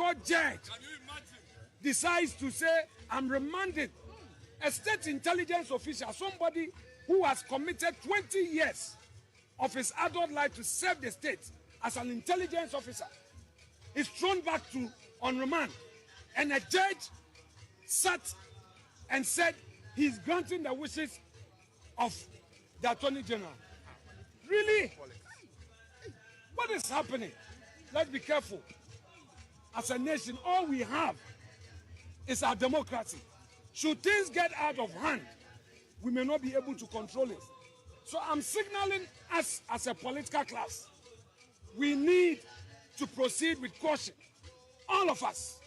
Court judge decides to say, I'm remanding a state intelligence official, somebody who has committed 20 years of his adult life to serve the state as an intelligence officer, is thrown back to on remand. And a judge sat and said he's granting the wishes of the Attorney General. Really? What is happening? Let's be careful. As a nation, all we have is our democracy. Should things get out of hand, we may not be able to control it. So I'm signaling us as a political class, we need to proceed with caution. All of us.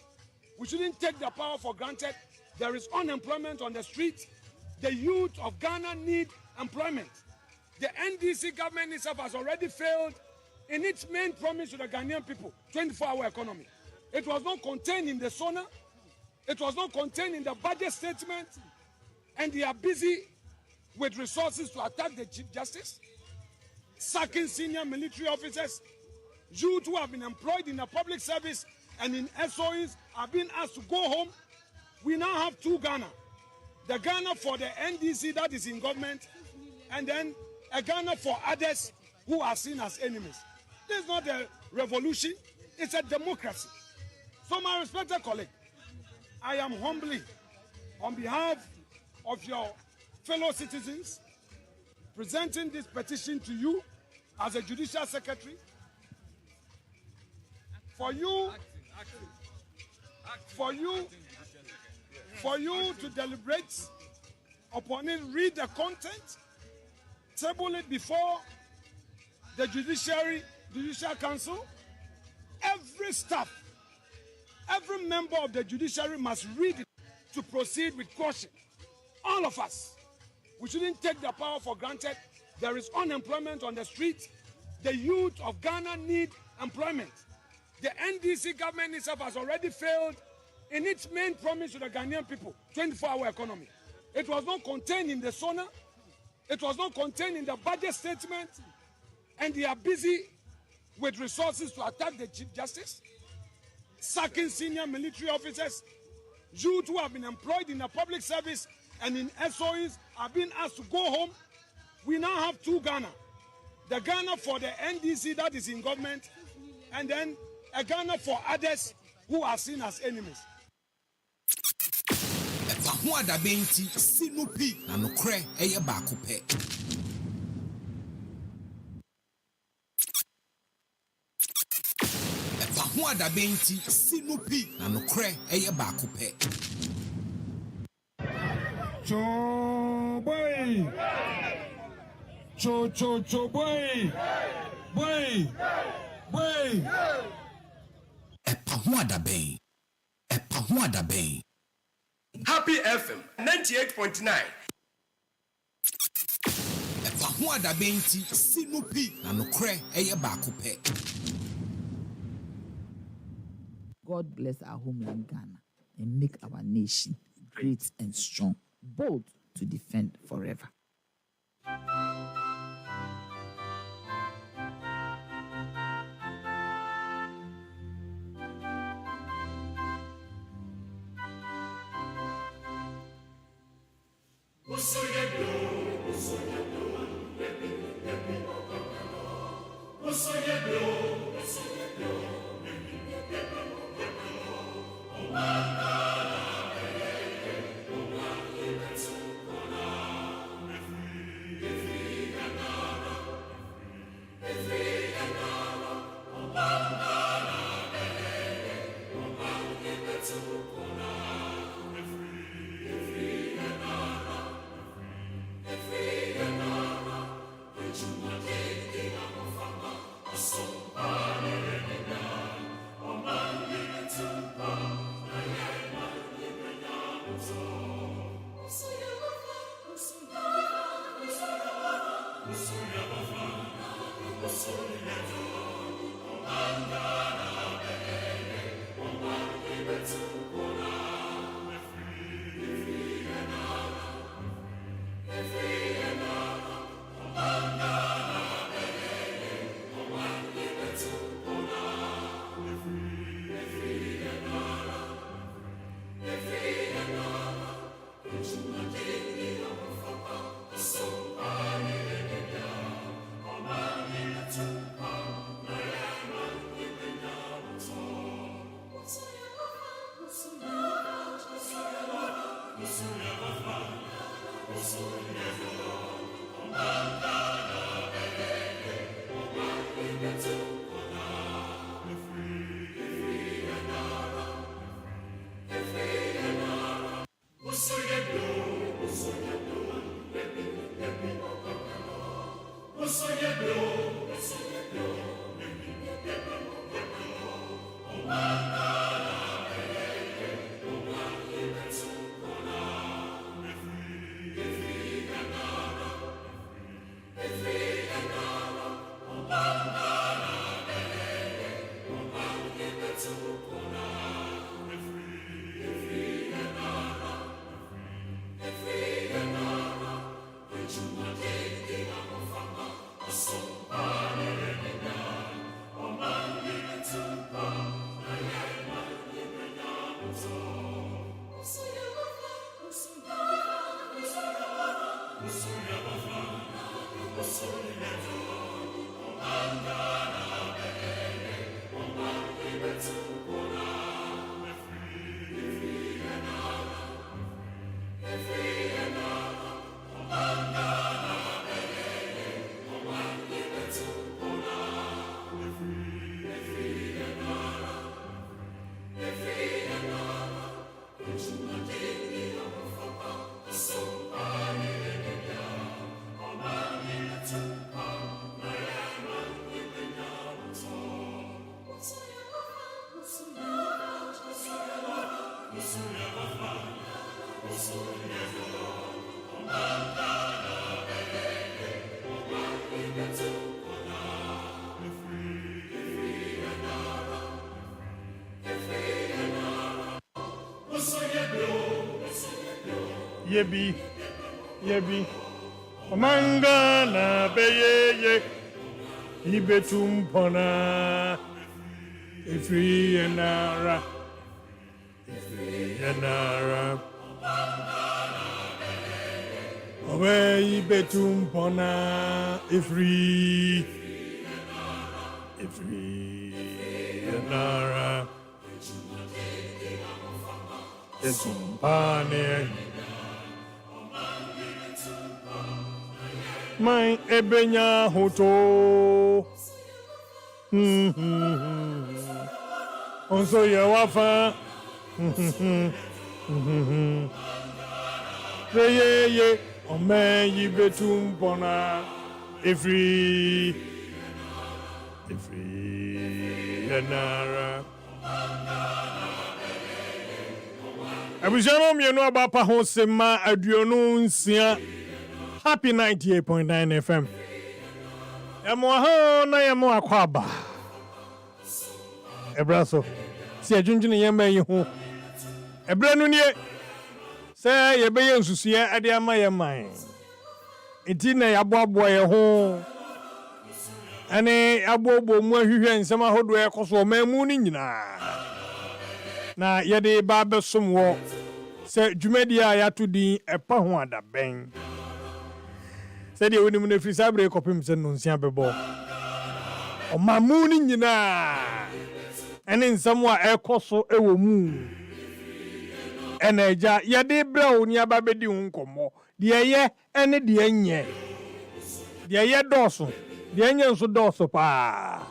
We shouldn't take the power for granted. There is unemployment on the street. The youth of Ghana need employment. The NDC government itself has already failed in its main promise to the Ghanaian people, 24-hour economy. It was not contained in the SONA. It was not contained in the budget statement. And they are busy with resources to attack the Chief Justice, sacking senior military officers. Youth who have been employed in the public service and in SOEs are being asked to go home. We now have two Ghana. The Ghana for the NDC that is in government, and then a Ghana for others who are seen as enemies. This is not a revolution, it's a democracy. So my respected colleague, I am humbly, on behalf of your fellow citizens, presenting this petition to you as a judicial secretary, for you to deliberate upon it, read the content, table it before the Judicial Council. Every staff, every member of the judiciary must read it to proceed with caution. All of us. We shouldn't take the power for granted. There is unemployment on the street. The youth of Ghana need employment. The NDC government itself has already failed in its main promise to the Ghanaian people, 24-hour economy. It was not contained in the SONA. It was not contained in the budget statement. And they are busy with resources to attack the Chief Justice, sacking senior military officers. Youth who have been employed in the public service and in SOEs are being asked to go home. We now have two Ghana. The Ghana for the NDC that is in government, and then a Ghana for others who are seen as enemies. EpaHoaDaben ti sinupi na nokre eye baako pe. EpaHoaDaben ti sinupi na nokre eye baako pe. Cho boy, cho boy, boy. EpaHoaDaben. EpaHoaDaben. Happy FM 98.9. EpaHoaDaben ti sinupi na nokre eye baako pe. God bless our homeland Ghana and make our nation great and strong, bold to defend forever. Yebi, Mangana beye, Ibetum pona, Ifri enara, Owe Ibetum pona, Ifri enara, Esumpane. My ebenya hoto. Onso ye wafa. Ye ome yibetum pona. Ifri enara. Abujano mienu abapa ho sema aduonu nsia. Happy 98.9 FM. Emo ha na yemo akwaba. Ebraso. Si adwunjune yemba yi ho. Ebra nu nie. Se ye be ye nsusuye ade ama ye man. Enti na yaboabo ye ho. Ane abobo mu ahwehwe nsem ahodo e koso mamu ni nyina. Na ye de ba besom wo. Se dwumadi a yato din EpaHoaDaben. Said you wouldn't if you sabre copim sen non sia bebo. O mamuni nyina. And in somewhere air coso ewo mu. Eneja ya de bra oni ababedi unkomo. Die ye ene die nye. Die ye doso. Die nye nso doso pa.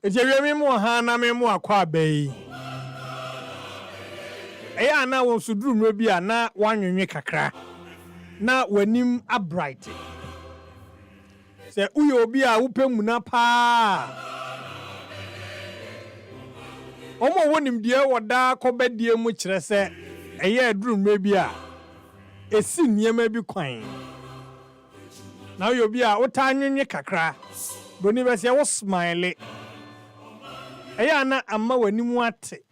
Eje mi mu ha na me mu akwa bei. Eya na won suduru mre bia na wanwenwe kakra. Na wanim abright. Se uyo obi a wopemu na pa. Omo wonim die woda kobadie mu kire se eye aduru mrebi a esi niema bi kwan. Na uyo obi a wotanwenwe kakra. Boni be se wo smile. Eya na amma wanim ate.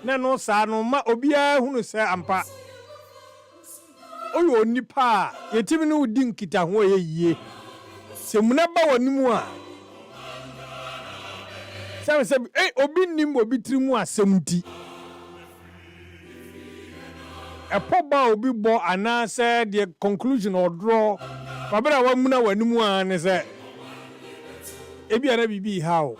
Na no sa no ma obi a hunu se ampa. Oyo nipa yetimi no udi nkita ho ye se munaba wanimu a se obi nim obi trimu asemti epoba obi bo ana se the conclusion or draw babera wa muna wanimu a ne se ebi ana bibi how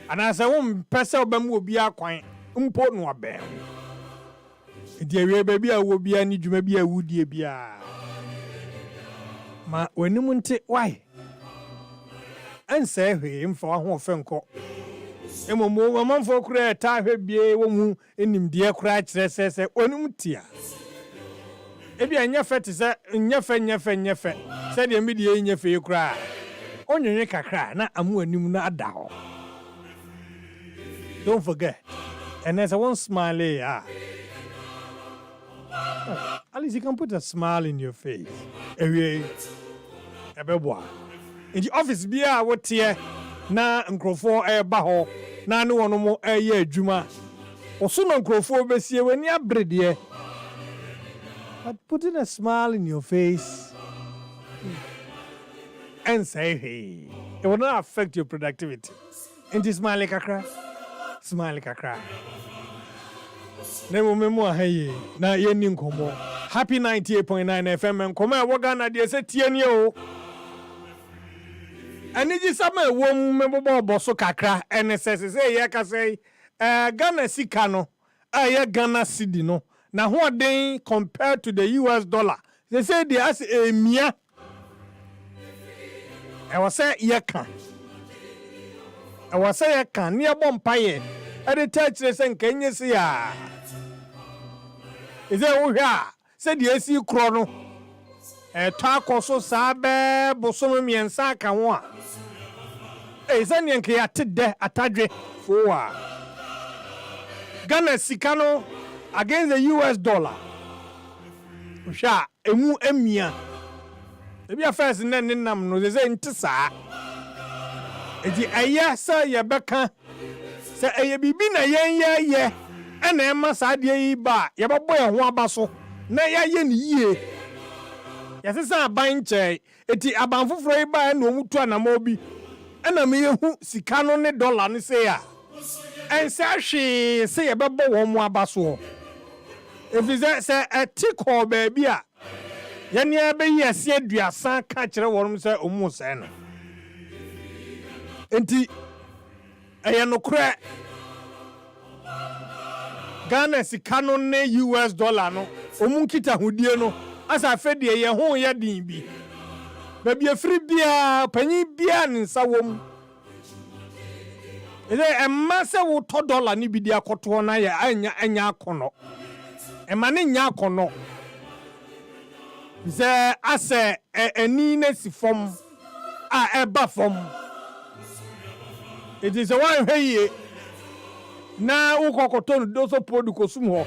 ana se wo mpese obamu obi akwan mpo no abe Nti we baby a wo bia ni dwuma bia wudie bia. Ma wanimu nte why? Anse hwe mfa ho fenko. Emomo amanfo kura ta hwe bie wo mu enimde kura kire sese onum tia. Ebi anya fe te se nyefe se de mi de nyefe kura. Onyenwe kakra na amu anim na ada ho. Don't forget. And there's one smile here. At least you can put a smile in your face. Anyway, in the office, be a what here na nkrofo eba ho na ne wono mo eye adwuma. Oso no nkrofo besie wani abrede. But putting a smile in your face and say hey, it will not affect your productivity. And smile kakra. Smile kakra. Nemo memo ahaye na yeni nkomo. Happy 98.9 FM nkomo e woga na de se tie ni o. Ani ji sama wom mebo boso kakra NSS say ye ka say Ghana sika no aye Ghana cedi no na ho den compared to the US dollar. They say they as a mia. I was say ye kan. I was say ye kan ne bompaye. At the church, they say, can you see? Is there oh, yeah? Said the AC chrono. A talk also sabe, Bosumi and Saka one. A Zanian Kayat de Atadre for Ghana Sikano against the US dollar. Sha, emu emia. If you are first in Nam, no, they say in Tissa. It's a yes, sir, your becca. Say eye bibi na ye ana ema saade yi ba ye babo ye ho abaso na ye ni yie ye sesa aban che eti aban foforo yi ba na omutu anama obi ana me yehu sika no ne dollar ne se ya ense ahwe se ye babo wo mo abaso efize se etiko ba bi a ye ne be yi ase aduasa ka kire worum se omu se no enti eye no kure Ghana sikano ne US dollar no omunkita hodie no asa afede ye ho ye din bi ba bi afri bia panyi bia nsa wom ele emma se wo to dollar ni bi dia koto na ye anya akono emma ne nya akono ze ase eni na si fom a eba fom. It is a one way na ukokoton doso produko sumho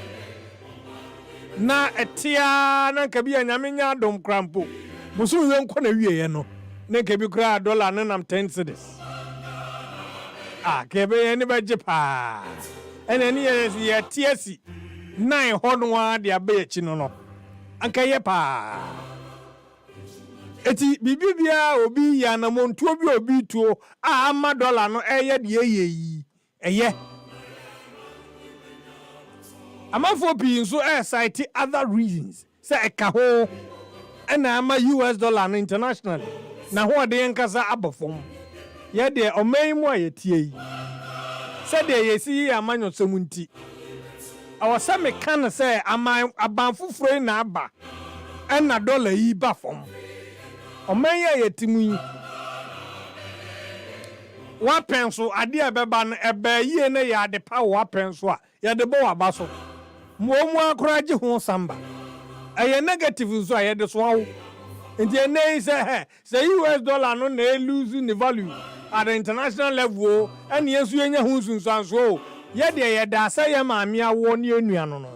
na etia na nka bia nyame nya dom krampo musu we nko na wiye no na nka bi kra dollar na nam 10 cedis kebe ye ne baje pa ene ne ye tiasi 9 honwa de abe chi no anka ye pa eti bibia obi ya na montuo bi obi tuo ama dollar no eye de yeyi eye amafo pi nso cite other reasons say ekaho na ama US dollar no internationally na ho de nkasa abofom ye de oman mu ayetie yi say de yesi amanyo semunti awasa me kan say aman abanfoforo na aba na dollar yi ba fom oman ya yetimu yi wa penso ade abeba no eba yie na ya de pa wa penso a ya de bo aba so mu akoraje ho samba aye negative nso aye de so awo nti enei say US dollar no na lose the value at the international level and yesu enya ho sunsanso ye de ye da say ye maame awo ne enuano no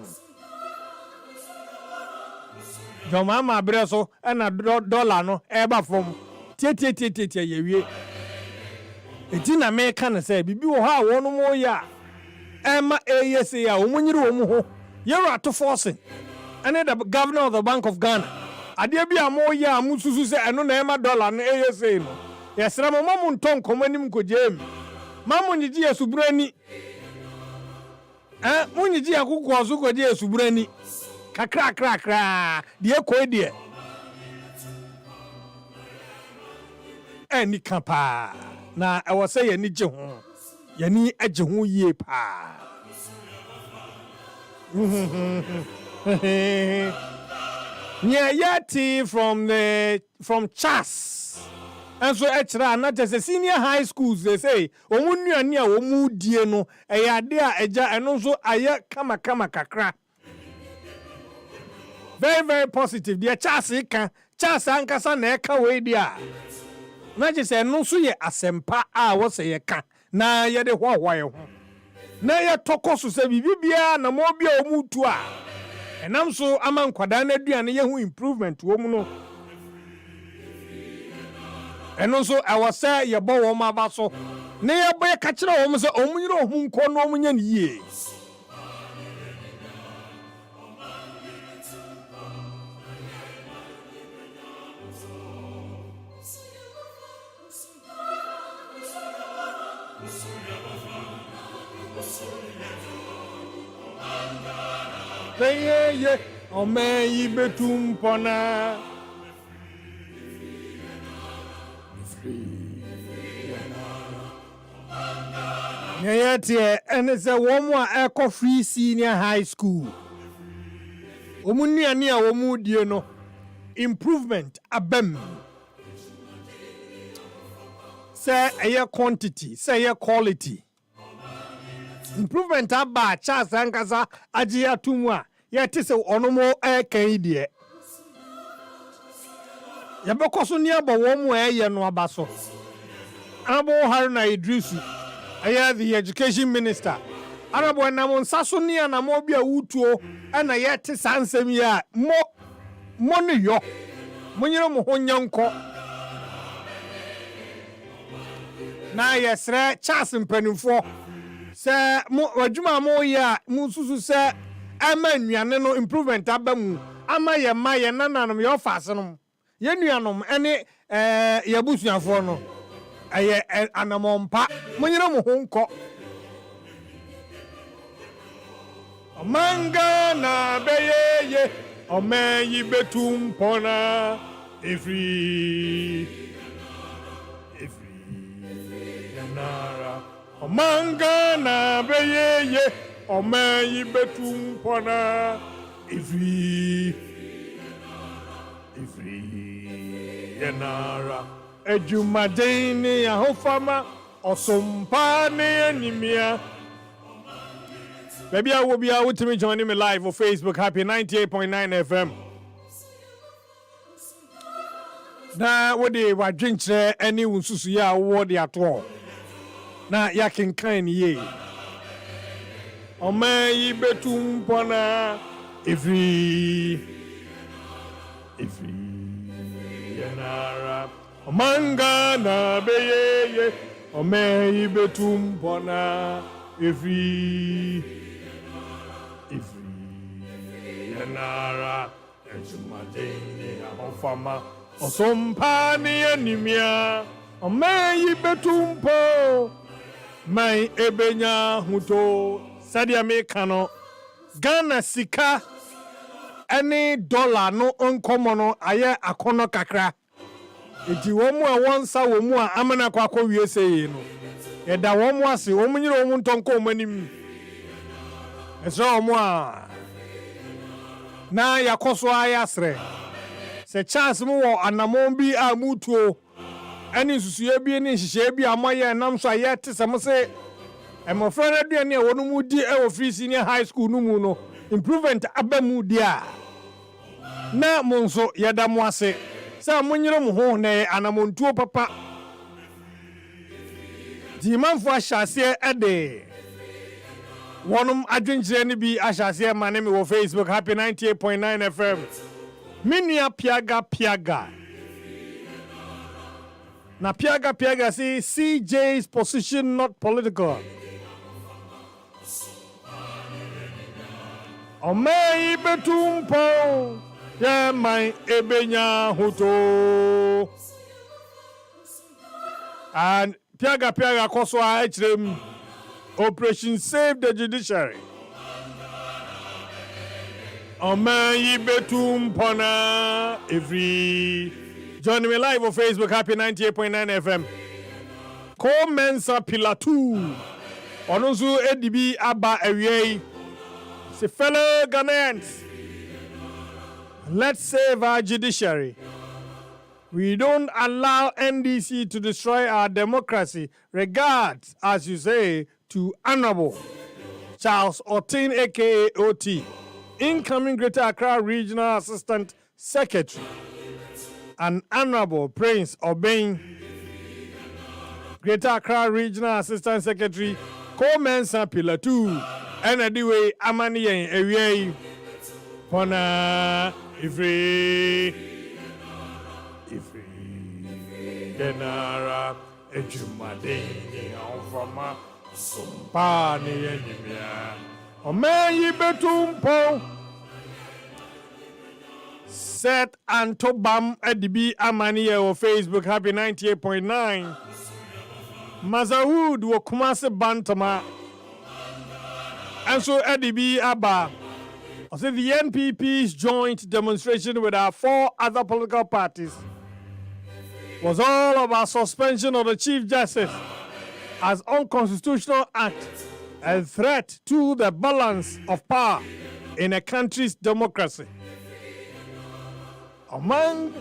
joma ma bre so na dollar no eba fom tie ye wie eti na me kan say bibi wo ha wo no mo ya ema eyese ya omunyiri wo mu ho you're to forcing and the governor of the Bank of Ghana ade bia mo ya amususu se eno na ema dollar no eyese no yesra mo mamu nton komanim kojem mamu nyiji esuburani munyiji akukwo so koje esuburani kakra de ko de eni kapa na I was say ye ni je ho ye ni age ho yie pa Yeti from Chas. And so extra not just a senior high schools they say omunua ni a omu die no eyade a eja eno so aye kama kakra. Very very positive. The Chas ankasa na eka we dia. Na je se no so ye asempa a wo se ye ka na ye de hwa ye ho. Na ye tokoso se bibia na mo bia omu tu a. Enam so ama nkwada na aduane ye hu improvement wo mu no. Eno so I was say ye bo wo ma ba so. Na ye bo ye ka kire wo mu se omunyiro hu nko no omunya ne ye. Ye ome ibetum pona Nyayete ene se womu a eko free senior high school omunuane a womu die no improvement abem say eye quantity say eye quality improvement aba chance ankasa agi atumu a yete se onomo kan die yabekoso ni aba womu eye no aba so abo Haruna Idrisu aya the education minister arabo na mo nsaso ni na mo bia wutuo na yete sansem ya mo no yo munyiro mo honyanko na yesre chance mpanimfo se mo adwuma mo ya mo susu se ama nuane no improvement abamu ama ye ma ye nananom ye ofase no ye nuanom ene ye busuafo no aye anamompa munyira mo honko manga na beyeye omeyi betum pona every yanara manga na beyeye omeyi betum pona every yanara ejumadeni ahofama osompa ne animia baby I will be out to me joining me live on Facebook happy 98.9 FM na wo de wa dwenkyere ani unsusu ya wo de ato na yakenkan ye omayi betum pona every yanara manga na beyeye omeyi betum pona every yanara ejumadeni ahofama osompani animia omeyi betum po mai ebenya huto sadia mekano Ghana sika any dollar no onkomo no aye akono kakra eti womu a wonsa womu a amana kwa wie sey no eda womu ase womu nyiro womu ntonko omanim eso womu a na yakoso ayasre se chance mu wo anamon bi a mutuo ani susuye bi ni hihye bi amoye nam so ayete se mo se emofra aduane a wonu mu di e wo free senior high school no mu no improvement abamu dia na monso yeda mo ase sa munyiro mo ho na anamontuo papa di manfo ahyase ede wonum adwenkyere ne bi ahyase ma ne me wo Facebook happy 98.9 FM minua piaga na piaga say CJ's position not political omei betumpo ya mai ebenya hoto and piaga koso a echrem operation save the judiciary omei betumpo na every join me live on Facebook happy 98.9 FM Comensa Pillar 2 onunzu edibi aba awie se fellow Ghanaians Let's save our judiciary. We don't allow NDC to destroy our democracy. Regards, as you say, to Honorable Charles Otin, aka OT, incoming Greater Accra Regional Assistant Secretary, and Honorable Prince Obeng, Greater Accra Regional Assistant Secretary, Co-Mensa Pillar 2, and anyway, Amani and Ewie, Pona, Ifri, Genara, Ejumadini, Alfama, Sumpani, and Yimia, Omeyi Betumpo. Set and Tobam Edibi Amani on Facebook. Happy 98.9. Mazawood Wokumase Bantama. And so Edibi Abba. I said the NPP's joint demonstration with our 4 other political parties was all about suspension of the Chief Justice as unconstitutional act and threat to the balance of power in a country's democracy. Among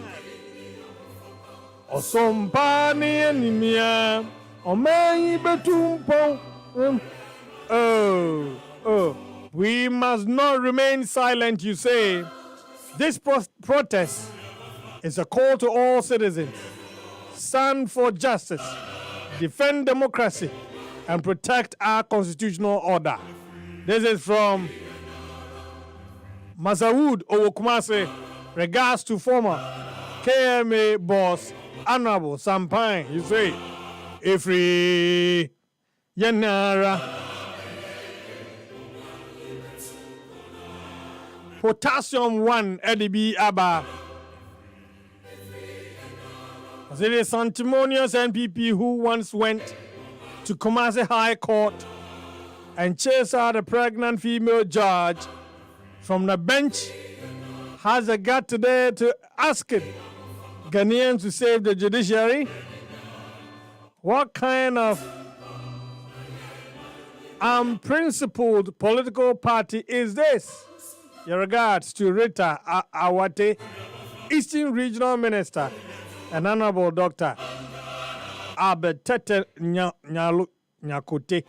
Osompani Animia, Omei Betumpo. We must not remain silent, you say. This protest is a call to all citizens. Stand for justice, defend democracy, and protect our constitutional order. This is from Mazawood Owokumase. Regards to former KMA boss Honorable Sampine, you say, Ifri Yanara. Potassium 1 LDB Abba. Was it a sanctimonious NPP who once went to Kumasi High Court and chased out a pregnant female judge from the bench? Has a gut today to ask it, Ghanaians to save the judiciary? What kind of unprincipled political party is this? Your regards to Rita Awate, Eastern Regional Minister, and Honorable Dr. Abetete Nyakote,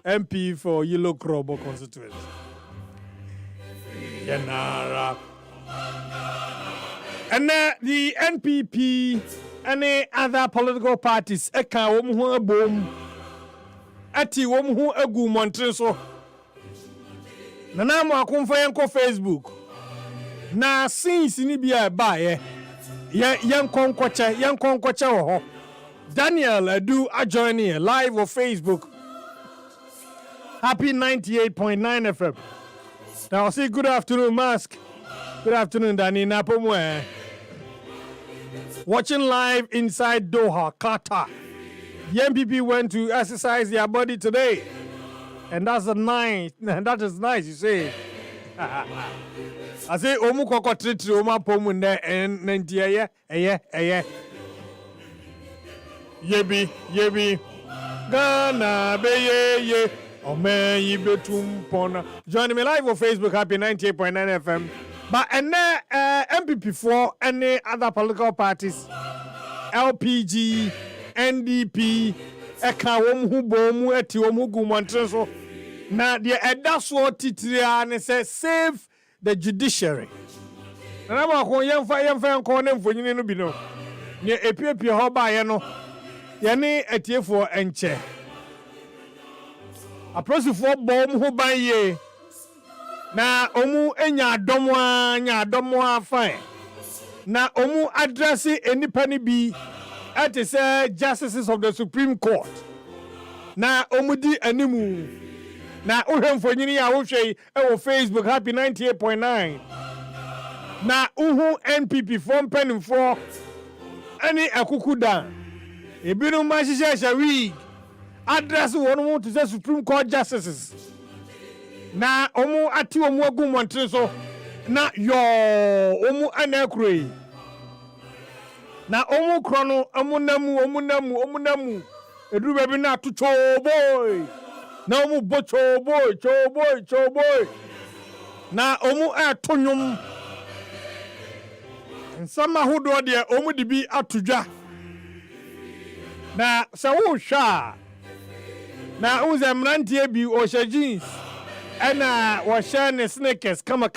MP for Yellow Krobo constituency. Yanara. And the NPP and the other political parties eka womhu abom ati womhu agu montre so nana mo akomfa yenko Facebook na since ni bia ba yenkonkoche wo ho Daniel Adu join here live on Facebook. Happy 98.9 FM. Now I'll say good afternoon, Mask. Good afternoon, Danny Napomwe. Watching live inside Doha, Qatar. The MPP went to exercise their body today. And that is nice, you say. I say, Omu Koko Tritri, Oma Pomunde, and Nentia, Yebi. Ghana, ye. Joining me live on Facebook, happy 98.9 FM. But and MPP4 and other political parties, LPG, NDP, Eka Womhu Bomu, Eti Womu Gumantreso. Now, the Edaswo Titria says save the judiciary. And I'm going to call them for you, Bino. Near Epia Hoba Yano, Yane Etiefo Enche. A process for bomb who buy ye. Na omu enya domwa fine. Na omu addressing any penny be at the justices of the Supreme Court. Na omu di animu. Na uhem for nyini ya ushe ewo Facebook happy 98.9. Na uhu NPP form penny for any akukuda. Ebinu mashisha week. Address one to the Supreme Court justices. Na omu ati omu agu montre so na yo omu anakure. Na omu krono omu namu. Edru baby na to boy. Na omu bo boy. Na omu atonyum. nsama hodo de omu de bi atodwa na se wo hwa na uze mrantie bi o hye jeans ena wo hye ne sneakers kama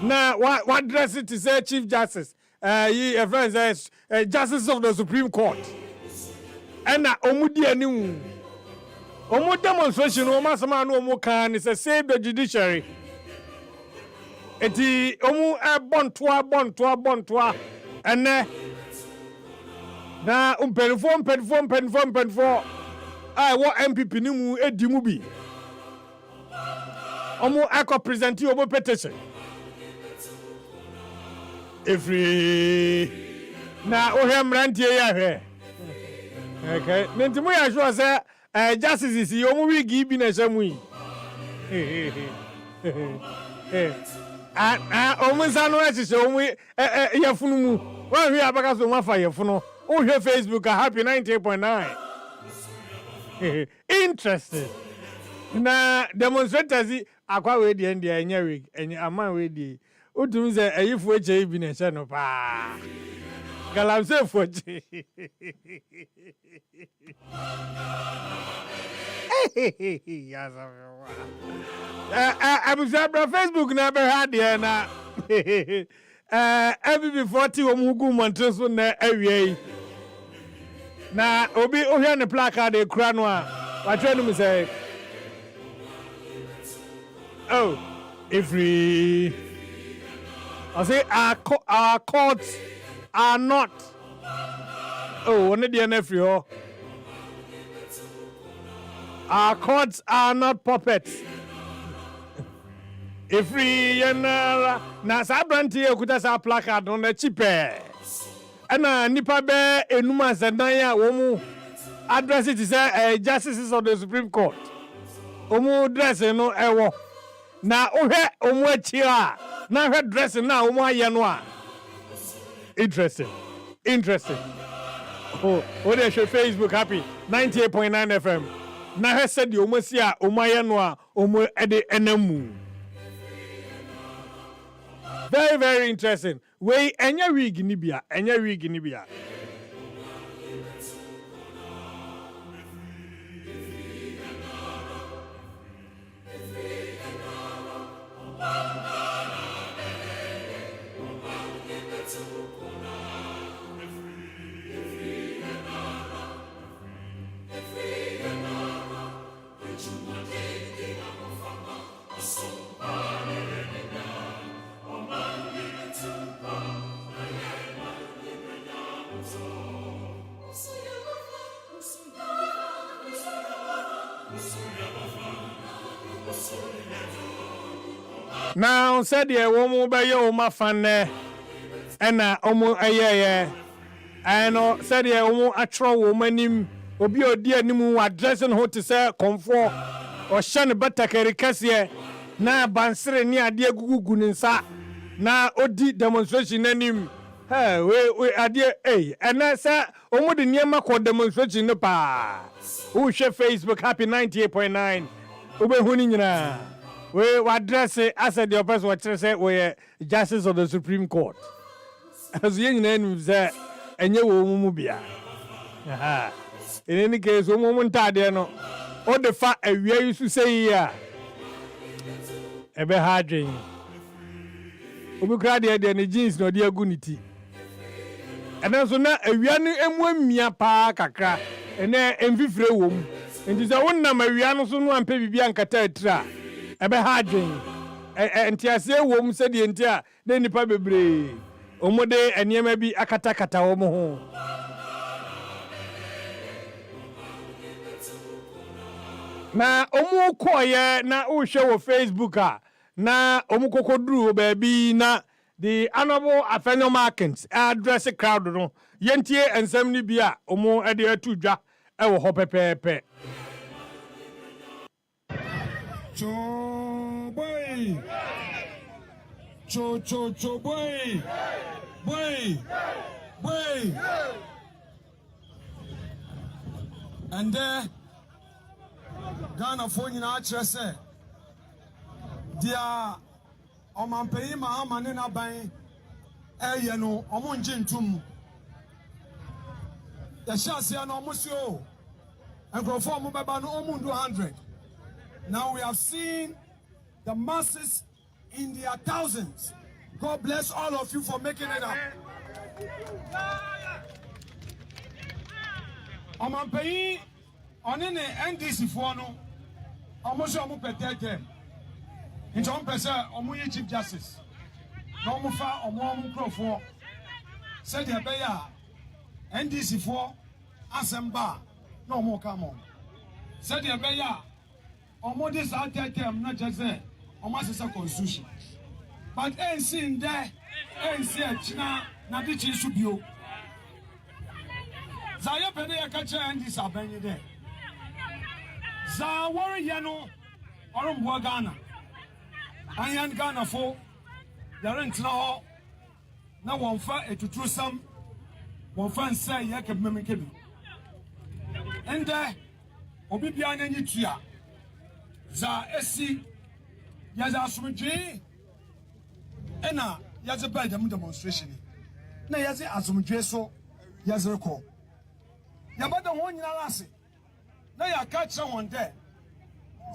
na what dress it is Chief Justice your friends Justice of the Supreme Court ena omu di aniwu omu demonstration o masama na omu kan is save the judiciary eti omu bontoa ene na umpenfo ai wo MPP ni mu edi mu bi omu akọ presenti omu petition every na ohe mrantie ya hwe okay ntimu ya sure say justice is omu wigi bi na shamu yi omu sanu ehihye omu yefunu mu wa hwe abaka so ma fa yefunu o hwe Facebook happy 98.9 interested na demonstrators akwa we die ndia enya week enya ama we die otum ze ayifu eche bi na hye no pa galamse foche abusabra Facebook na be ha de na every 40 omugu montre so na awie na obi ohia ne placard e kura no a watwe no say oh every I say our courts are not one day na free ho our courts are not puppets every yana na sabranti ekuta sa placard no na chipe ana nipa be enuma sedan ya wo mu address it say justices of the Supreme Court omu dress no ewo na ohwe omu achira na hwe dress na omu aye no a interesting oh dey show Facebook happy 98.9 FM na hwe said omu si a omu aye no a omu ede enamu very very interesting we enya wig ni bia now said ye womu be ye o mafane ena omu ayeye eno said ye womu atro wo manim obi odi animu addressing ho to say comfort o hye beta kerikase na bansere ni ade agugugu ni nsa na odi demonstration anim we ade ena say omu de niema ko demonstration no pa who share Facebook happy 98.9 obehu ni nyina we address as the person what say we justice of the Supreme Court as you nyina say enye wo mu bia in any case wo mu ntade no o de fa awia yusu say ya ebe ha dwen obi kra de ne jeans no de aguniti ena so na awia no emu amia pa kakra ena emfifire wo mu nti so wonnam awia no so no ampe bibia nkata atira ebe ha dwen entiase wo mu se de entia de nipa bebre omude eniema bi akatakata wo mu ho na omu koye na uhwe wo Facebook na omu kokoduru baabi na the honorable Afenyo Markins address crowd no yentie ensem ni bia omu ede atudwa ewo ho pepepe boy cho boy and Ghana phone in our chest dia omanpeyi mahama ne na ban ɛyɛ no ɔmo ngye ntom yɛhyɛ aseɛ no ɔmo si o nkurɔfoɔ ɔmo bɛba no ɔmo ndu 100. Now we have seen the masses in their thousands. God bless all of you for making it up. Ọmọmpẹ̀yìn ọ̀ní ni NDC fún ọ ọmọ sọ ọmọ pẹ̀tẹ́tẹ́ nti ọmọ pẹ̀ sẹ́ ọmọ yẹ Chief Justice na ọmọ fa ọmọ nkurọ̀fọ́ sẹ́dí ẹ̀bẹ̀ yà NDC fún asẹ̀mbà na ọmọ ká mọ̀ sẹ́dí ẹ̀bẹ̀ yà ọmọ dí sáà tẹ́tẹ́ mu náà jẹ́ sẹ́ ọmọ asẹ̀sẹ̀ constitution but ẹ̀nsì ndẹ́ ẹ̀nsì ẹ̀kyinà n'adìkyi nso bio. Zaya pede ya kacha NDC abenye de. Za wori yeno orumbo Ghana. Anyan Ghana fo yare ntina ho na wonfa etutrusam wonfa nsa ye kebmeme kebi. Ende obi bia na nyi tua. Za esi ya za asumdwe ena ya ze ba dem demonstration na ya ze asumdwe so ya ze rekọ. Yabada ho nyina lase na ya ka kire won de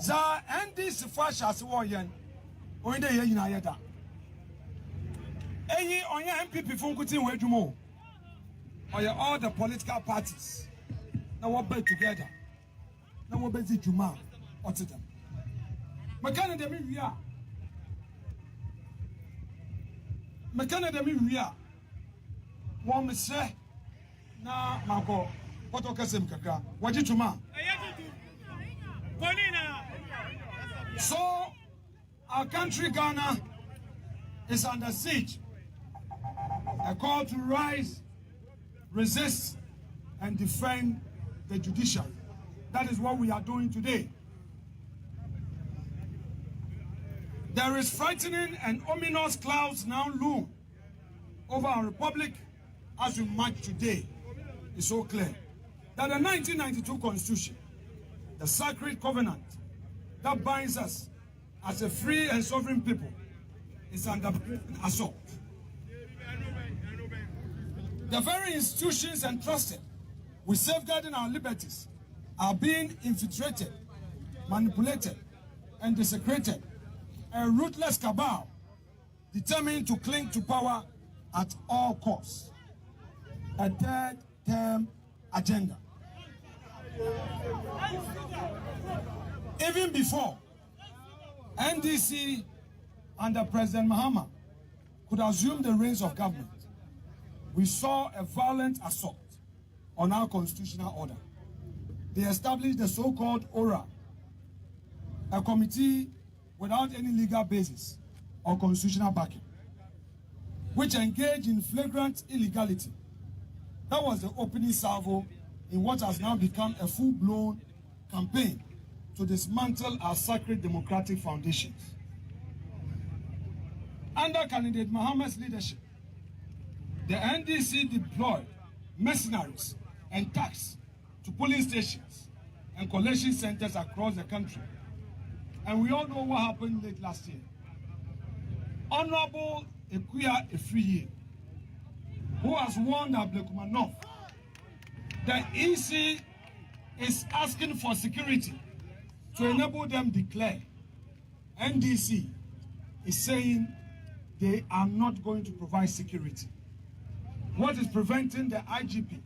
za NDC fo ahase wo yen oyin de ye nyina ye da eyi onye MPP fo nkutin we adwumo oye all the political parties na wo be together na wo be zi dwuma otedam makana de mi wia wo mse na mako Poto kesem kakra waji tuma. So our country Ghana is under siege. A call to rise, resist, and defend the judiciary. That is what we are doing today. There is frightening and ominous clouds now loom over our republic as we march today. It's so clear that the 1992 Constitution, the sacred covenant that binds us as a free and sovereign people, is under assault. The very institutions entrusted with safeguarding our liberties are being infiltrated, manipulated, and desecrated. A ruthless cabal determined to cling to power at all costs. A third-term agenda. Even before NDC under President Mahama could assume the reins of government, we saw a violent assault on our constitutional order. They established the so-called ORA, a committee without any legal basis or constitutional backing, which engaged in flagrant illegality. That was the opening salvo in what has now become a full-blown campaign to dismantle our sacred democratic foundations. Under candidate Mahama's leadership, the NDC deployed mercenaries and thugs to polling stations and collection centers across the country. And we all know what happened late last year. Honorable Ekuya Efriye, who has warned Ablekuma North, the EC is asking for security to enable them declare. NDC is saying they are not going to provide security. What is preventing the IGP,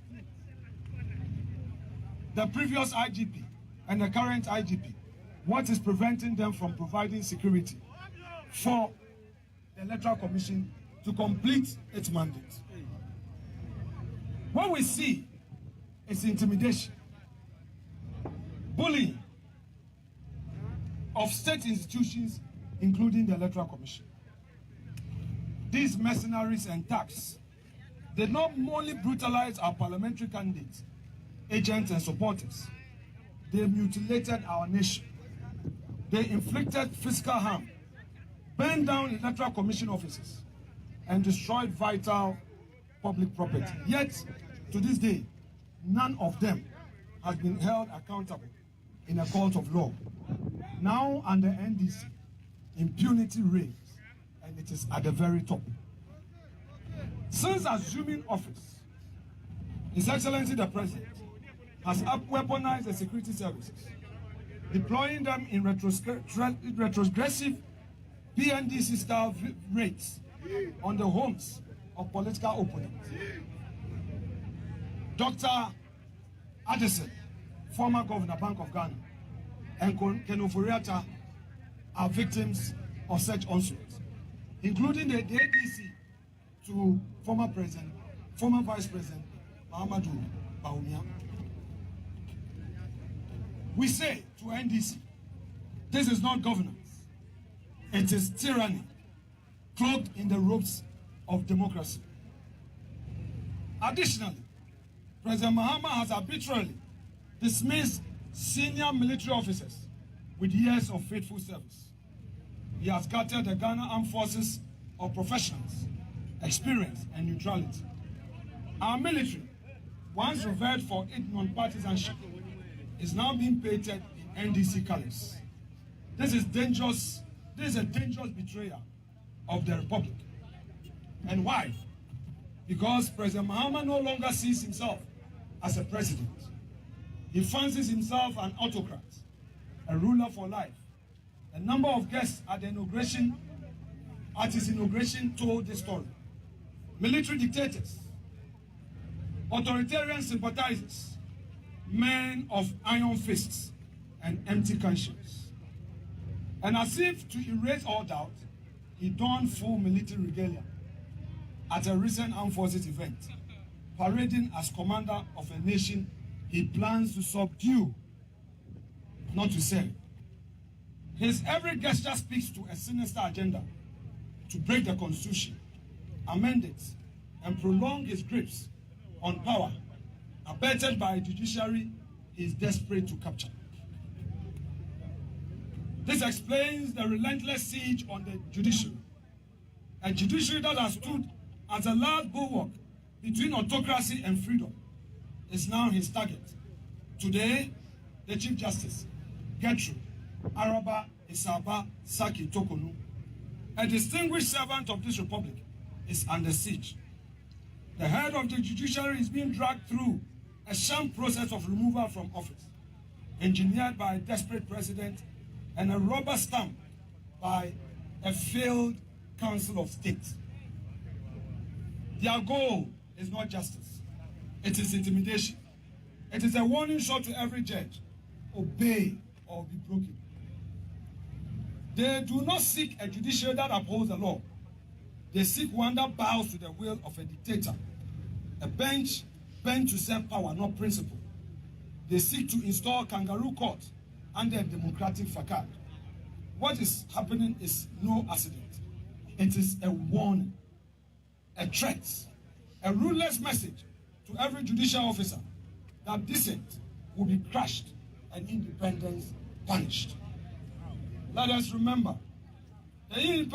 the previous IGP and the current IGP, what is preventing them from providing security for the Electoral Commission to complete its mandate? What we see is intimidation, bullying of state institutions, including the Electoral Commission. These mercenaries and thugs did not only brutalize our parliamentary candidates, agents, and supporters, they mutilated our nation. They inflicted physical harm, burned down Electoral Commission offices, and destroyed vital public property. Yet, to this day, none of them has been held accountable in a court of law. Now, under NDC, impunity reigns, and it is at the very top. Since assuming office, His Excellency the President has weaponized the security services, deploying them in retrogressive PNDC-style raids on the homes of political opponents. Dr. Addison, former Governor, Bank of Ghana, and Ken Ofori-Atta are victims of such onslaughts, including the ADC to former Vice President Mahamadou Bawumia. We say to NDC, this is not governance. It is tyranny, clothed in the robes of democracy. Additionally, President Mahama has arbitrarily dismissed senior military officers with years of faithful service. He has gutted the Ghana Armed Forces of professionals, experience, and neutrality. Our military, once revered for its non-partisanship, is now being painted in NDC colors. This is dangerous. This is a dangerous betrayal of the Republic. And why? Because President Mahama no longer sees himself as a president. He fancies himself an autocrat, a ruler for life. A number of guests at his inauguration told this story. Military dictators, authoritarian sympathizers, men of iron fists and empty conscience. And as if to erase all doubt, he donned full military regalia at a recent armed forces event, parading as commander of a nation he plans to subdue, not to sell. His every gesture speaks to a sinister agenda to break the constitution, amend it, and prolong his grips on power, abetted by a judiciary he is desperate to capture. This explains the relentless siege on the judiciary, a judiciary that has stood as a last bulwark between autocracy and freedom is now his target. Today, the Chief Justice, Gertrude Araba Isaba Saki Tokonu, a distinguished servant of this republic, is under siege. The head of the judiciary is being dragged through a sham process of removal from office, engineered by a desperate president and a rubber stamp by a failed Council of State. Their goal is not justice. It is intimidation. It is a warning shot to every judge. Obey or be broken. They do not seek a judiciary that upholds the law. They seek one that bows to the will of a dictator. A bench bent to serve power, not principle. They seek to install kangaroo court under a democratic facade. What is happening is no accident. It is a warning, a threat, a ruthless message to every judicial officer that dissent will be crushed and independence punished. Let us remember that the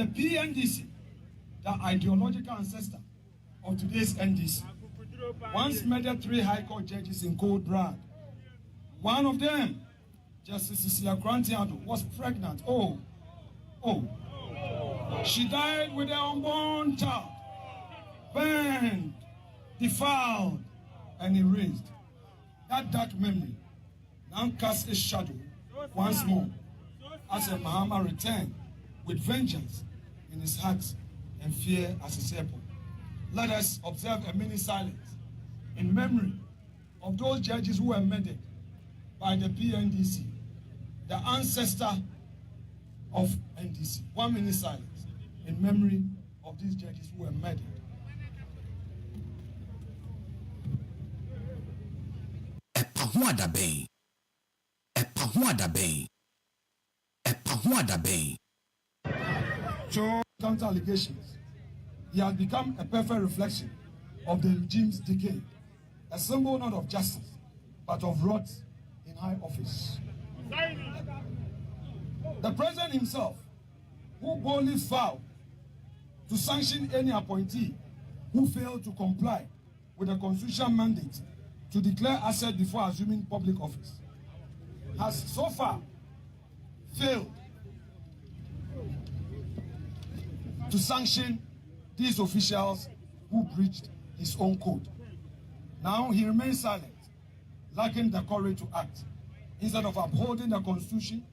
PNDC, the ideological ancestor of today's NDC, once murdered 3 High Court judges in cold blood. One of them, Justice Cecilia Krantiado, was pregnant. She died with her unborn child, burned, defiled, and erased. That dark memory now casts its shadow once more as a Mahama returned with vengeance in his heart and fear as his airport. Let us observe a minute silence in memory of those judges who were murdered by the PNDC, the ancestor of NDC. 1 minute silence in memory of these judges who were murdered. EpaHoaDaben. EpaHoaDaben. EpaHoaDaben. So, counter allegations, he has become a perfect reflection of the regime's decay, a symbol not of justice, but of rot in high office. The president himself, who boldly vowed to sanction any appointee who failed to comply with the constitutional mandate to declare assets before assuming public office, has so far failed to sanction these officials who breached his own code. Now he remains silent, lacking the courage to act. Instead of upholding the Constitution,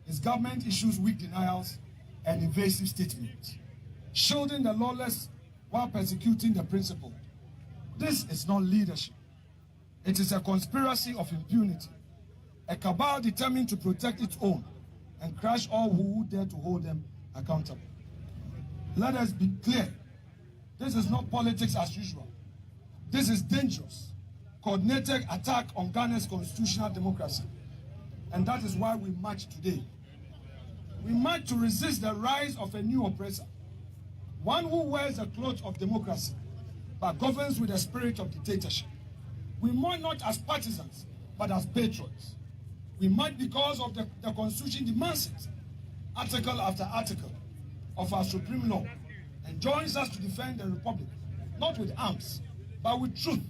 his government issues weak denials and evasive statements, shielding the lawless while persecuting the principled. This is not leadership. It is a conspiracy of impunity, a cabal determined to protect its own and crush all who dare to hold them accountable. Let us be clear. This is not politics as usual. This is dangerous, coordinated attack on Ghana's constitutional democracy. And that is why we march today. We march to resist the rise of a new oppressor, one who wears the clothes of democracy, but governs with the spirit of dictatorship. We march not as partisans, but as patriots. We march because of the Constitution demands it, article after article of our supreme law, and joins us to defend the Republic, not with arms, but with truth,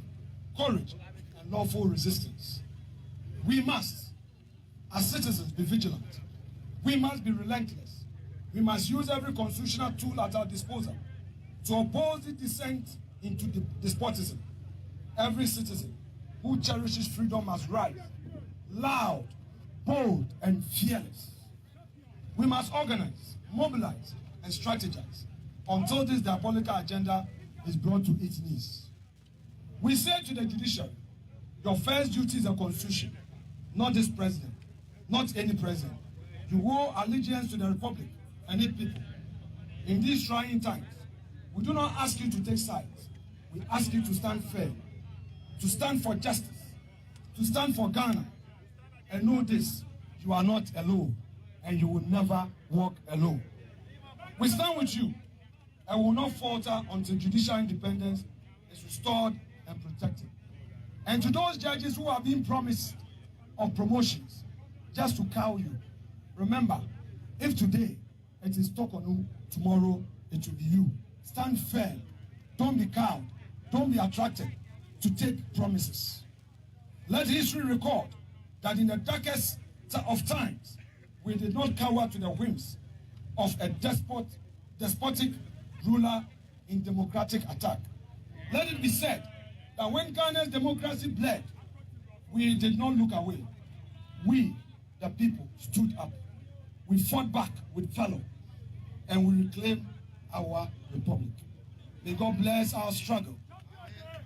courage, and lawful resistance. We must, as citizens, be vigilant. We must be relentless. We must use every constitutional tool at our disposal to oppose the descent into despotism. Every citizen who cherishes freedom must rise, loud, bold, and fearless. We must organize, mobilize, and strategize until this diabolical agenda is brought to its knees. We say to the judiciary, your first duty is the Constitution, not this president, not any president. You owe allegiance to the Republic and its people. In these trying times, we do not ask you to take sides. We ask you to stand firm, to stand for justice, to stand for Ghana. And know this, you are not alone, and you will never walk alone. We stand with you and will not falter until judicial independence is restored and protected. And to those judges who are being promised of promotions just to cow you, remember, if today it is Tokonu, tomorrow it will be you. Stand firm. Don't be cowed. Don't be attracted to take promises. Let history record that in the darkest of times, we did not cower to the whims of a despotic ruler in democratic attack. Let it be said that when Ghana's democracy bled, we did not look away. We, the people, stood up. We fought back with valor, and we reclaimed our republic. May God bless our struggle.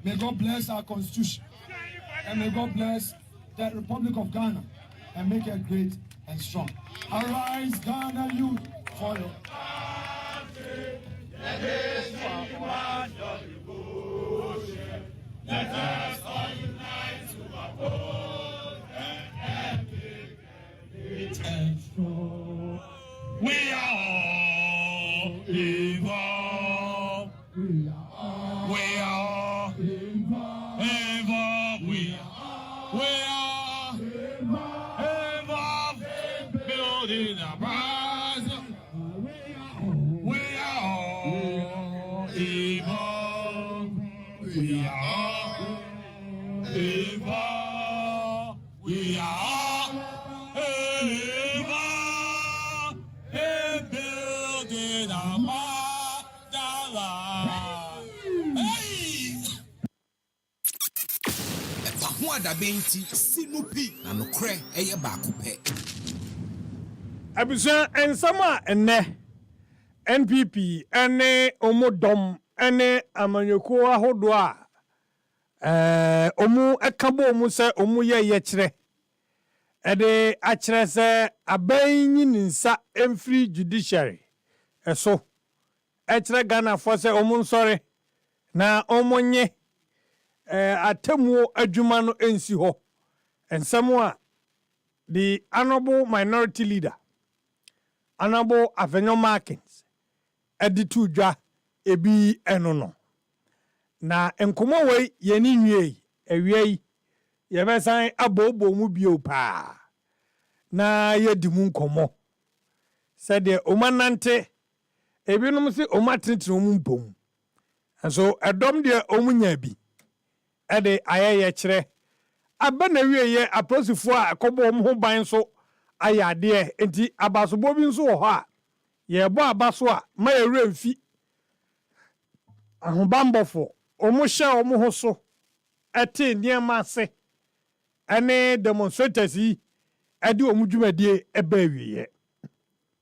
May God bless our constitution. And may God bless the Republic of Ghana and make it great and strong. Arise, Ghana youth, for your let us all unite to oppose and make and strong. We are all involved. We are all involved. We are involved. Building a rise. We are all involved. We are all involved. We are all involved in building a motherland. Hey! EpaHoaDaben sinupi na nokre eye baako pe. Abusua ensama enne NPP ene omodom ene amanyoko ahodo a omu ekabo omu se omu ye kire ede akire se abanyi ninsa emfree judiciary eso ekire Ghana for se omu nsore na omonye atemu adwuma no ensi ho ensamo a the honorable minority leader Honorable Avenue Markins editu dwa ebi enono na enkomo we yeni nwie ewie yebesan abobo mu bio pa na yedimu nkomo said omanante ebinom se omatentene omu mpom so edom de omunya bi ede ayeye kire aba na wieye aposifo a akobo omu ho ban so ayade enti abasobo bi nso ho a ye bo abaso a ma ye remfi ahobambofo omo hye omo ho so ete niam ase ane demonstrators yi ade omo dwumadie eba wiye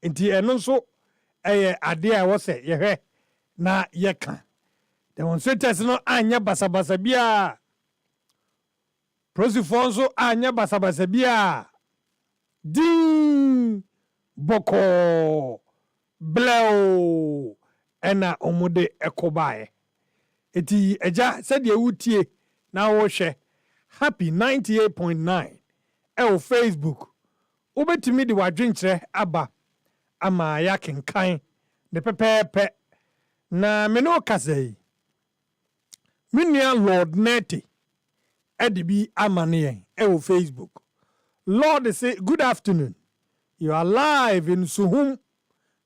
enti eno nso eye ade a wo se ye hwe na ye kan demonstrators no anya basabasa bia prosifo nso anya basabasa bia din boko bleo ena omude ekobae eti eja said wutie na wo hwe happy 98.9 e Facebook obetimi de wadwenkyere aba ama ya kenkan de pepepe na me no kasei minia Lord Netty edibi amane e Facebook. Lord say good afternoon, you are live in Suhum.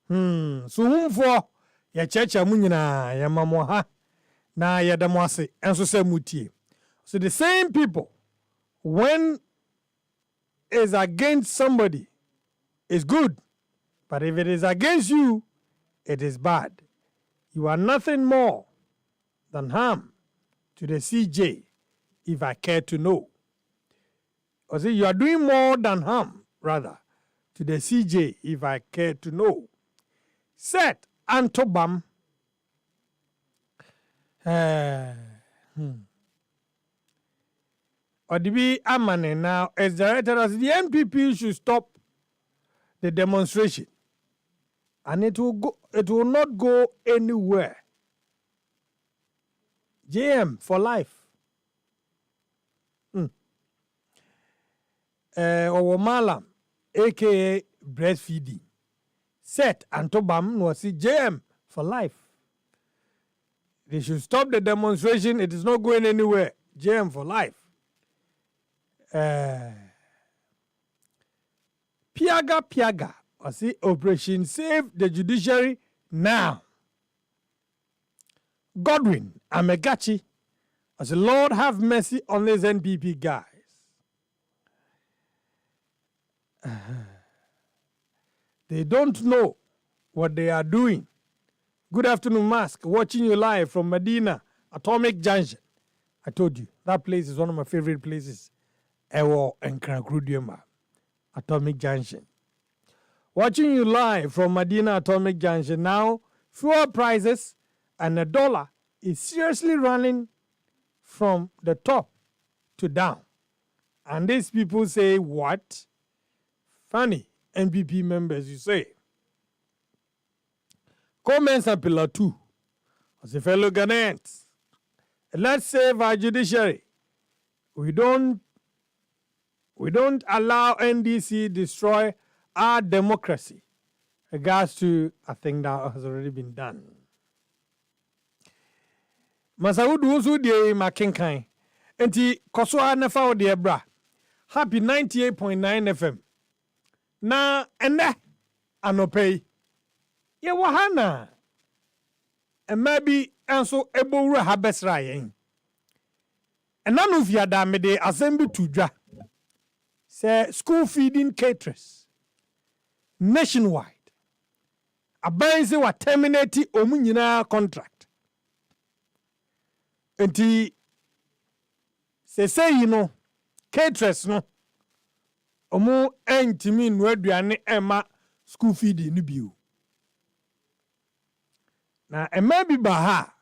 Suhum for ya checha mu nyina ya mamo ha na ya damo ase enso se mutie. So the same people when is against somebody is good, but if it is against you it is bad. You are nothing more than harm to the CJ if I care to know. Or say you are doing more than harm rather to the CJ if I care to know. Set Antobam Odibi Amane now is directed as the MPP should stop the demonstration and it will not go anywhere. JM for life. Owo Malam aka breastfeeding set Antobam no see JM for life. They should stop the demonstration. It is not going anywhere. JM for life. Piaga or see Operation Save the Judiciary now. Godwin Amegachi as the Lord have mercy on these NPP guys. They don't know what they are doing. Good afternoon, Mask. Watching you live from Medina, Atomic Junction. I told you, that place is one of my favorite places. Ewo and Krankrudiuma, Atomic Junction. Watching you live from Medina, Atomic Junction. Now, fuel prices and the dollar is seriously running from the top to down. And these people say, what? Funny, NPP members, you say. Comments on Pillar 2. As a fellow Ghanaians, let's save our judiciary. We don't allow NDC destroy our democracy. Regards to, I think that has already been done. Masaudu usu die makenkai. Enti koswa nefa o die bra. Happy 98.9 FM. Na ene anopei. Ye wahana. And maybe enso ebowura ha besra yen. Enanu fiada mede assembly tudwa. Say school feeding caterers nationwide. Abanse wa terminate omu nyina contract. Enti say you know caterers no omu entimi no aduane ema school feeding ni biu. Na ema bi ba ha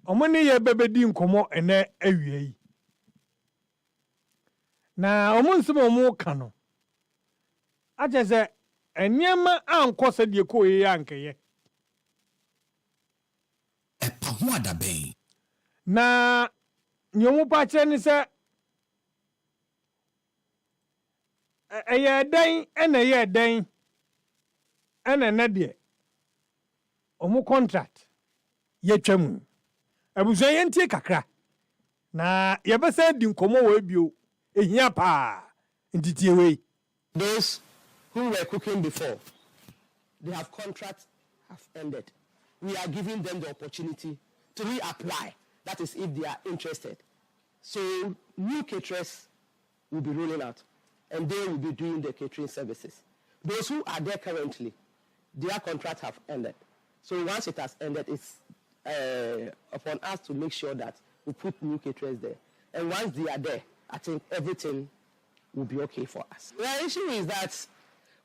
omu ne ye bebedi nkomo ene awie yi. Na omu nsimo omu ka no aje se enyema anko se de ko ye ankeye. EpaHoaDaben. Na nyomu pa kire ni se eye den ene den ene ne de omu contract ye twam abuso ye ntie kakra na ye besa di nkomo we bio ehia pa ntitie we. Those who were cooking before, they have contracts have ended. We are giving them the opportunity to reapply. That is if they are interested. So new caterers will be rolling out and they will be doing the catering services. Those who are there currently, their contract have ended. So once it has ended, it's upon us to make sure that we put new caterers there. And once they are there, I think everything will be okay for us. The issue is that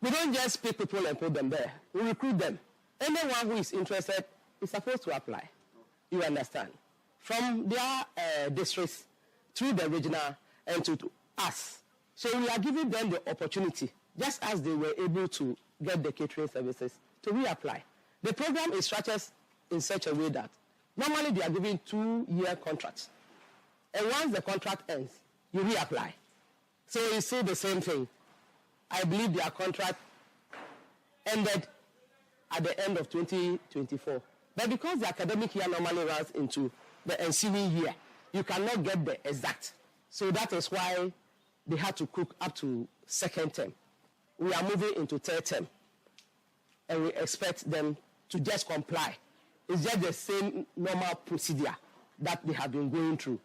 we don't just pick people and put them there. We recruit them. Anyone who is interested is supposed to apply. You understand? From their districts through the regional and to us. So we are giving them the opportunity, just as they were able to get the catering services, to reapply. The program is structured in such a way that normally they are given 2-year contracts. And once the contract ends, you reapply. So you see the same thing. I believe their contract ended at the end of 2024. But because the academic year normally runs into the ensuing year, you cannot get the exact. So that is why they had to cook up to second term. We are moving into third term. And we expect them to just comply. It's just the same normal procedure that they have been going through.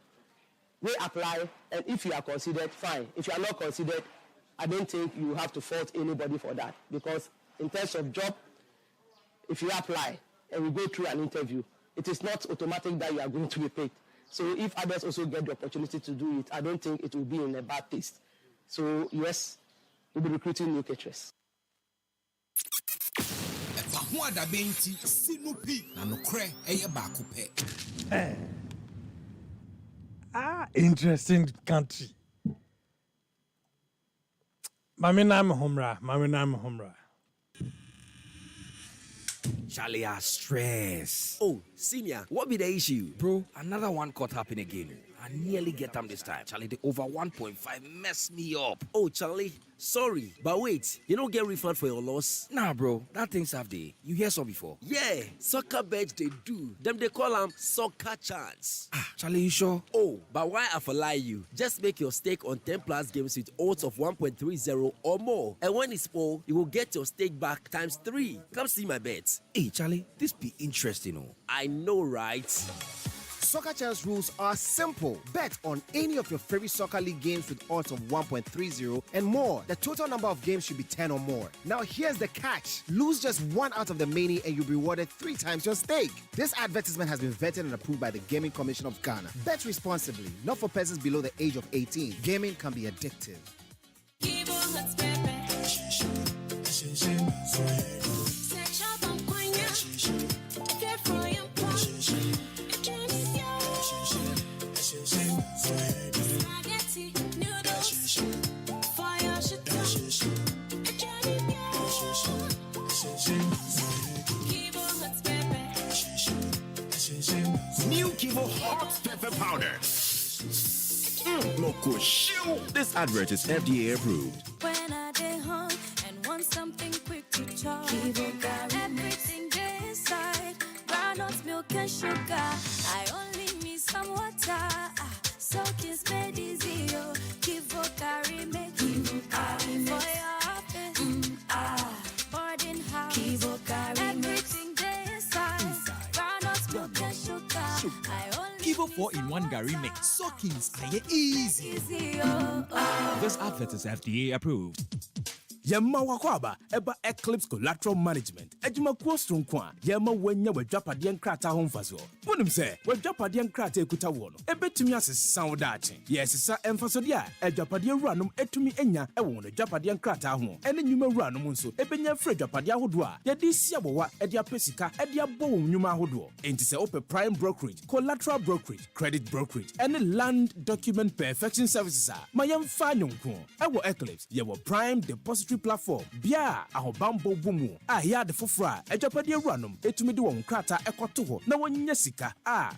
We apply, and if you are considered, fine. If you are not considered, I don't think you have to fault anybody for that. Because in terms of job, if you apply and we go through an interview, it is not automatic that you are going to be paid. So if others also get the opportunity to do it, I don't think it will be in a bad taste. So yes, we'll be recruiting new caterers. EpaHoaDaben sinu pi na no kre eye baako pe. Interesting country. Mami na me homra. Charlie, I stress. Oh, senior, what be the issue? Bro, another one caught up in again. I nearly get them this time. Charlie, the over 1.5 messed me up. Oh, Charlie, sorry. But wait, you don't get refund for your loss? Nah, bro, that thing's half day. You hear so before? Yeah, soccer beds they do. Them they call them soccer chance. Charlie, you sure? Oh, but why I for lie you? Just make your stake on 10 plus games with odds of 1.30 or more. And when it's full, you will get your stake back times 3. Come see my bets. Hey, Charlie, this be interesting, oh. I know, right? Soccer Chance rules are simple. Bet on any of your favorite soccer league games with odds of 1.30 and more. The total number of games should be 10 or more. Now here's the catch. Lose just one out of the many and you'll be rewarded 3 times your stake. This advertisement has been vetted and approved by the Gaming Commission of Ghana. Bet responsibly, not for persons below the age of 18. Gaming can be addictive. New Kivo Hot Pepper Powder. Loco shoe. This advert is FDA approved. When I get home and want something quick to chop, Kivo got everything there inside. Groundnut milk and sugar. I only need some water. So kiss made easy. Kivo carry me. Kivo carry me. For your office. Boarding house. Kivo carry me. Everything there inside. Groundnut milk and sugar. Kivo 4-in-1 Gary mix. Soakings are easy. This advert is FDA approved. Yemma wakwaba eba Eclipse Collateral Management. Ejuma kwostron kwa yemma wanya wadwapade nkrata ho mfaso. Wonim se wadwapade nkrata ekuta wo no ebetumi asesa wo daache. Yesesa emfasode a adwapade wuranom etumi enya ewo no adwapade nkrata ho. Ene nyuma wuranom nso ebenya frɛ adwapade ahodo a yede sia bowa ede apesika ede abo wo nyuma ahodo. Enti se ope prime brokerage, collateral brokerage, credit brokerage, and land document perfection services a mayemfa nyonko. Ewo Eclipse yewo prime deposit platform bia ahobambo bumu ahia de fofora adwapade awuranom etumi de won krata ekoto ho na wonya sika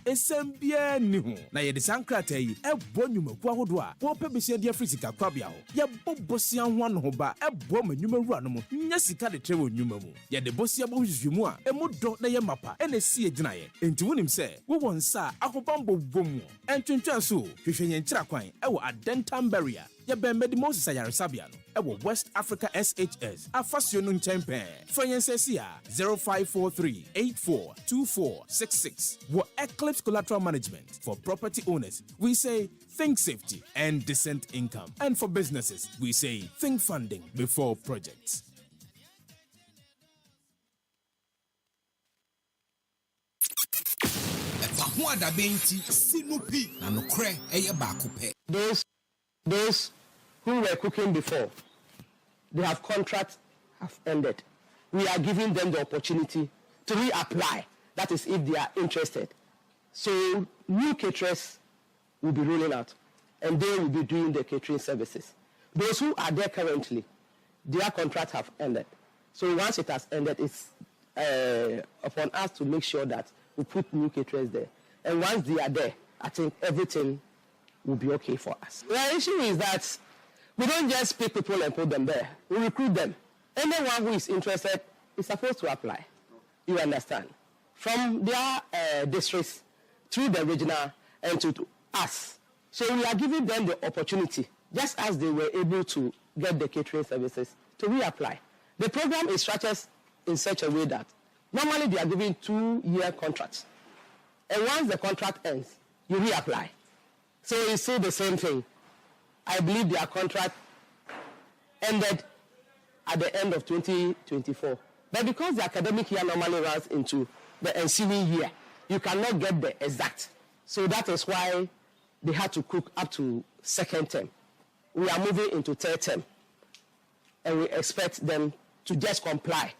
esem bia ni ho na ye de sankrata yi ebo nyumaku ahodo a wo pebese de afrisika kwabia ho ye bobosia ho no ho ba ebo manyuma awuranom nya sika de trewo nyuma mu ye de bosia bo hwehwemu a emu do na ye mapa ena si egina ye enti wonim se wo won sa ahobambo bumu entwentwa so hwehwenye nkira kwan ewo adentam barrier ya bemedi Moses Ayaresabia no ewo West Africa SHS afasio no nchempe fanyensesia 0543842466 wo Eclipse Collateral Management. For property owners we say think safety and decent income, and for businesses we say think funding before projects. EpaHoaDaben ti sinupi na nokre eye baako pe. Those who were cooking before, their contract have ended. We are giving them the opportunity to reapply. That is if they are interested. So new caterers will be rolling out and they will be doing the catering services. Those who are there currently, their contract have ended. So once it has ended, it's upon us to make sure that we put new caterers there. And once they are there, I think everything will be okay for us. The issue is that we don't just pick people and put them there. We recruit them. Anyone who is interested is supposed to apply. You understand? From their districts to the regional and to us. So we are giving them the opportunity, just as they were able to get the catering services, to reapply. The program is structured in such a way that normally they are given 2-year contracts. And once the contract ends, you reapply. So it's still the same thing. I believe their contract ended at the end of 2024. But because the academic year normally runs into the ensuing year, you cannot get the exact. So that is why they had to cook up to second term. We are moving into third term. And we expect them to just comply.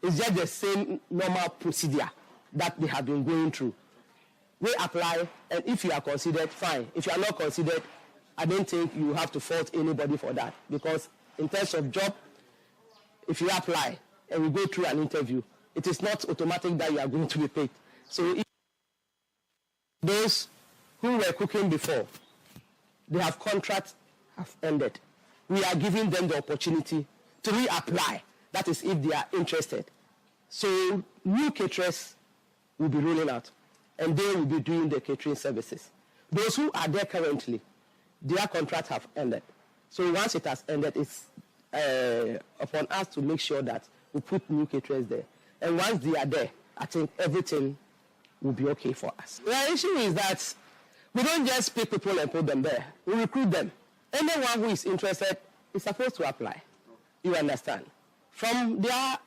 It's just the same normal procedure that they have been going through. We apply, and if you are considered, fine. If you are not considered, I don't think you have to fault anybody for that. Because in terms of job, if you apply and we go through an interview, it is not automatic that you are going to be paid. So if those who were cooking before, their contracts have ended. We are giving them the opportunity to reapply. That is if they are interested. So new caterers will be rolling out and they will be doing the catering services. Those who are there currently, their contracts have ended. So once it has ended, it's upon us to make sure that we put new caterers there. And once they are there, I think everything will be okay for us. The issue is that we don't just pick people and put them there. We recruit them. Anyone who is interested is supposed to apply. You understand? From their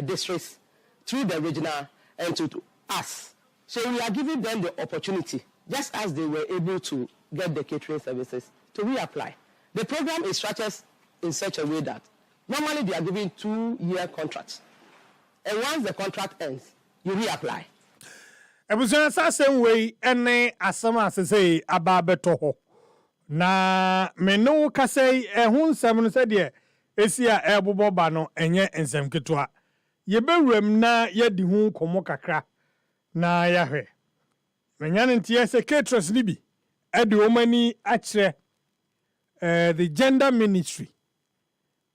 districts to the regional and to us. So we are giving them the opportunity, just as they were able to get the catering services, to reapply. The program is structured in such a way that normally they are given 2-year contracts. And once the contract ends, you reapply. Ebusua sasem wei ene asama asese ababeto ho. Na meno kasei ehun nsem no se de esi a ebobo ba no enye nsem ketoa. Yebewrem na yedi hu komo kakra na yahwe. Menyane ntie se caterers ni bi ede omani akire the gender ministry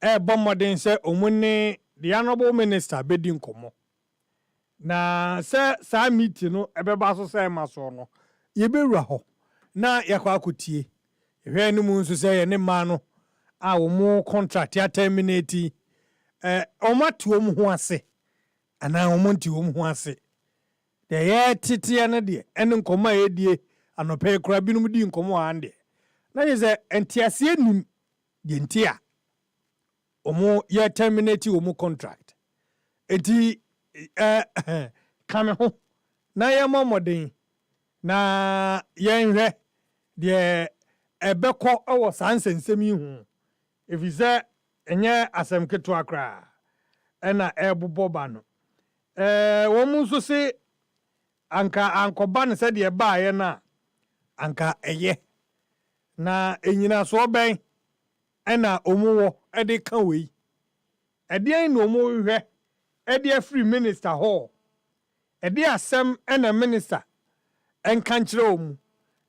bomodin se omune the honorable minister bedi nkomo. Na se sa meeting no ebeba so se maso no yebewura ho na yakwa akotie ehwe ni mu nso se ye ne ma no a wo mu contract ya terminate omatu om ho ase ana omonti om ho ase de ye tete na de ene nkoma edie anope kura binum di nkomo ande na ye se entiase enim de ntia omo ye terminate omo contract enti kame ho na ye momoden na ye nhwe de ebekọ owo sansensemi hu efize enye asem keto akra ena ebobo no wo mu so se anka ankoba ne se de ba ye na anka eye na enyina so ben ena omuwo ede ka wei ede na omu hwe ede free minister hall ede asem ena minister enka nkire omu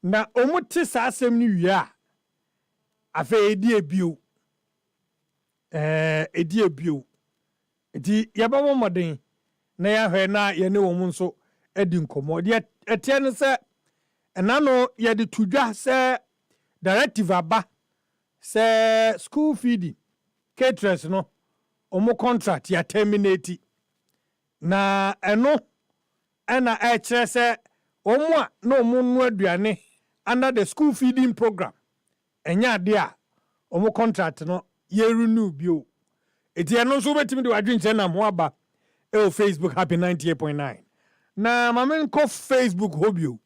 na omu te sa asem ni wi a afa edi ebio edi ebio di yaba moden na ya hwe na ye ne omu nso edi nkomo de etie ne se enano ye de tudwa se directive aba se school feeding caterers no omu contract ya terminate na eno ena kire se omu a na omu nu aduane under the school feeding program enya de a omu contract no ye renew bio eti eno so betimi de wadwenche na ho aba Facebook happy 98.9 na mamen ko Facebook hobio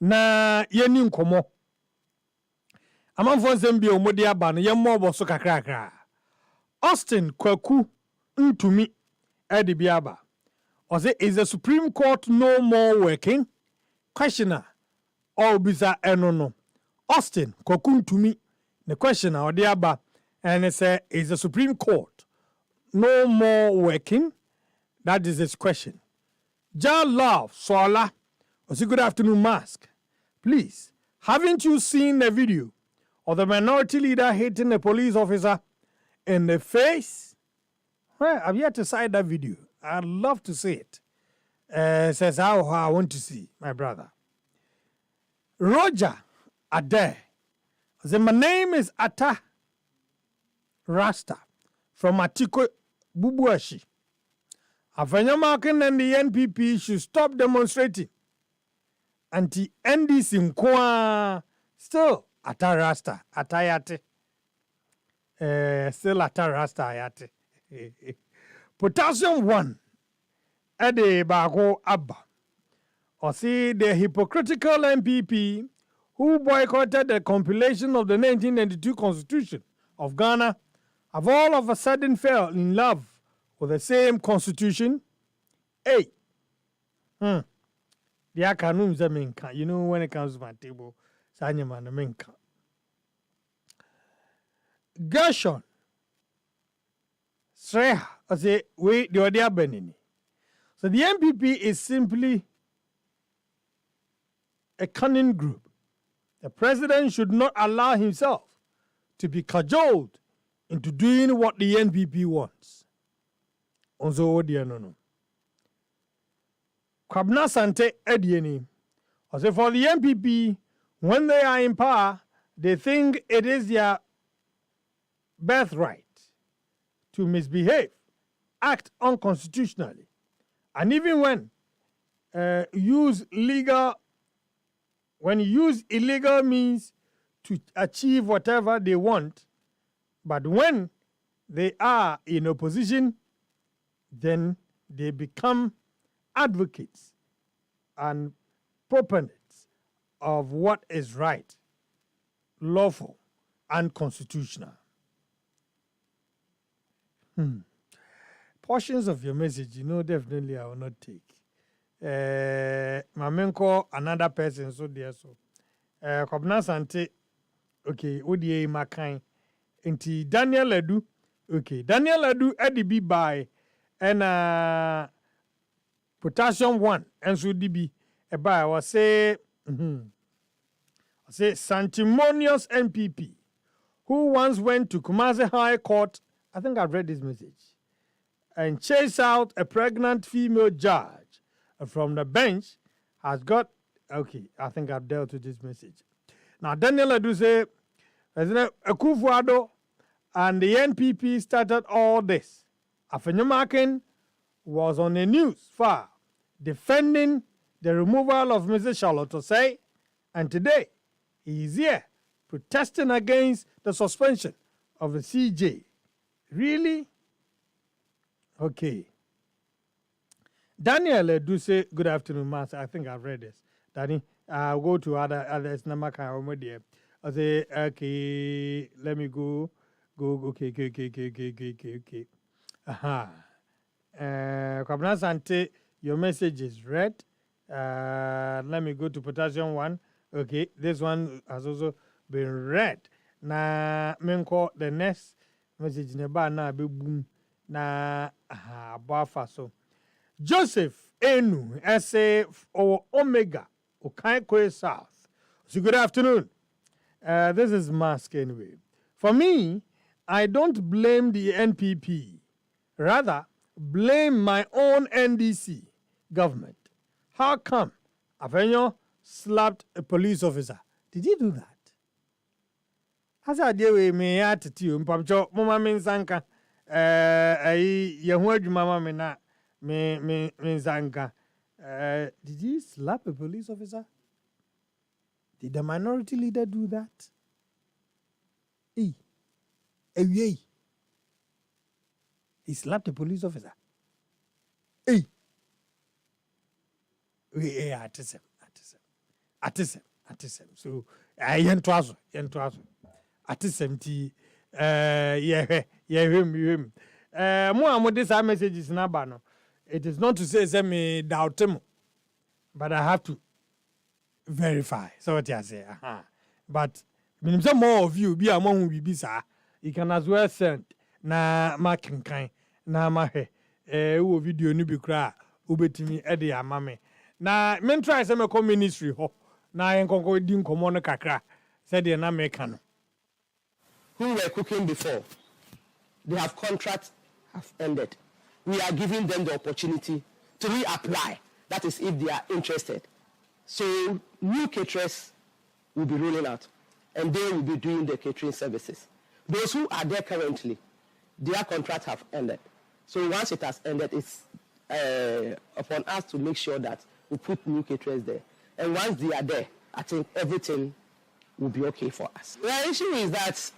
na yeni nkomo amanfo nsem bi omodi aba no yemmo obo so kakrakra Austin Kwaku Ntumi edi bi aba ose is the Supreme Court no more working questioner or bisa enono Austin Kwaku Ntumi the questioner odi aba and it say is the Supreme Court no more working. That is his question. John Love Sola, good afternoon, Mask. Please, haven't you seen the video of the minority leader hitting a police officer in the face? Well, I've yet to see that video. I'd love to see it. Says how I want to see, my brother. Roger Ade. My name is Ata Rasta from Atiko Bubuashi. Afanyamakin and the NPP should stop demonstrating. Anti-NDC Nkwa still Atarasta Atayate. Still Atarasta Ayate. Potassium 1 Ede Bago Abba. Or see the hypocritical MPP who boycotted the compilation of the 1992 Constitution of Ghana have all of a sudden fell in love with the same constitution. Hey. The Akanum Zaminka. You know when it comes to my table, Sanyaman Minka. Gershon. Sreha. I say, wait, the EpaHoaDaben. So the MPP is simply a cunning group. The president should not allow himself to be cajoled into doing what the NPP wants. Onzo dear no. Kwabna Sante Edieni. Also for the NPP, when they are in power, they think it is their birthright to misbehave, act unconstitutionally, and even when use illegal means to achieve whatever they want, but when they are in opposition, then they become advocates and proponents of what is right, lawful, and constitutional. Portions of your message, definitely I will not take. Mamenko, another person, so there so. Kobna Sante, okay, Odie Makai. Inti Daniel Edu, okay. Daniel Edu EDB by and potassium 1 and so DB by was say sanctimonious MPP who once went to Kumasi High Court. I think I've read this message and chased out a pregnant female judge from the bench has got okay. I think I've dealt with this message. Now Daniel Edu say President Akufo-Addo and the NPP started all this. Afenyomakin was on the news far defending the removal of Mrs. Charlotte Osei, and today he is here protesting against the suspension of the CJ. Really? Okay. Daniel Edu say, good afternoon, Master. I think I've read this. Danny, I'll go to others. I say, okay, let me go. Okay. Aha. Kwabna Sante, your message is read. Let me go to potassium 1. Okay, this one has also been read. Na menko the next message neba na be boom na boafa so. Joseph Enu essay or Omega Okaikwe South. So good afternoon. This is Mask anyway. For me, I don't blame the NPP. Rather, blame my own NDC government. How come Afenyo slapped a police officer? Did he do that? As I deal with me attitude, Pamcho, Mama Minsanka, Yahuaj Mama Mina, Minsanka. Did he slap a police officer? Did the minority leader do that? He slapped a police officer. Hey. Artisan. atisem. So yentwazo atisem ti yehwem mo am this messages na ba no. It is not to say me doubt him, but I have to verify. So what you say, but meaning some more of you be among we be sir. You can as well send na marking kind na mahe wo video ni bi kra ubetimi e de amame na men try say me come ministry ho na yen konko di nkomo no kakra said the na make no who were cooking before, their contracts have ended. We are giving them the opportunity to reapply. That is if they are interested. So new caterers will be rolling out and they will be doing the catering services. Those who are there currently, their contracts have ended. So once it has ended, it's upon us to make sure that we put new caterers there. And once they are there, I think everything will be okay for us. The issue is that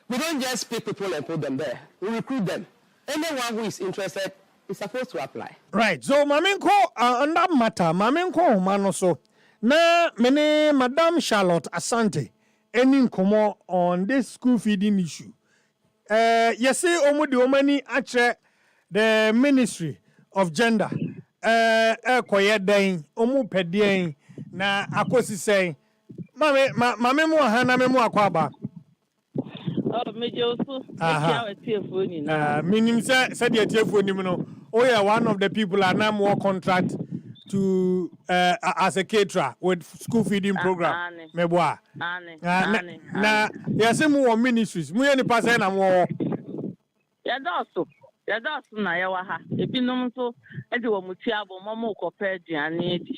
we don't just pick people and put them there. We recruit them. Anyone who is interested is supposed to apply. Right. So mamenko on that matter, mamenko mano so na mene Madam Charlotte Asante any nkomo on this school feeding issue. Yes, omo de omani atre the Ministry of Gender. Koye den omo pedien na akosi say mame mo ha na me mo akwaba. Oh, me Josu. Meaning said the telephone, oh yeah, one of the people are now more contract to as a caterer with school feeding program. Meboa. Na yes, more ministries. We any pass na more. Ya dosu na ya wa ha. Ebinom so e de wo mutiabo momo ko pedi ani di.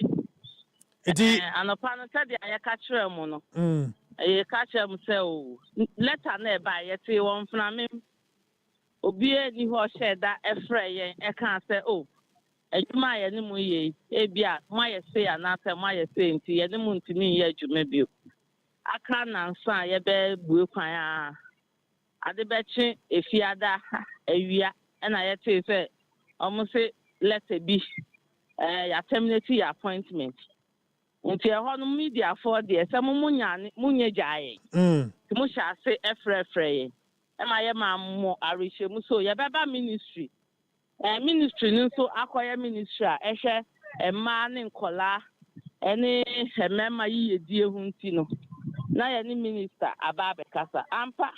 Eti anopa no sɛ de ayɛka kyerɛ mu no ka kyerɛ mu sɛ o letter na ɛba yɛte wɔn mframe obi ni hɔ hyɛ da ɛfrɛ yɛn ɛka sɛ o adwuma yɛ ne mu yɛ ebi a mo ayɛ se anaasɛ mo ayɛ se nti yɛ ne mu ntimi yɛ adwuma bio aka nansa yɛbɛ bue kwan a ade bɛkye efiada awia ɛna yɛte sɛ ɔmo se letter bi ya terminate your appointment. Nti ɛhɔ no media for the sɛ mo munya gyae ti mo hyɛ ase ɛfrɛfrɛ yɛ ɛma yɛ ma mo arehyɛ mu so yɛbɛba ministry ministry no nso akɔyɛ ministry a ɛhwɛ mmaa ne nkɔlaa ɛne mmarima yiyedie ho nti no na yɛ ne minister aba abɛkasa ampa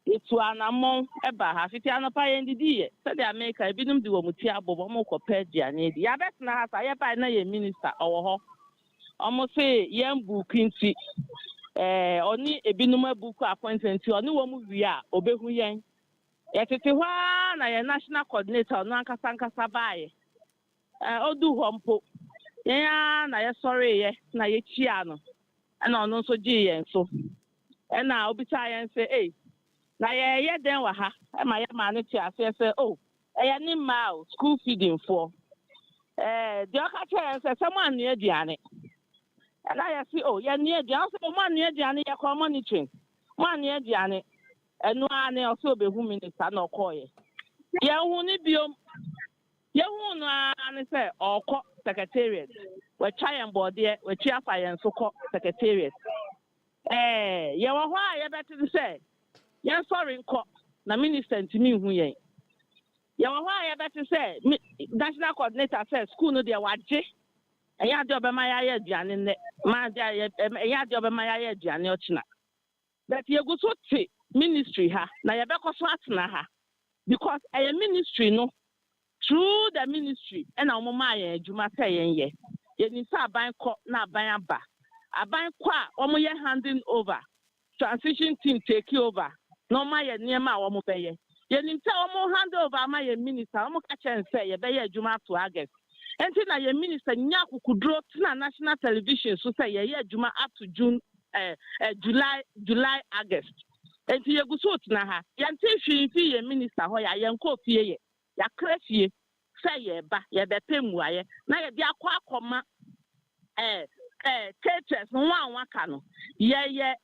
etu anamɔ ɛba ha fiti anɔpa yɛn didi yɛ sɛdeɛ America ebinom de wɔ mu ti abɔ wɔn kɔpɛ aduane di yɛabɛtena ha sa yɛba na yɛ minister ɔwɔ hɔ ɔmo se yɛn buku nti ɔne ebinom abuku appointment nti ɔne wɔn wie a obehu yɛn yɛtete hɔ a na yɛ national coordinator ɔno ankasa baayɛ ɔdu hɔ mpo yɛn a na yɛsɔre yɛ na yɛkyia no ɛna ɔno nso gye yɛn so ɛna obisa yɛn sɛ na yɛyɛ den wɔ ha ɛma yɛ maa no te aseɛ sɛ ɛyɛ ne mmaa o school feeding for deɛ ɔka kyerɛ yɛn sɛ sɛ mo anoa aduane ɛna yɛsi yɛnoa aduane ɔsɛ mo anoa aduane yɛkɔ monitoring mo anoa aduane ɛno a ne ɔsɛ obehu minister na ɔkɔɔyɛ yɛhu ne biom yɛhu no a ne sɛ ɔkɔ secretariat wɔatwa yɛn bɔɔdeɛ wɔatwi afa yɛn so kɔ secretariat yɛwɔ hɔ a yɛbɛte sɛ yɛn sɔre nkɔ na minister ntumi nhu yɛn yɛwɔ hɔ a yɛbɛte sɛ national coordinator sɛ school no deɛ wagye ɛyɛ adeɛ ɔbɛma yɛayɛ aduane nnɛ ɛyɛ adeɛ ɔbɛma yɛayɛ aduane ɔkyena but yɛgu so te ministry ha na yɛbɛkɔ so atena ha because ɛyɛ ministry no through the ministry ɛna wɔn maa yɛn adwuma sɛ yɛnyɛ yɛnim sɛ aban kɔ na aban aba aban kɔ a wɔn yɛ handing over transition team take over na wɔn ayɛ nneɛma a wɔn bɛyɛ yɛnim sɛ wɔn hand over ama yɛn minister wɔn ka kyɛn sɛ yɛbɛyɛ adwuma to August ɛnti na yɛn minister nya akukuduro tena national television so sɛ yɛyɛ adwuma up to July August ɛnti yɛgu so tena ha yɛnte hwee fi yɛn minister hɔ yɛn kɔ fie yɛ yɛakra fie sɛ yɛba yɛbɛpɛ mmuayɛ na yɛde akɔ akɔma caterers no one waka no yɛyɛ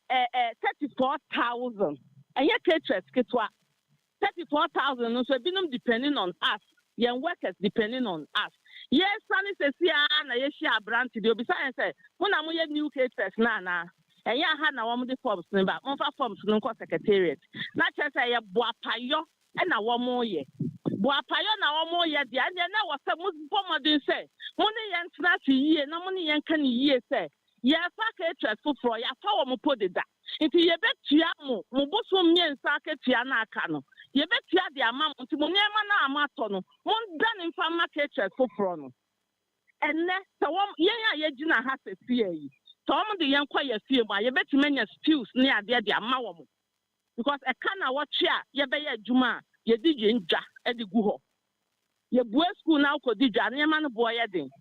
34,000 ɛyɛ caterers ketewa 34,000 no so ebinom depending on us Yen workers depending on us. Yes, Sunny says, na yeshia brand to the besides say, when I'm new cases na. And ya had na woman the forms number, on forms no secretariat. Not just a boapayo and a one more year. Boapayo na one more year, the idea now was some former didn't say. Money yan snatch year, no money yan can year say. Ya packet for ya power mo put it that. Into ye bet yamo, Moboso me and Saka Tiana Cano. Ye bet ya the amount to Moniamana Amatono, one done in farm market for frono. And next, the one yejina has a fear. Some of the young quiet fear by ye bet many stews near there the amount. Because a canna watch ya, ye bay a juma, ye did ja, Eddie Guho. Ye boy school now could dija, near man boy edding.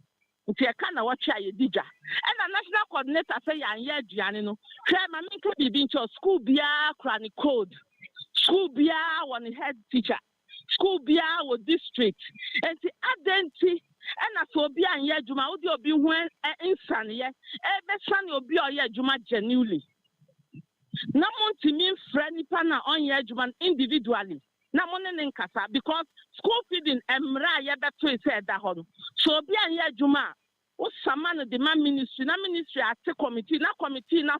Nti e kana wacha ye dija and a national coordinator say ya ye aduane try ma minka bibi ncho school bia krani code school bia one head teacher school bia wo district enti adenti and so bia ye adwuma wo de obi ho insane ye e be sane obi o ye adwuma genuinely na montimi mfra nipa na on ye adwuma individually na mo ne nkasa because school feeding emra ye beto say da ho so obi an ye adwuma o samana the man ministry na ministry ate committee na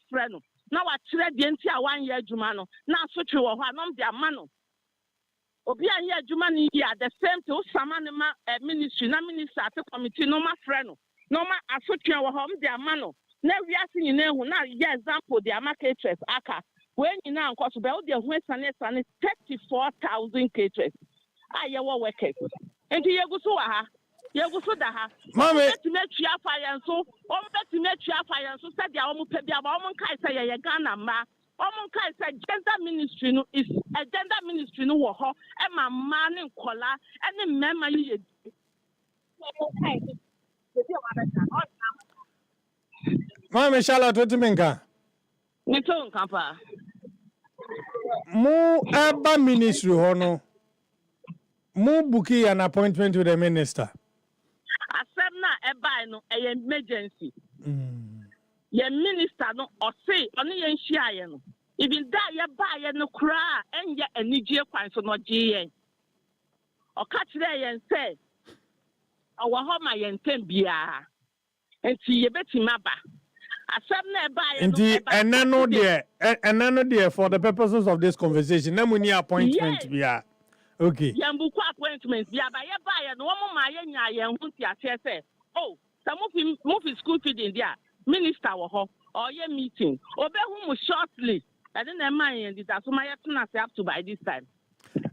friend na wa kire de enti a wan ye adwuma no na asotwe wo ho anom de amano obi an ye adwuma ni ya the same to o samana ma ministry na ministry ate committee no ma friend no ma asotwe wo ho de amano na wiase nyina hu na ye example de amaketres aka when you now cause about the West and 34,000 caterers. Ah, you were workers. And you go so you go so that Mommy, to make you fire and so, to make you fire and so said the Omon Kaisa Yagana Ma. Omon Kaisa gender ministry no is a gender ministry no war, and my man in collar and the memory. Mommy, Charlotte, what do you mean? Mu Eba ministry hono. Mu buki an appointment with the minister. Asem na eba no emergency. Ye minister no or say oni ye nhia ye no. Even that ye ba ye no kra enye anigye kwan so no gye ye. O ka kire ye say owo ho ma ye ntem bia. Enti ye betima ba. Indeed, and then no dear for the purposes of this conversation. No money appointment, yeah. Okay. Yambuku appointment, yeah, by a buyer, no one my young say, oh, some of him move his school feeding there, minister or your meeting, or be whom shortly. I didn't mind it as my have to by this time.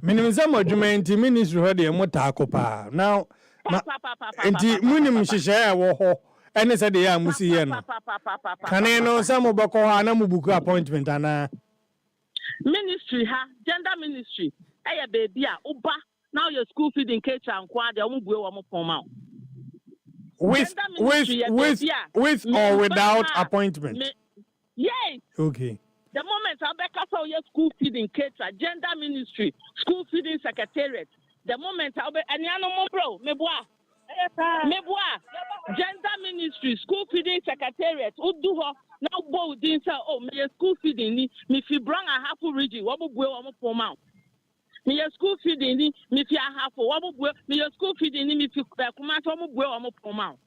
Minimum argument, ministry heard the motacopa. Now, indeed, minimum share war. And said the young Musiano. Can I know some of Boko appointment? Ministry, gender ministry. Hey, baby, Uba. Now your school feeding case and quad, they won't go on. With or without appointment? Yes. Okay. The moment I saw your school feeding case, gender ministry, school feeding secretariat. The moment I'll be any animal bro, Meboa. Gender ministry, school feeding secretariat, Uduho, now bow dinner, oh, me school feeding, me fi brang a half region, wobble boy on my mouth. Me school feeding, me fi a half, wobble boy, me school feeding, me fi command on my boy on my mouth.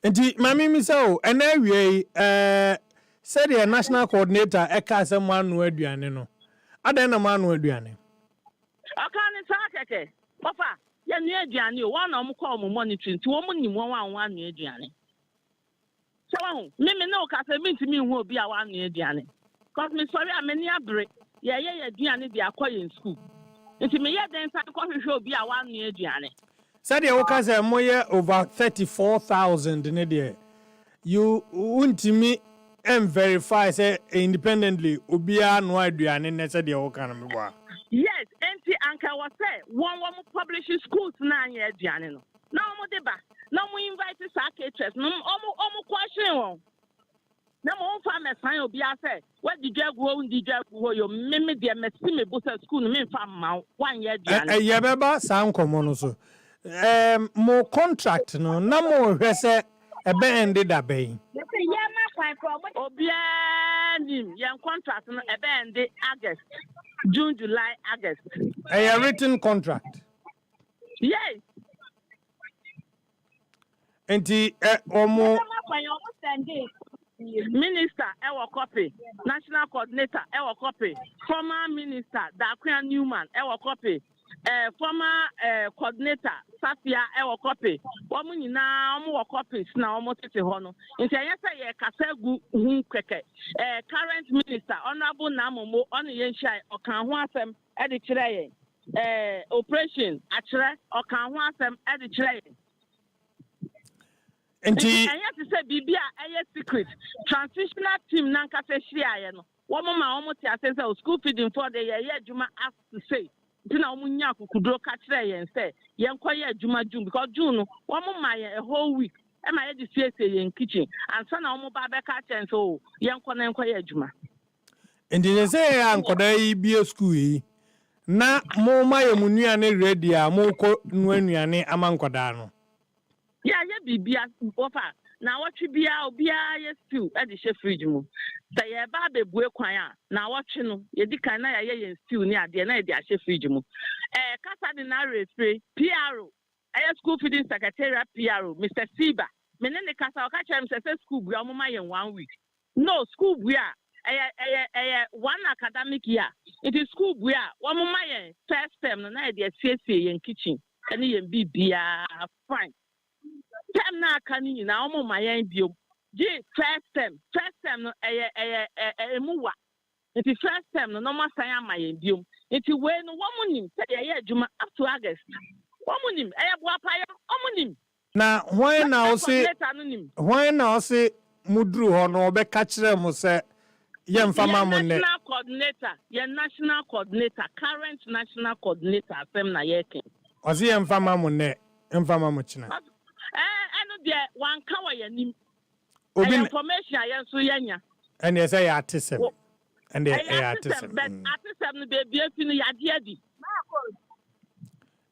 And Mammy Misso, and anyway, said the national coordinator, Eka, someone who had no. I don't know man who had I can't attack, Papa. Ya new aduane one am call mo monitoring ti wo mo nim won wan new aduane so won me no ka se me ntimi hu obi a wan new aduane cause me sorry amani abre ya aduane dey akoye in school nti me ye den san ko hwehwe obi a wan new aduane said you ka se mo ye over 34,000 ne there you untimi and verify say independently obi a no aduane ne said you ka na me boa. Yes, anti anka was say one publishing schools na ye aduane no. Na omo deba, na mo invite secretaries, no omo question won. Na mo fa me san obi a say, what did you go yo me de me si me bosa school no me fa ma one year aduane. Ye beba san komo no so. Mo contract no na mo hwe say ebe ended abai. Obianim yan contract no ebe ended August. June, July, August. A written contract. Yes. Enti omo Minister Ewa Copy, National Coordinator Ewa Copy, former Minister Daquia Newman Ewa Copy, former Coordinator Safia Ewa Copy, woman now more copies now almost at the honor. In Sayasa Kasegu Hunkeke, current Minister Honorable Namomo on the Yenshai or Kanwasem at the Chile, Operation Achre or Kanwasem at the Chile. And I have to say, Bibia, a secret. Transitional team, Nankase Shia, woman, almost as a school feeding for the year, Juma asked to say, Tina Munyaku could draw catch and say, Young quiet Juma June, because June, woman, a whole week, and my education in kitchen, and son of Mobile catch and so, young quiet Juma. And they say, Uncle, they be a school. Na mo my munuane ready, a moko nuane amankodano. Yeah, Bibia, offer. Now what you be out, be a stew at the chef fridge. Say a baby boy choir. Now what you know, you decana a stew near the night, the chef fridge. Casa de Nare spray, PRO, a school feeding secretary, PRO, Mr. Siba. Menene Casa catch him says school we are in 1 week. No school we are one academic year. It is school we are one first term, the night the CSA in kitchen, and be fine. Time na kani na omo mayan biom je first term no emuwa it is first term no normal san mayan biom it we no womunim say ye adwuma up to August womunim boa payo womunim na when na say mudru ho no obeka kire mo say ye mfama mo ne national coordinator current national coordinator asem na ye ken ozi ye mfama mo ne mfama mo china one cover your information I am so young. And they say artisan. And they artisan. But artisan baby, you are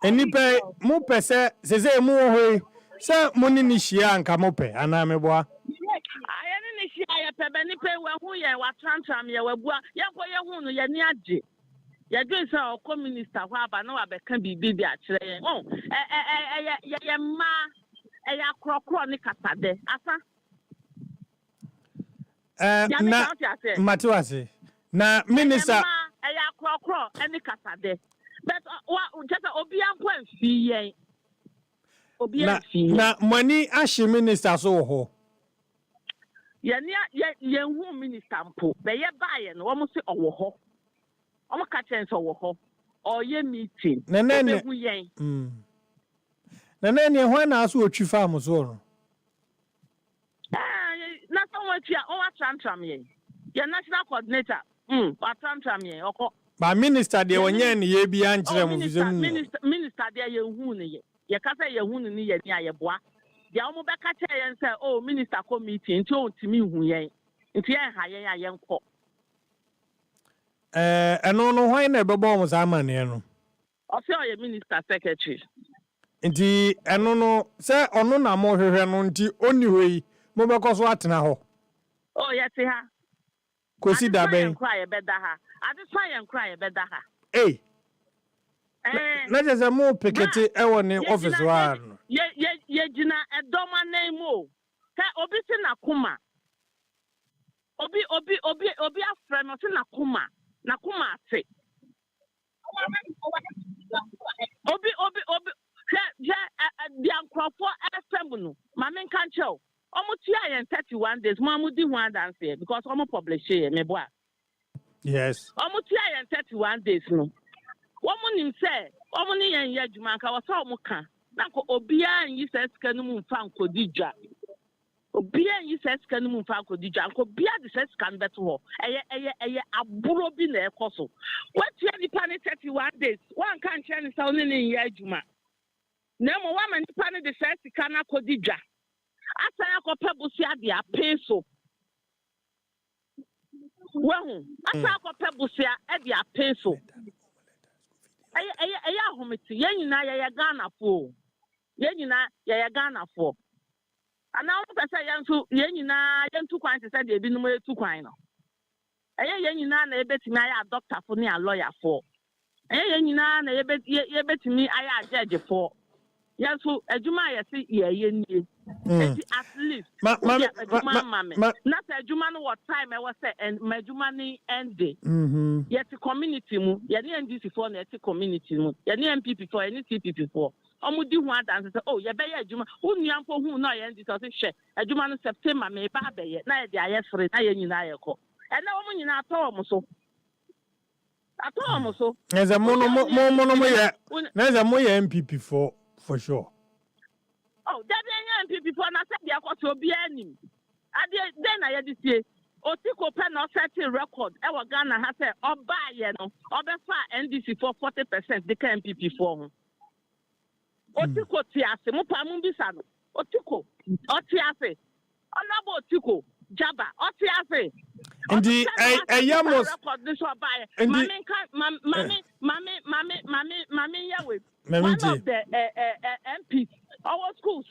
and nipe mo pese se mo hoy se moni ni hia anka mo pe ana me boa aye ni hia ya pe be nipe we hu ye wa tantram ye wa bua ye ko ye hu no ye ni age ye dwen se o communist ho aba na wa be ka bibi bi a kire ye oh ye ma eya krokro ni katade asa na matiwase na minister eya krokro ni katade but just obi ankwan fi yen obi afi na money ashi minister so ho ye hu minister mpo be ye baaye no wo mo se owo ho o mo ka chen so owo ho o ye meeting na hu yen na ho na aso otwi farm so no na someone tia o wa tram ye national coordinator wa tram ye oko ba minister de onye ne ye bia nkyere mu vizem minister de ye hu ne ye ka say ye hu ne ye ni ayeboa de o mo be ka che ye say oh minister committee nti o ntimi hu ye nti ye ha ye ayenko eno no hwan na bebo mo za amane no o say o ye minister secretary nti eno no say ono na mo hwehwe no nti oni hoyi mo be ko so atena ho oh yes ha kosi da ben cry be da ha ade try and cry be da ha na je mo pekete e woni office wa no ye gina edoma name o ka obi si na kuma obi afre no si na kuma ate obi je biankrofo FM no ma men kan chew omo tia yen 31 days mo amudi ho dance here because omo publish here me boa yes omo tia yen 31 days no womo nim say omo ni yen ya djuma nka wo sa omo ka na ko obia nyi sesika no mu mfa nkodidwa obia nyi sesika no mu mfa nkodidwa nko bia de sesika no beto ho eye aburo bi na ekoso what tia di pan 31 days one kan che ni sa oni ni ya djuma na mo wa man pan de sesika na kodidwa asa ya ko pebusi ade apeso wahu asa ko pebusi ade apeso aya ahometi yenyina ya Ghana fo yenyina ya Ghana fo ana o pese yansu yenyina yentu kwan se de ebinom etu kwan no yenyina na ebetimi aya doctor fo ne a lawyer fo nyina na yebetimi aya judge for. Yes, so ejuma yesi ye at least ejuma not ejuma no what time I was say and ejuma ni end day. Yet community mu ye ni NDC for na community mu ye ni MPP for any CPP for. Omudi hu adan say oh ye be ye ejuma unuampo hu na ye NDC so hwe ejuma no September me ba be ye na ye de aye free na ye nyina ye ko. And now omu nyina ato so. So. As a mono there's a more MPP for sure. Oh, that MPP for na said they are to be any. Then I had to say, Otiko pen or setting record. Our Ghana has said, or buy, or NDC for 40%, the MPP for. Otiko Tiase, Mupamumbisano, Otiko, Otiase, Honorable Otiko, Jabba, Otiase. Indeed, I almost. One of the MPs, our schools,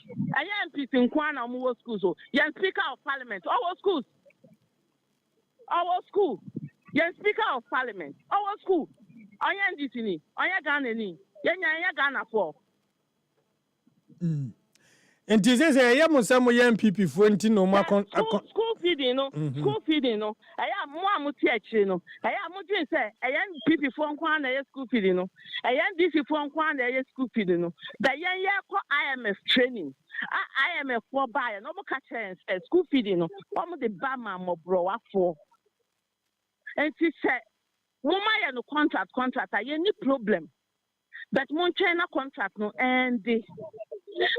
MPs in Kwana, our schools, young Speaker of Parliament, our schools, young Speaker of Parliament, our school, I am Disney, I am Ghana, Ghana for. And this is a young MPP for no more school feeding, school feeding, no. I am more mutual, no. I am mutual say, I am PP for one school feeding, no. I am this for one school feeding, no. The young IMF training. IMF for buy, no more catch school feeding, no. One of the Bama mo bro for. And she said, woman, no contract, I any problem. But mon China contract no and the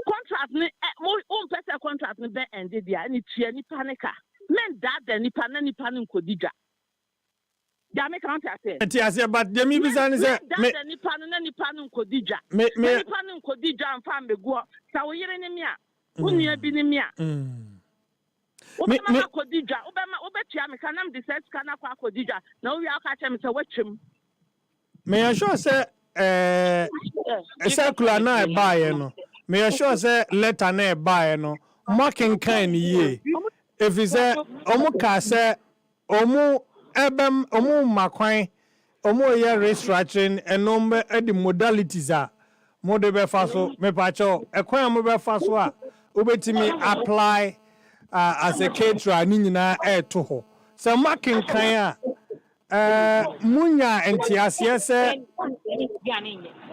contract ni own person contract ni be ended there ni tie ni panika men that ni panin kodija ya me count say ati but dem bi say that ni panin kodija me panin kodija amfa mbego sa wo yire ni me a unua bi ni me a me kodija obetia me kanam de set kana kwa kodija na wo wi aka che me say watwem me assure say circular na buy no me assure say letter na buy no marking kind ye if is omu ka say omu ebem omu makwan omu ye restructuring enombe the modalities are mo de be fa so me pa cho ekwan mo be fa so a obetimi apply as a caterer ni nyina to ho say marking kind a munya entiasie say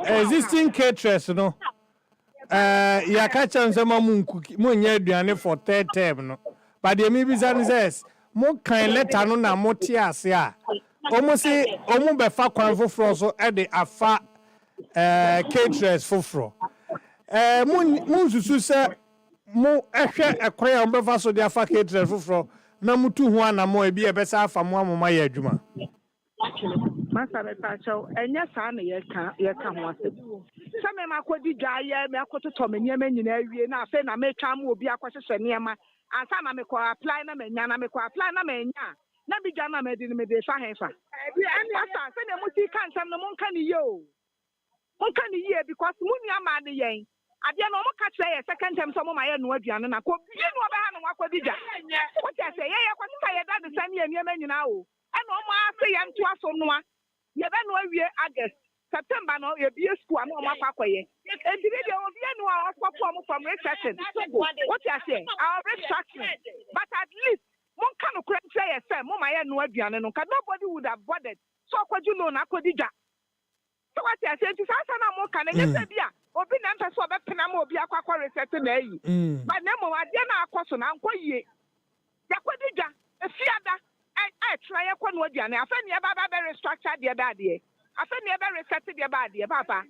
existing caterers no ya ka chan say munya aduane for third term no but the me bizan says mo kan letter no na mo ti ase a omo say omo be fa kwan foforo so e de afa caterers foforo mun susu say mo ehwe ekwan a mo be fa so de afa caterers foforo na mutu ho ana mo e bi e be sa afa mo amoma ya adwuma Master Pacho, and yes, I may come once. Some of my quadi jaya, me akoto to me nyame nyina wie na afa na me twa mo obi akwhwehwe niema ansa na me ko apply na me nya na me ko apply na me nya na bi gya na me de me de fa henfa asa se na mo ti kan sam no mo kan ni ye because mo nua ma de yen ade na mo ka kire ye second time so mo ma ye no aduane na ko bi no be ha no akwadi gya what you say ye kwati ka ye da de san ye niema nyina o e no mo ase ye nto aso noa ye be no awie August September no ye be school am o makwakoye ediri de obi enu a ofopo am from recession what you say our restructuring but at least mon kan no kura say ye say mo ma ye no aduane no ka nobody would have bothered so kwaju no na kodija so what you say ti sa na mo kan ye say bia obi na mpe so obepena ma obi akwakwa recession na yi but na mo ade na akoso na nkoyie ya kodija efiada I try a con with you, and I found you about very structured the bad year. I found you very set the bad year, Papa.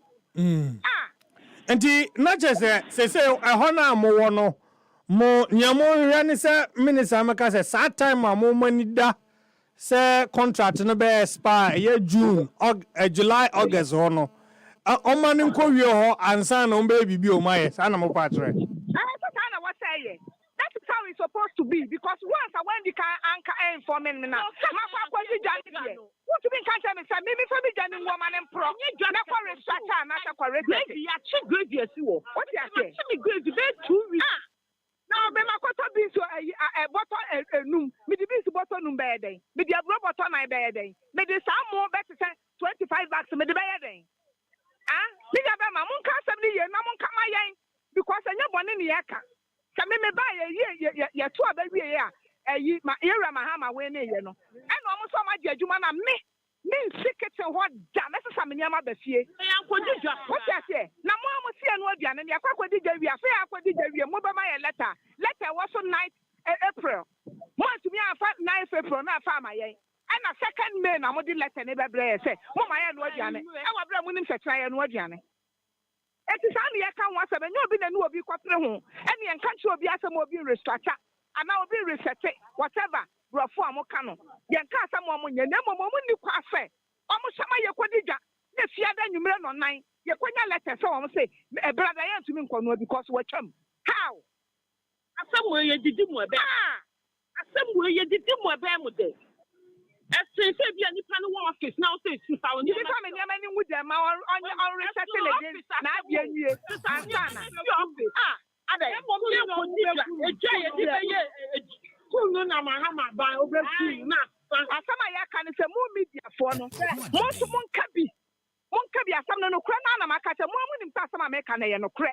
And the not just say a honor more no more Yamo Ranisa Minister Amaka says, sad time a moment da say contract no be spa year June or July, August or no. On man in Korea and son on baby bio my animal patre. What say that is how it's supposed to be because once I went the anchor informing me now. What you mean can't tell me say me for me joining woman and pro. Na for restructure na for correct. Maybe ya chi grade yes wo. What you say? Me grade be 2 weeks. Now be makoto bi so bottle num. Me di bi so bottle num be den. Me di abro bottle na be den. Me di some more better say 25 bucks me the buy then. Ah, me ga be ma mun ka asem ni ye na mun ka ma yen because anya bone ni ye ka. Ka me buy ye to abawie ye a eyi ma yewra ma ha ma we ne ye no. E no mo so ma je adwuma na me nsikete ho da mesesa me nyama ba fie. Ya nkodijwa. What you say? Na mo sie no aduane ne akwakodija wi afa akwadija wi mo be ma ye letter. Letter was on 9th April. Month me afa 9th April na afa ma yen. And a 2nd May na mo di letter ne be bre say. Mo ma ye no aduane. E wa bre mo nim se tra ye no aduane. Eti sa ne ye kan wa se be nyo obi na no obi kwapre ho. Ene ye nka che obi asem obi restructure. Ana obi reset whatever. Brofo amoka no ye nka asem mo nye na mo ni kwa afa omo sama ye kodija na fia da nwumre no nan ye kwanya letter so omo say brother ye ntumi nkono because we twam how asem we ye didi mo ebe asem we ye didi mo ebe mo de ese se bia nipa no wo office na o say 2000 ni ka me nyama ni wu de ma on reset again na bia nwie ansana your office ada mo ni kodija eja ye di be ye kunu na mahama ba obeku na asama ya kan se mu media fo no mo so mon kabi asam no kura na maka se mo nim sa asama me kan ye no kure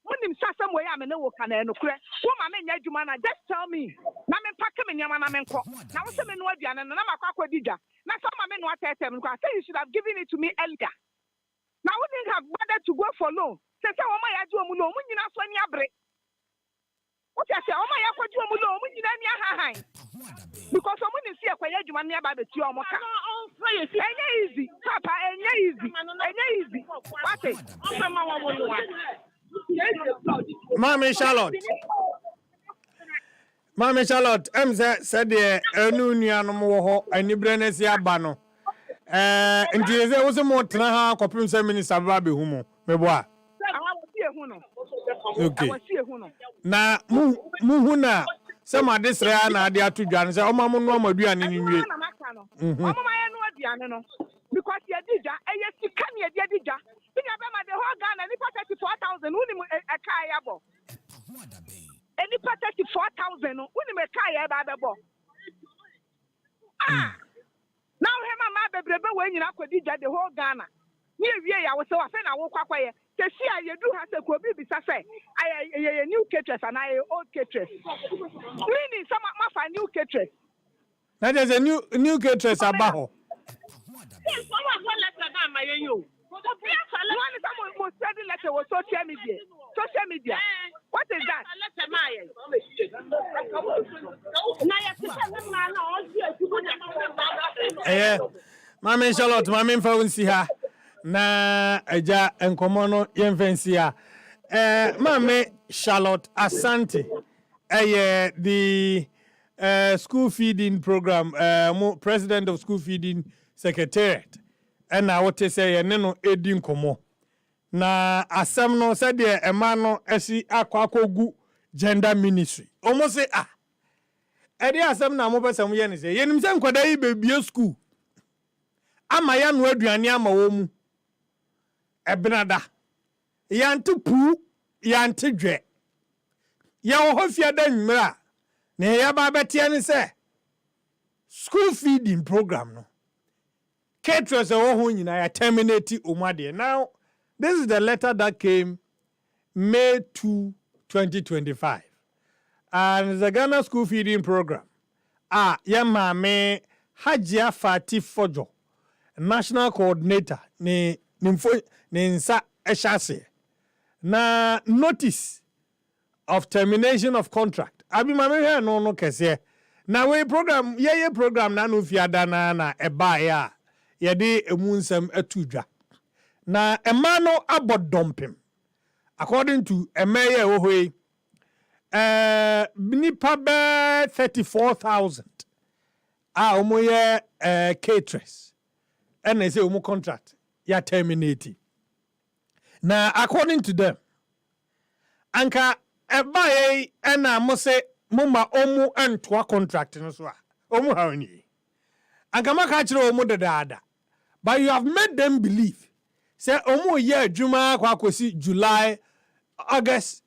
mo nim sa asam wo ya me ne wo kan ye no kure wo ma me nya adwuma na just tell me na me pack me nyama na me nko na wo se me no aduane no na makwa akwadija na so ma me no atetem nko say you should have given it to me earlier now wouldn't have bothered to go for loan say wo ma ya ju omu no mu nyina so ni abre. What you say? Oh my, I could do a mulo, because someone is here for you, man, about the two or more. Easy, Papa, easy. What is Mammy Charlotte, said the Nunian Moho, and Ibrenes Yabano. And there was a more Traha, Copum Minister Babi Humo, Mebois. Okay. Na muhuna sama desra na ade atudwan se oma mo no maduane ni nwie. Oma ma ye no aduane no because ye dija eye sika ne ye dija. Binya be ma the whole Ghana ni 34,000 uni mu ekai abo. Eni 34,000 uni me kai ba bebo. Now he ma bebrebe we nyina kodija the whole Ghana. Ni ewie ya wo se wa fe na wo kwakwaye. Tesia ye do has a kobi bisa say I new caterers and I old caterers. Meaning some ma new caterers. Now there's a new caterers abaho. Yes, someone letter na my you. One study letter was social media. Social media. What is that? Yeah. Mama Charlotte, mama fa wonsi ha. Na eja enkomo no yemfensia mame Charlotte Asante the school feeding program president of school feeding secretariat and na what say ne no edi nkomo na asem no said the ema no esi akwakogu gender ministry omo say edi asem na mo pesem ye ne say yenim se nkoda yi bebie school ama ya no aduane ama wo mu Ebenada yante pu yante dwe ya wo hofia da nwura na ya ba betie ne se school feeding program no caterers wo ho nyina ya terminate omade. Now this is the letter that came May 2 2025 and the Ghana school feeding program ya mame Hajia Fati Fojo national coordinator ni Ninsa Eshase na notice of termination of contract. Abi mame he no kese. Na we program ye program na no fiada na eba ya ye de emunsem atudwa. Na emano abodompem. According to emeye ohwe nipa be 34,000 omoye caterers. And they say omo contract ya terminate. Now, according to them, anka ebaye ena mo se muma omu entwa contract no so a omu hawni anka maka chiro omu dada, but you have made them believe say omu ye adwuma kwa akosi July August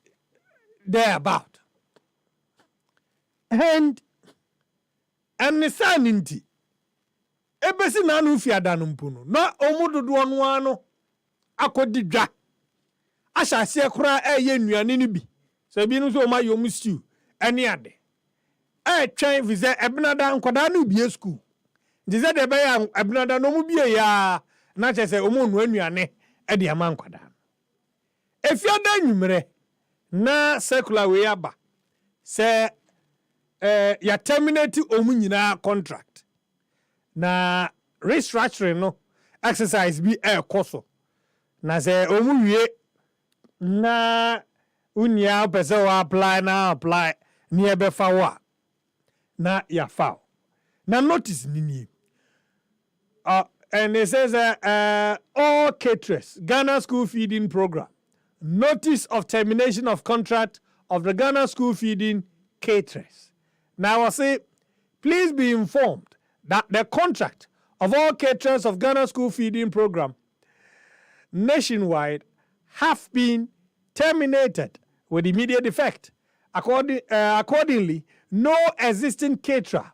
there about and the sanity ebesi na anu fiada no mpo no na omudodo no ano akodi dwa ahyase kora eye nnuane no bi so bi no so ma yom stew ene ade twɛn vize ebnada nkoda no bie school ndize de be ya ebnada no mu bie ya na kyese omu no anuane de ama nkoda efiada nwumere na circular we aba se ya terminate omu nyina contract na restructuring no exercise bi koso na se omu wie na unia pese wa apply ni ebe fa wa na ya fa na notice nini and it says all caterers Ghana school feeding program notice of termination of contract of the Ghana school feeding caterers. Now I say please be informed that the contract of all caterers of Ghana school feeding program nationwide have been terminated with immediate effect. Accordingly, no existing caterer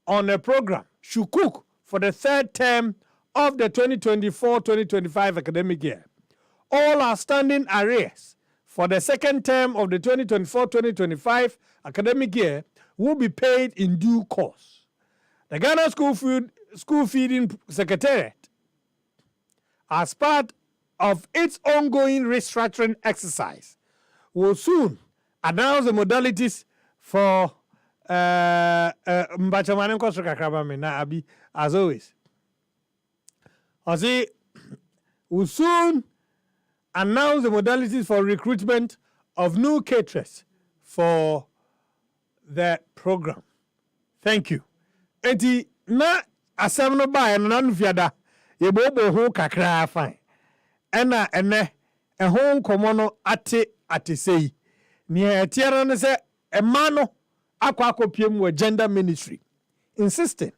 on a program should cook for the third term of the 2024-2025 academic year. All outstanding arrears for the second term of the 2024-2025 academic year will be paid in due course. The Ghana School Feeding Secretariat, as part of its ongoing restructuring exercise, will soon announce the modalities for as always. Will soon announce the modalities for recruitment of new caterers for the program. Thank you. Enti na asem no ba na no fiada ye bobo ho kakra fine. Ena ene ho nkomo no ate sei. Ni etiara no se ema no akopiem wa gender ministry insisting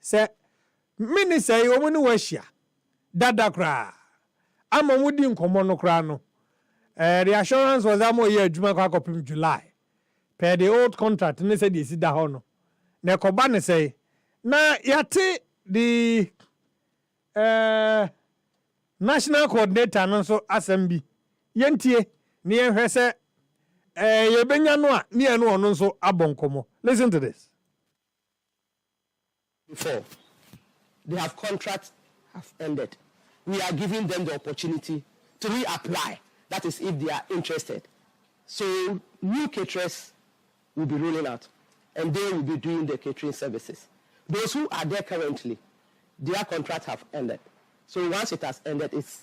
say minister yi omo ni wahia dada kra ama mudi nkomo no kra no the assurance was amo ye adwuma akopiem July per the old contract ne say dey sida ho no na ekoba ne say na yate the national coordinator no so assembly yentie ne yehwe say yebenya no a ne eno ono nso abonkomo. Listen to this. Before they have contracts have ended, we are giving them the opportunity to reapply. That is if they are interested. So new caterers will be rolling out and they will be doing the catering services. Those who are there currently, their contracts have ended. So once it has ended, it's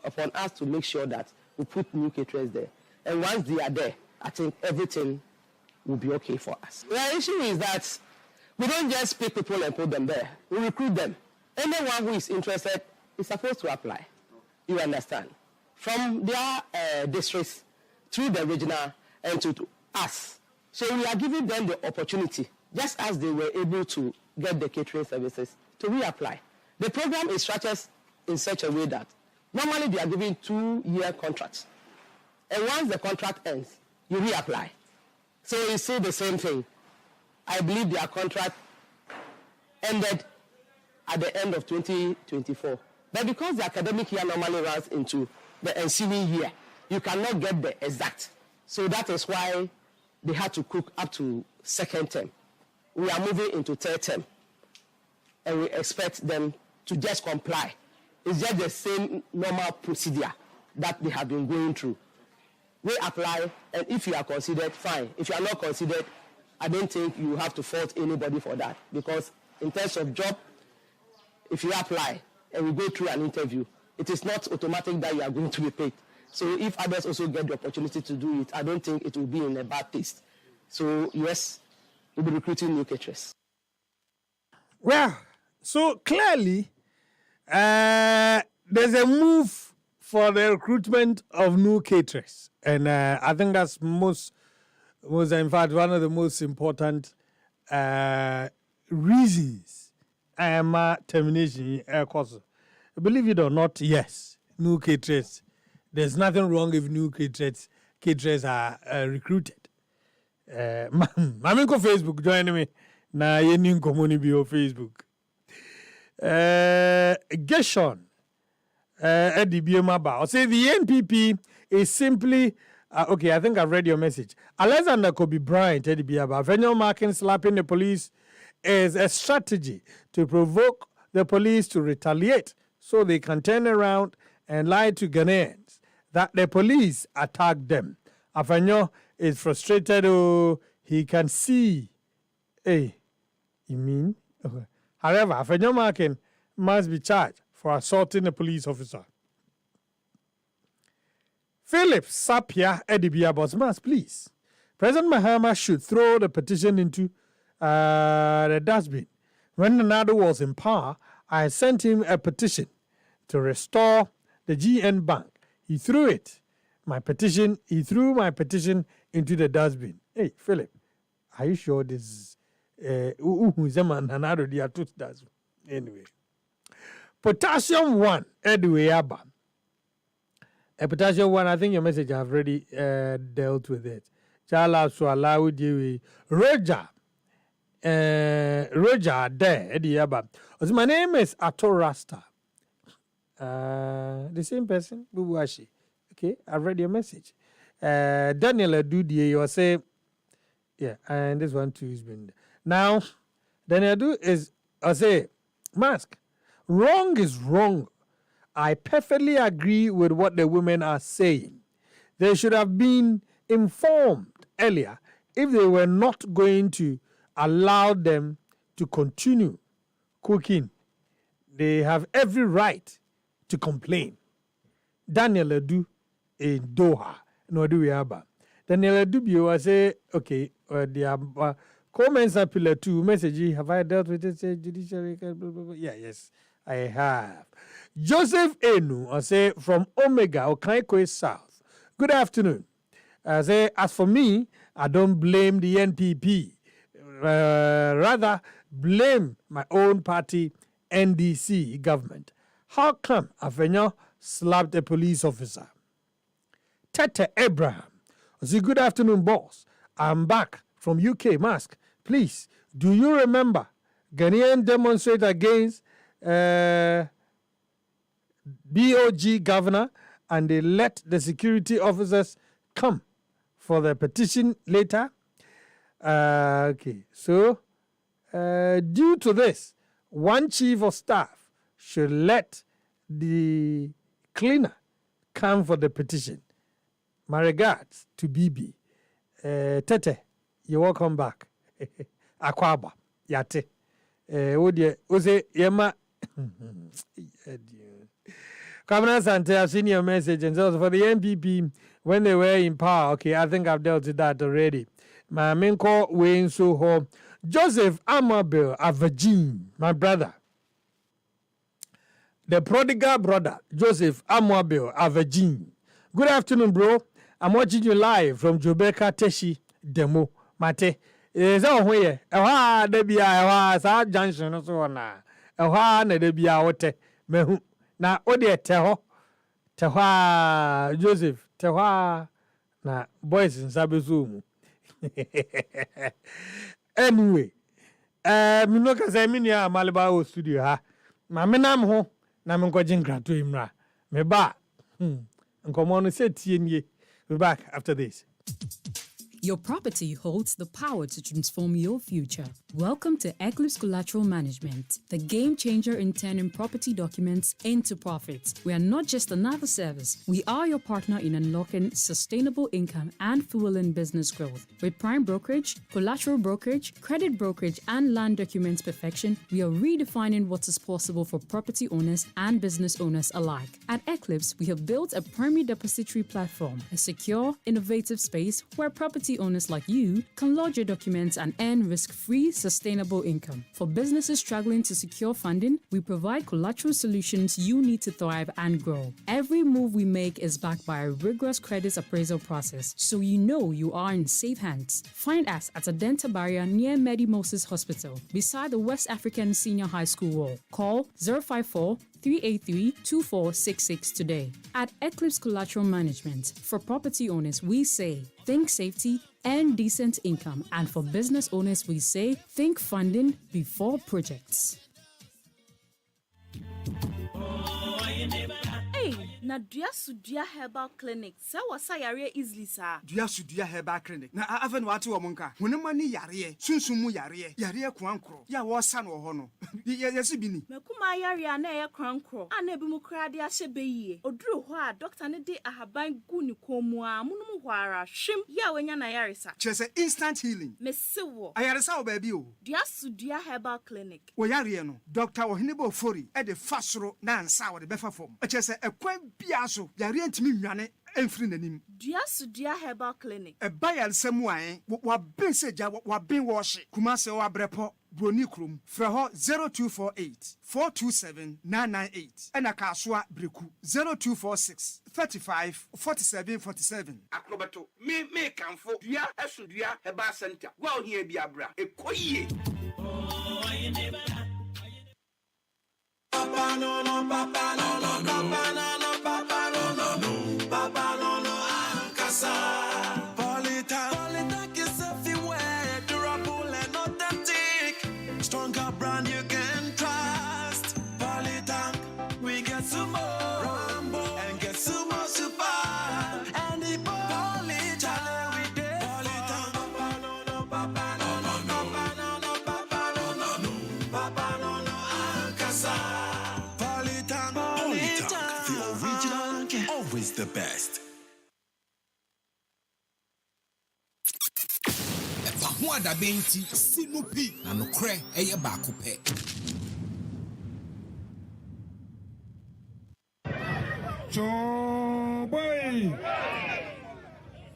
upon us to make sure that we put new caterers there. And once they are there, I think everything will be okay for us. The issue is that we don't just pick people and put them there. We recruit them. Anyone who is interested is supposed to apply. You understand? From their districts through the regional and to us. So we are giving them the opportunity, just as they were able to get the catering services, to reapply. The program is structured in such a way that normally they are given 2-year contracts. And once the contract ends, you reapply. So you see the same thing. I believe their contract ended at the end of 2024. But because the academic year normally runs into the ensuing year, you cannot get the exact. So that is why they had to cook up to second term. We are moving into third term. And we expect them to just comply. It's just the same normal procedure that they have been going through. We apply, and if you are considered, fine. If you are not considered, I don't think you have to fault anybody for that. Because in terms of job, if you apply and we go through an interview, it is not automatic that you are going to be paid. So if others also get the opportunity to do it, I don't think it will be in a bad taste. So yes, we'll be recruiting new caterers. Well, so clearly, there's a move for the recruitment of new caterers. And I think that's most in fact one of the most important reasons termination course. Believe it or not, yes, new caterers. There's nothing wrong if new caterers are recruited. I'm on Facebook, join me. Na yenin komoni bi on Facebook. Geshon Eddie Biomaba. Say the NPP is simply okay. I think I've read your message. Alexander Kobe Bryant Eddie Biaba. Venue marking slapping the police is a strategy to provoke the police to retaliate, so they can turn around and lie to Ghanaians that the police attacked them. Afenyo is frustrated. Oh, he can see. Hey, you mean? Okay. However, Afenyo Markin must be charged for assaulting a police officer. Philip Sapia Edibia Bosmas, please. President Mahama should throw the petition into the dustbin. When Nado was in power, I sent him a petition to restore the GN Bank. He threw my petition into the dustbin. Hey, Philip, are you sure this is anyway? Potassium 1, Edway Abba. Potassium 1, I think your message I have already dealt with it. Chala so allow you Roger there, Eddie Abba. My name is Ato Rasta. The same person, Bubuashi. Okay, I've read your message. Daniel Adudie, you say, yeah, and this one too has been. Now, Daniel Adu is, I say, mask. Wrong is wrong. I perfectly agree with what the women are saying. They should have been informed earlier if they were not going to allow them to continue cooking. They have every right to complain. Daniel Adu in Doha, no do we have. Daniel Adu you say, okay, the comments are pillar 2 message. Have I dealt with it? Say judiciary, blah, blah, blah. Yeah, yes, I have. Joseph Enu, I say from Omega, Okaikwe South. Good afternoon. I say, as for me, I don't blame the NPP. Rather, blame my own party, NDC government. How come Afenyo slapped a police officer? Tete Abraham. I say, good afternoon, boss. I'm back from UK. Mask, please, do you remember Ghanaian demonstrate against BOG governor and they let the security officers come for the petition later? Okay, so due to this, one chief of staff should let the cleaner come for the petition. My regards to BB. Tete, you're welcome back. Akwaba, yate. Ose yema. Governor Sante, I've seen your message, and so for the NPP when they were in power. Okay, I think I've dealt with that already. My main call Wayne Soho, Joseph Amabel, a virgin, my brother. The prodigal brother, Joseph Amabel, a virgin. Good afternoon, bro. I'm watching you live from Jobeka Teshi Demo. Mate, is that where? Debia, sa junction, so na. Debia, what? Mehu. Na ode teho Joseph teho na boys in Sabezu. Anyway, me no ka say me nia Malaba studio ha. Ma me nam ho na me ko jingra to imra. Me ba. Nkomo no se tie nie. We'll be back after this. Your property holds the power to transform your future. Welcome to Eclipse Collateral Management, the game changer in turning property documents into profits. We are not just another service. We are your partner in unlocking sustainable income and fueling business growth. With prime brokerage, collateral brokerage, credit brokerage, and land documents perfection, we are redefining what is possible for property owners and business owners alike. At Eclipse, we have built a primary depository platform, a secure, innovative space where property owners like you can lodge your documents and earn risk-free, sustainable income. For businesses struggling to secure funding, we provide collateral solutions you need to thrive and grow. Every move we make is backed by a rigorous credit appraisal process, so you know you are in safe hands. Find us at Adenta Barrier near Medi Moses Hospital, beside the West African Senior High School wall. Call 054-383-2466 today. At Eclipse Collateral Management, for property owners, we say, think safety and decent income. And for business owners, we say, think funding before projects. Hey, na dua herbal clinic. Sa wasa yare easily sa. Dua herbal clinic. Na aven wate wo monka. Wonema ni yare, sunsumu yare kwankro. Ya wo sa no ho no. Yesi bi ni. Mekuma yare na ye krankro. Ana bi mu kra de ahye beyie. Oduru ho a doctor ne de ahaban gu ni komu a munum ho ara hwem ya wanya na yare sa. Chese instant healing. Mesewo. Ayare sa wo ba bi o. Dua herbal clinic. Wo yare no. Doctor Ohinebo Fori e de fasoro na ansa wo de befa fom. Chese ekwan bia so yare ntimi nwane emfiri nanim. Dua herbal clinic. E bayal samuan wa ben seja wa ben wo hye. Kuma se wa brepo Broni Krum, Freho 0248 427 998, and Akaswa Breku 0246 35 47 47. Akrobato, me kamfo, dua esudua heba center. Wa ohia bi abra, ekoyie. Papa no no, papa no no, papa no no, papa no no, papa no no, Ankasa. Polytank is everywhere, durable and authentic. Stronger brand you can trust. Polytank, we get some more Rambo and get some more super. And the Polytank, we did Polytank. Papa no no, papa no no, papa no no, papa no no, papa no no, Ankasa. Polytank, the original, always the best. EpaHoaDaben ti sinupi na nokre eye baako pe. Cho boy.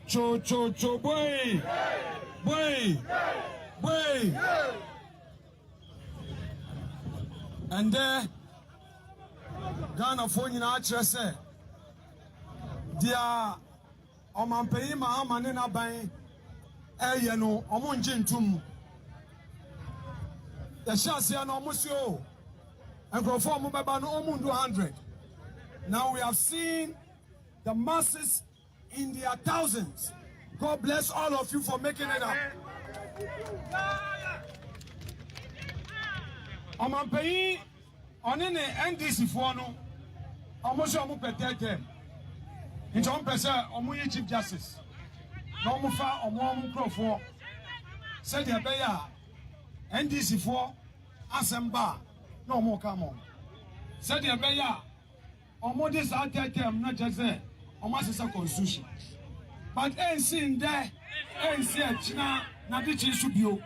Cho boy. Boy. And there Ghana phone nyina akyerɛ sɛ dia ɔmanpanyin Mahama ne n'aban ɛyɛ no ɔmo ngye ntom yɛhyɛ aseɛ no ɔmo si o nkurɔfoɔ ɔmo bɛba no ɔmo ndu 100. Now we have seen the masses in their thousands. God bless all of you for making it up. Ɔmanpanyin ɔne ne NDC foɔ no ɔmo sɛ ɔmo pɛ tɛtɛm nti ɔmo pɛ sɛ ɔmo yɛ chief justice na ɔmo fa ɔmo nkurɔfoɔ sɛdeɛ ɛbɛyɛ a NDC foɔ asɛm ba na ɔmo ka mo sɛdeɛ ɛbɛyɛ a ɔmo de saa tɛtɛm na kyɛ sɛ ɔmo asesa constitution but ɛnsi ndɛ ɛnsi ɛkyina na de kyi so bio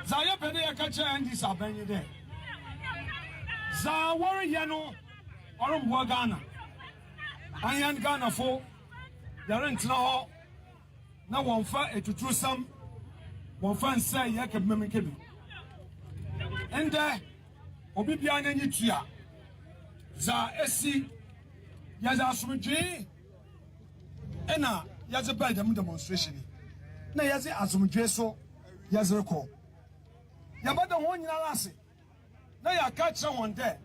saa yɛ pɛ de yɛ ka kyerɛ NDC abɛnyi dɛ saa wɔreyɛ no ɔremboa Ghana anyɛ Ghana fo yɛrentena hɔ na wɔmfa etuturusam wɔmfa nsɛ yɛ kɛbɛmɛ kɛbi ɛndɛ obi bia n'anyi tua za esi yɛdze asomdwee ɛna yɛdze bɛɛ dɛm demonstration na yɛdze asomdwee so yɛdze rekɔ yɛbɛda wɔn nyinaa ase na yɛaka kyerɛ wɔn dɛ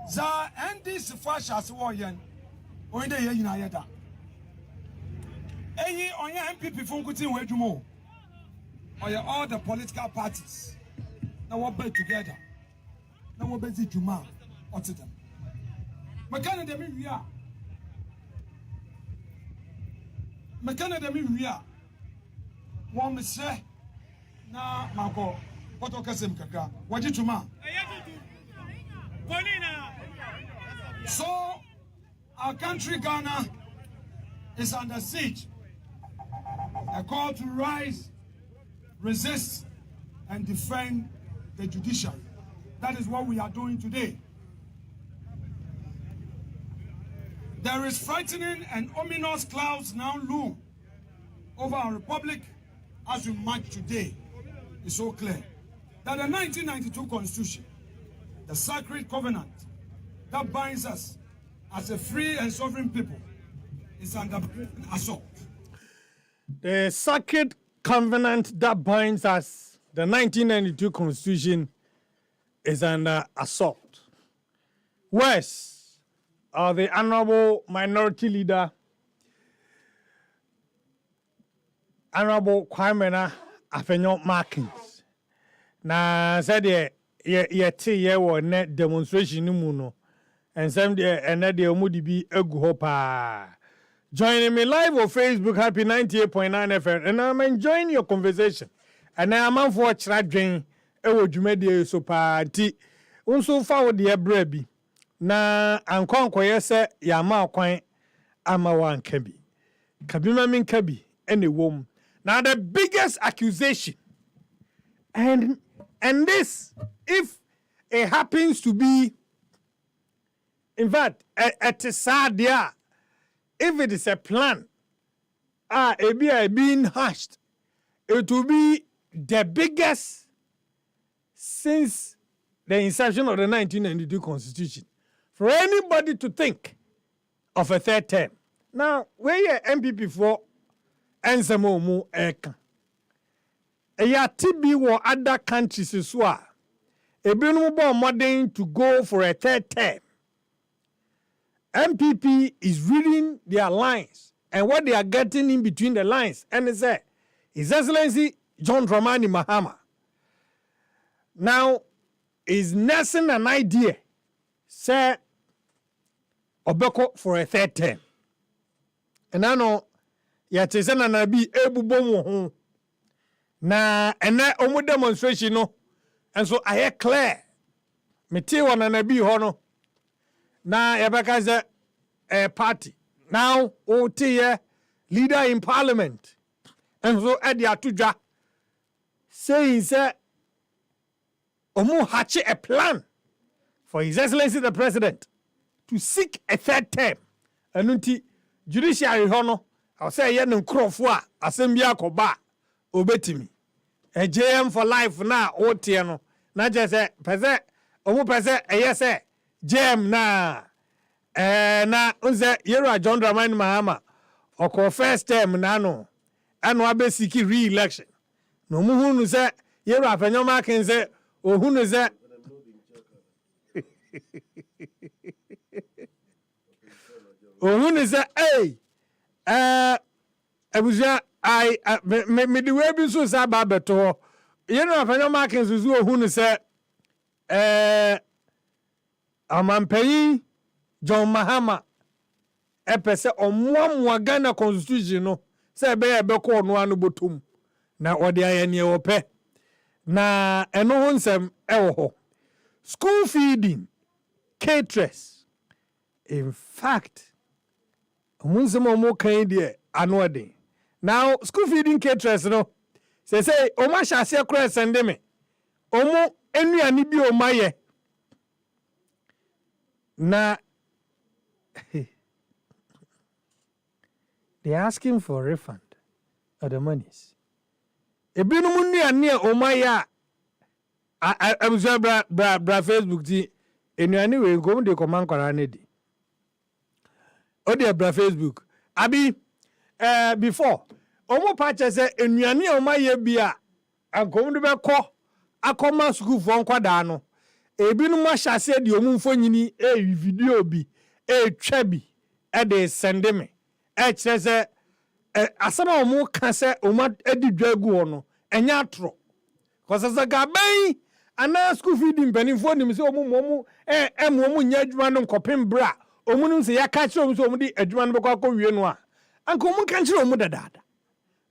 za NDC fo ahyɛ ase wɔ yɛn onye dɛ yɛn nyinaa yɛda ɛyi ɔnyɛ MPP fo nkuti wɔ adwuma o ɔyɛ all the political parties na wɔbɛ together na wɔbɛdzi dwuma a ɔte dɛm mekane dɛm wie a wɔn mesrɛ na makɔ kɔtɔ kɛsɛm kakra wɔgye dwuma so our country Ghana is under siege. A call to rise, resist, and defend the judiciary. That is what we are doing today. There is frightening and ominous clouds now loom over our republic as we march today. It's so clear that the 1992 Constitution, the sacred covenant that binds us as a free and sovereign people, is under assault. The sacred covenant that binds us, the 1992 Constitution, is under assault. Worse, the Honorable Minority Leader, Honorable Kwame Afenyo Markins, na said ye wo ne demonstration no mu no ensem de ene de omudi bi egu ho pa. Joining me live on Facebook, Happy 98.9 FM, and I'm enjoying your conversation. And I'm on for children, dwumadi so party. Unso forward the brebi. Na ankonko yese ya ma kwan ama wan kabi. Kabi ma min kabi any wom. Now the biggest accusation, and this, if it happens to be, in fact, it is sad, yeah. If it is a plan, it be being hashed, it will be the biggest since the inception of the 1992 Constitution. For anybody to think of a third term. Now, where you MPP for Ensemo Mu Eka. A TB or other countries as well. A more modern to go for a third term. MPP is reading their lines and what they are getting in between the lines. And they say, His Excellency John Dramani Mahama now is nursing an idea, say, Obeko for a third term. And I know, yet is an be able bomo na and that omu demonstration no, and so I hear clear. Me tea one and be hono. Na yabaka is a party. Now, OT leader in parliament. And so Eddie Atuja saying, sir, Omu Hachi a plan for His Excellency the President to seek a third term. And unti judiciary hono, I'll say yen krofwa, asembia koba, obetimi. A JM for life na OT no. Na just say, pese, Omu pese, yes, JM na na unze yero John Dramani Mahama oko first term na no anu abesiki re-election no mu hunu se yero afanyoma ken se ohunu se ohunu se abuja me the way bi so sa ba beto yero afanyoma ken so ohunu se amampeyi John Mahama epese omwa Ghana Constitution no se be ko no anu botum na ode ayane ope na eno honsem ewo ho school feeding caterers in fact omunsem omo kan die anu ode now school feeding caterers no say o ma hya se kra sende me omo enuane bi o maye na they're asking for a refund of the monies. Ebinum nuane omaya abuza bra Facebook ti enuane we go de command kwara na di. O de bra Facebook abi before omo pache say enuane omaya bia ankom de be kọ akoma school for nkwada no ebinum ahyase de omumfo nyini video bi twa bi de sende me kire se asama omu ka se oma edi dwagu no enya atro cause se gaban ana school feeding penifo nim se omu omu nya adwuma no nkopem bra omu nim se yaka kire omu se omu di adwuma no bekọ akọ no a anka omu kan kire omu dadada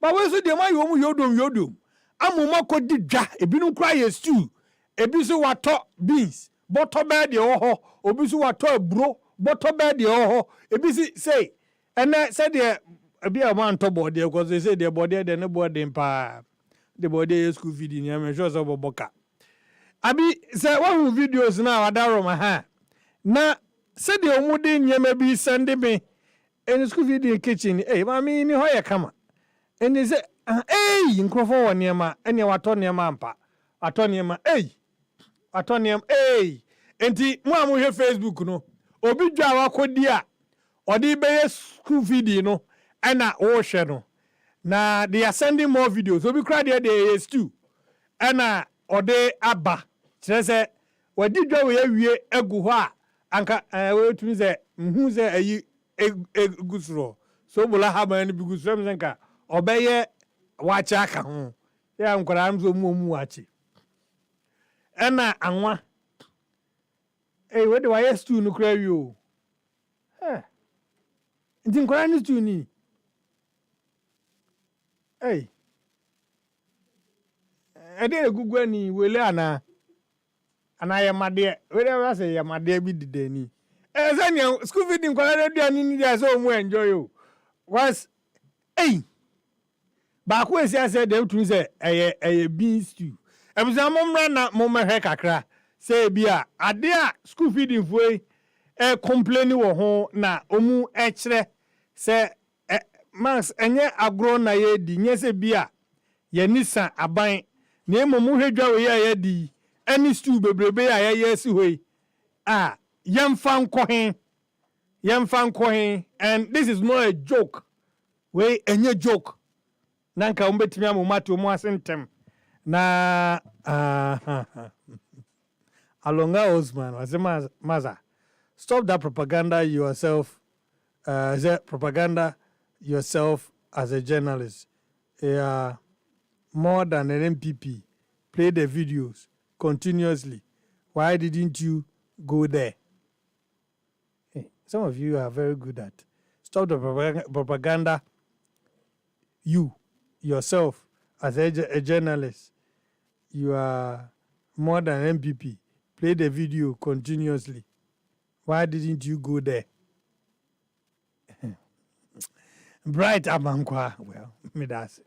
ba we so de ma yo omu yodom amuma ko di dwa ebinum kra ye stew ebi so wato beans bottle bed de ho obi so wato aburo bottle bed de ho ebi say ene say de abi a man to board because they say the body de no board pa the body school feeding am sure so boboka abi say one videos na wadaro ma ha na say de omude nyema bi send me in school feeding kitchen mami ni ho ye kama ene say nkrofo woniema ene wato niema ampa wato niema atonium enti mo amuhwe Facebook no obi dwa wakodi a odi beye school feeding no na wo hwe no na they are sending more videos obi kra dey stew na ode aba kire se wadi dwa we awie egu ho a anka we tumi se nhu se ayi egusro so bola haba ni bigusro mzenka obeye wacha aka ho ya nkwara mzo mu wachi Ena anwa. Hey, where do I stew no cry you? Eh. Nti nkwara ni stew ni. Hey. Ede egugu ani wele ana. Ana yamade. Wele wa say yamade bi didani. Zania school feed nkwara aduani ni dia so mu enjoy you. Was hey. Ba ko esi ase dem tun say eye bean stew. Ebusa momra na momehwe kakra. Say bia ade a school feeding foi complain wo ho na omu kire say max enye agro na ye di nye say bia ye nisa aban na emomu hwedwa we ye di any stew bebrebe ya ye si hoi yemfa nkohen and this is not a joke we enye joke nanka umbetimi amumati omu asentem na Alonga Osman was Maza. Stop that propaganda yourself. Propaganda yourself as a journalist. More than an MPP. Play the videos continuously. Why didn't you go there? Hey, some of you are very good at. Stop the propaganda. You yourself as a journalist. You are more than MPP. Play the video continuously. Why didn't you go there? Bright Abankwa. Well, me that's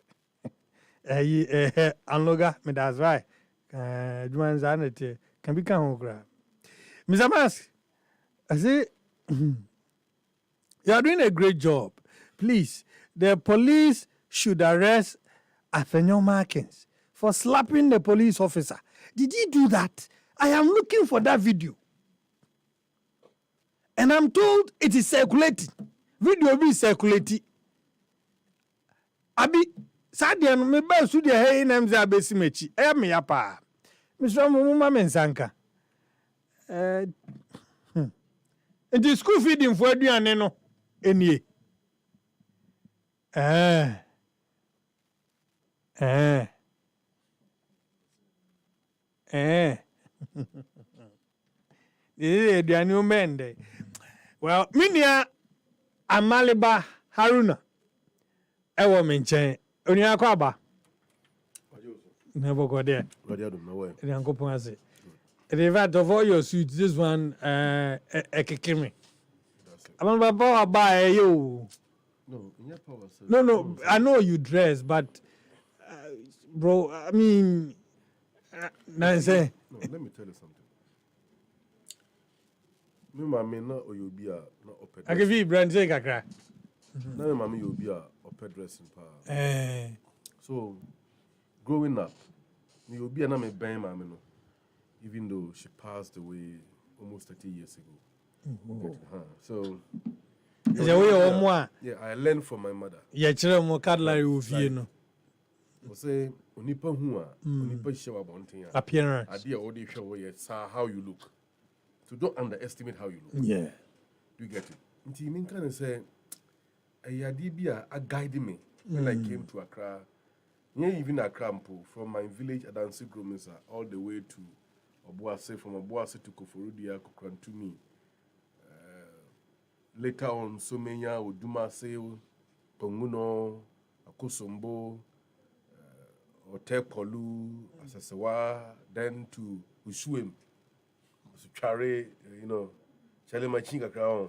Anloga, me that's right. Juan Zanete can be Kangra. Mr. Mask, I say, you are doing a great job. Please, the police should arrest Afenyo Markins for slapping the police officer. Did he do that? I am looking for that video. And I'm told it is circulating. Video be circulating. Abi, Sadian, me ba su de hey namze abesi mechi. Me yapa. Mr. Mumuma mensanka. The school feeding for aduane no enie. Well, minia Amaliba Haruna. Ewo menchen. Oni akwaba. Never go there. The fact of all your suits, this one ekekimi. Amaliba power buy you. No, I know you dress, but bro, I mean let me tell you something. Me mama na oyobia na oped. I give you brand say kakra. Na me mama oyobia oped dressing pa. So growing up, me oyobia na me ben mama no. Even though she passed away almost 30 years ago. So yeah, I learned from my mother. Yeah, chere mo cutlery ofie no. We say onipa hu a onipa hyewa bonten a appearance ade a odi hwe we how you look. So don't underestimate how you look. Yeah. Do you get it? Nti me kan say ade bi a guide me when I came to Accra. Yeah, even Accra mpo, from my village Adansi Gromisa all the way to Obuase, from Obuase to Koforudia Kokrantumi. Later on Somenya Odumase Ponguno Akosombo Otekolu, Asasewa, then to Ushuem, Suchare, Chalemachinga Crown.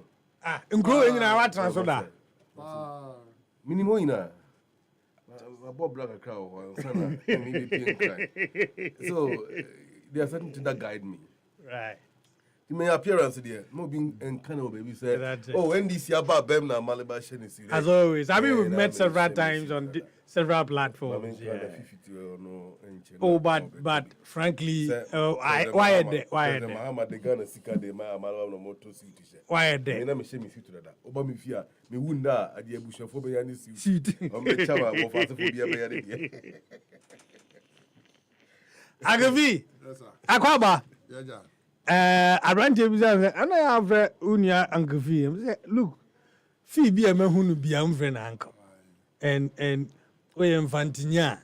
Including in our transfer. Minimo ina. Bob Black Crow, so there are certain things that guide me. Right. My appearance there, no being and kind of baby said, oh, when this year about them now, Malabar is as always. I mean, we've met several times on several platforms. Yeah. Oh, but frankly, why are they? Why are they? Why are they? Agavi, Akwaba. Arrange and I have unia uncle fee. Look, fee be a man who be a friend uncle. And we am Fantinia,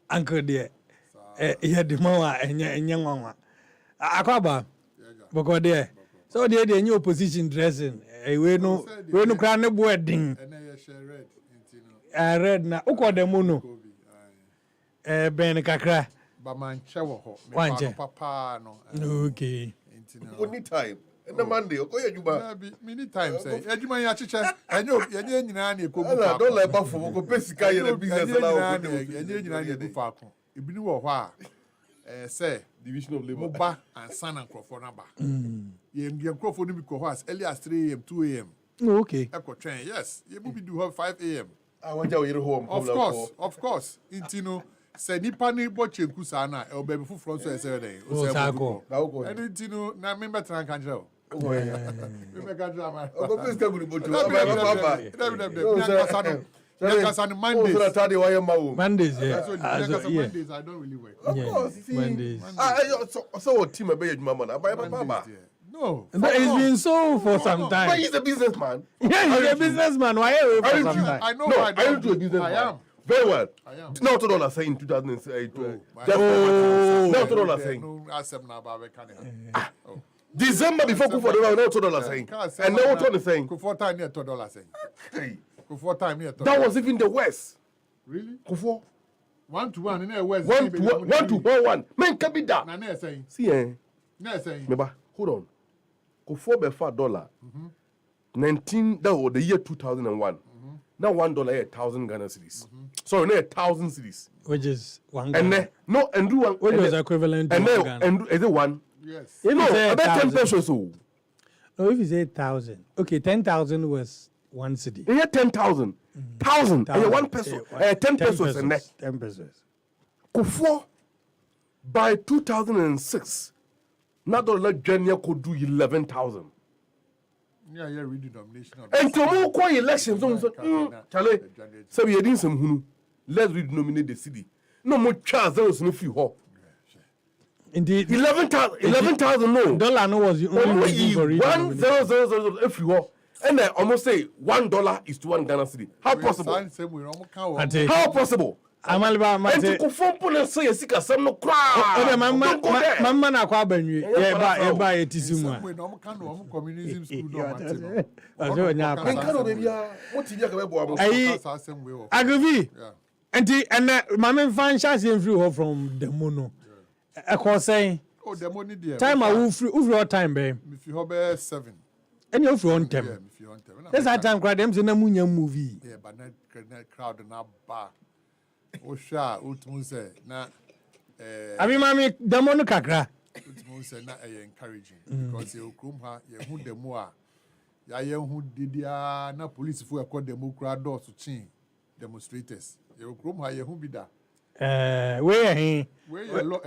uncle dear. He had the mower and young one. Akwaba. Boko there. So they new opposition dressing. We no cry no wedding. Red na uko de mono. Ben kakra. But man chewo ho. Wanche. Papa no. Okay. Only time. And the Monday, okay, you ba. Many times say. Ejuma ya chiche. Enyo nyina na ekogu fa. Don't let back for go pesika ye business na. Enyo nyina na ekogu fa ko. Ebini wo ho a say division of labor. Moba and San and Crawford number. Ye Crawford no be ko as early as 3 a.m., 2 a.m. Okay. Echo train. Yes. Ye be do have 5 a.m. I want you home. Of course. Intino say nipa ni bo chenku sa na e obabe fufuro so ese dey. O sa ko. And intino na me better kan jao. Oh yeah. Me be kan jao ma. O go please ka guri bojo. Mondays. Mondays, yeah. Mondays I don't really work. Of course, Mondays. So what team be you mama? Baba. No. But it's been so for some time. But he's a businessman. Yeah, he's a businessman. Why are you for some time? I know. No, I I do a businessman. I am. Very well. I am. Now $2 saying in 2008. Now $2 saying. No, accept na ba can. December before Kufo, now $2 saying. And now what is saying? Kufo time near $2 saying. Hey. Kufo time near $2. That was even the West. Really? Kufo. 1-1 in the West. 1-1. Men can be that. Na na saying. See Na saying. Remember, hold on. Kufo be $5. 19 that was the year 2001. Now $1 1,000 Ghana cedis. Sorry, no 1,000 cedis. Which is one. And then no, and do one. Which was equivalent to and one then Ghana. and is it one? Yes. If No, you say about 10 1,000. pesos. So. No, if you say 1,000. Okay, 10,000 was 1 cedi. Yeah, 10,000. 1,000. And 1 peso. 10 pesos and that. 10 pesos. Kufo by 2006. Not dollar Jenya could do 11,000. Yeah, redenomination. And tomorrow call elections. Charlie, so we didn't some who let's redenominate the city. No more chance there was no few hope. Indeed. 11,000 no. Dollar no was the only reason for reading. 1,000 if you hope. And I almost say $1 is to 1 Ghana city. How possible? How possible? Amaliba And mate. to conform to say a sick as some no cry. Oh, mama na kwa banyu. Eba etisimu. We no can communism school no matter. Ajo nya And can baby what you can be Ayi Agrivi. Enti and mama fan chance free her from the mono. E ko say. Oh, the money there. Time a free your time be. If you have 7. And you free on time. Yeah, if you on time. That's that time crowd them say na munya movie. Yeah, but not crowd na bar. Osha utmu say na Abi mami demo no kakra. Utmu say na encouraging because you krum ha ye hu demo a ya ye hu didia na police fo ekọ demo kra do so chin demonstrators. Ye krum ha ye hu bi da. Where he? Where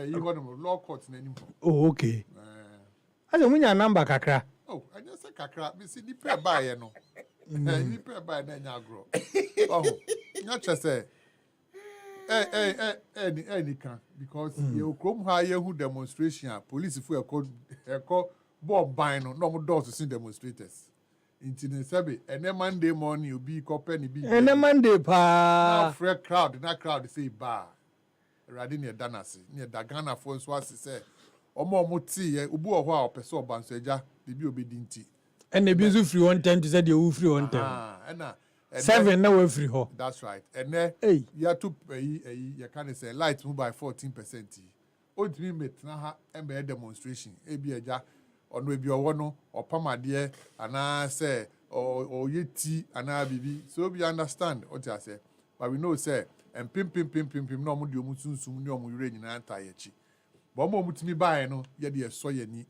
you law court na nim. Oh, okay. Ase munya number kakra. Oh, I just say kakra. Me see ni pe ba ye no. Ni pe ba na nya agro. Oh, nya che say any can because you come higher who demonstration police if we call Bob Bino no more doors to see demonstrators. Into the Sabi and then Monday morning you be company be and then Monday pa now fresh crowd that crowd say bar radin near Danasi near Dagana for was say Omo Muti ubu or wow person banseja the be obedient. And the busy free 110 to say you free 110. 7 now we free ho. That's right. And then you have to pay you can say light move by 14%. Old me met na ha embe demonstration. Ebi eja ono ebi owo or pama there and say or yeti and bibi. So we understand what I say. But we know say and pim no mu di omu sunsun ni omu yure nyina anta yechi. But mo mutimi buy no ye de so ye ni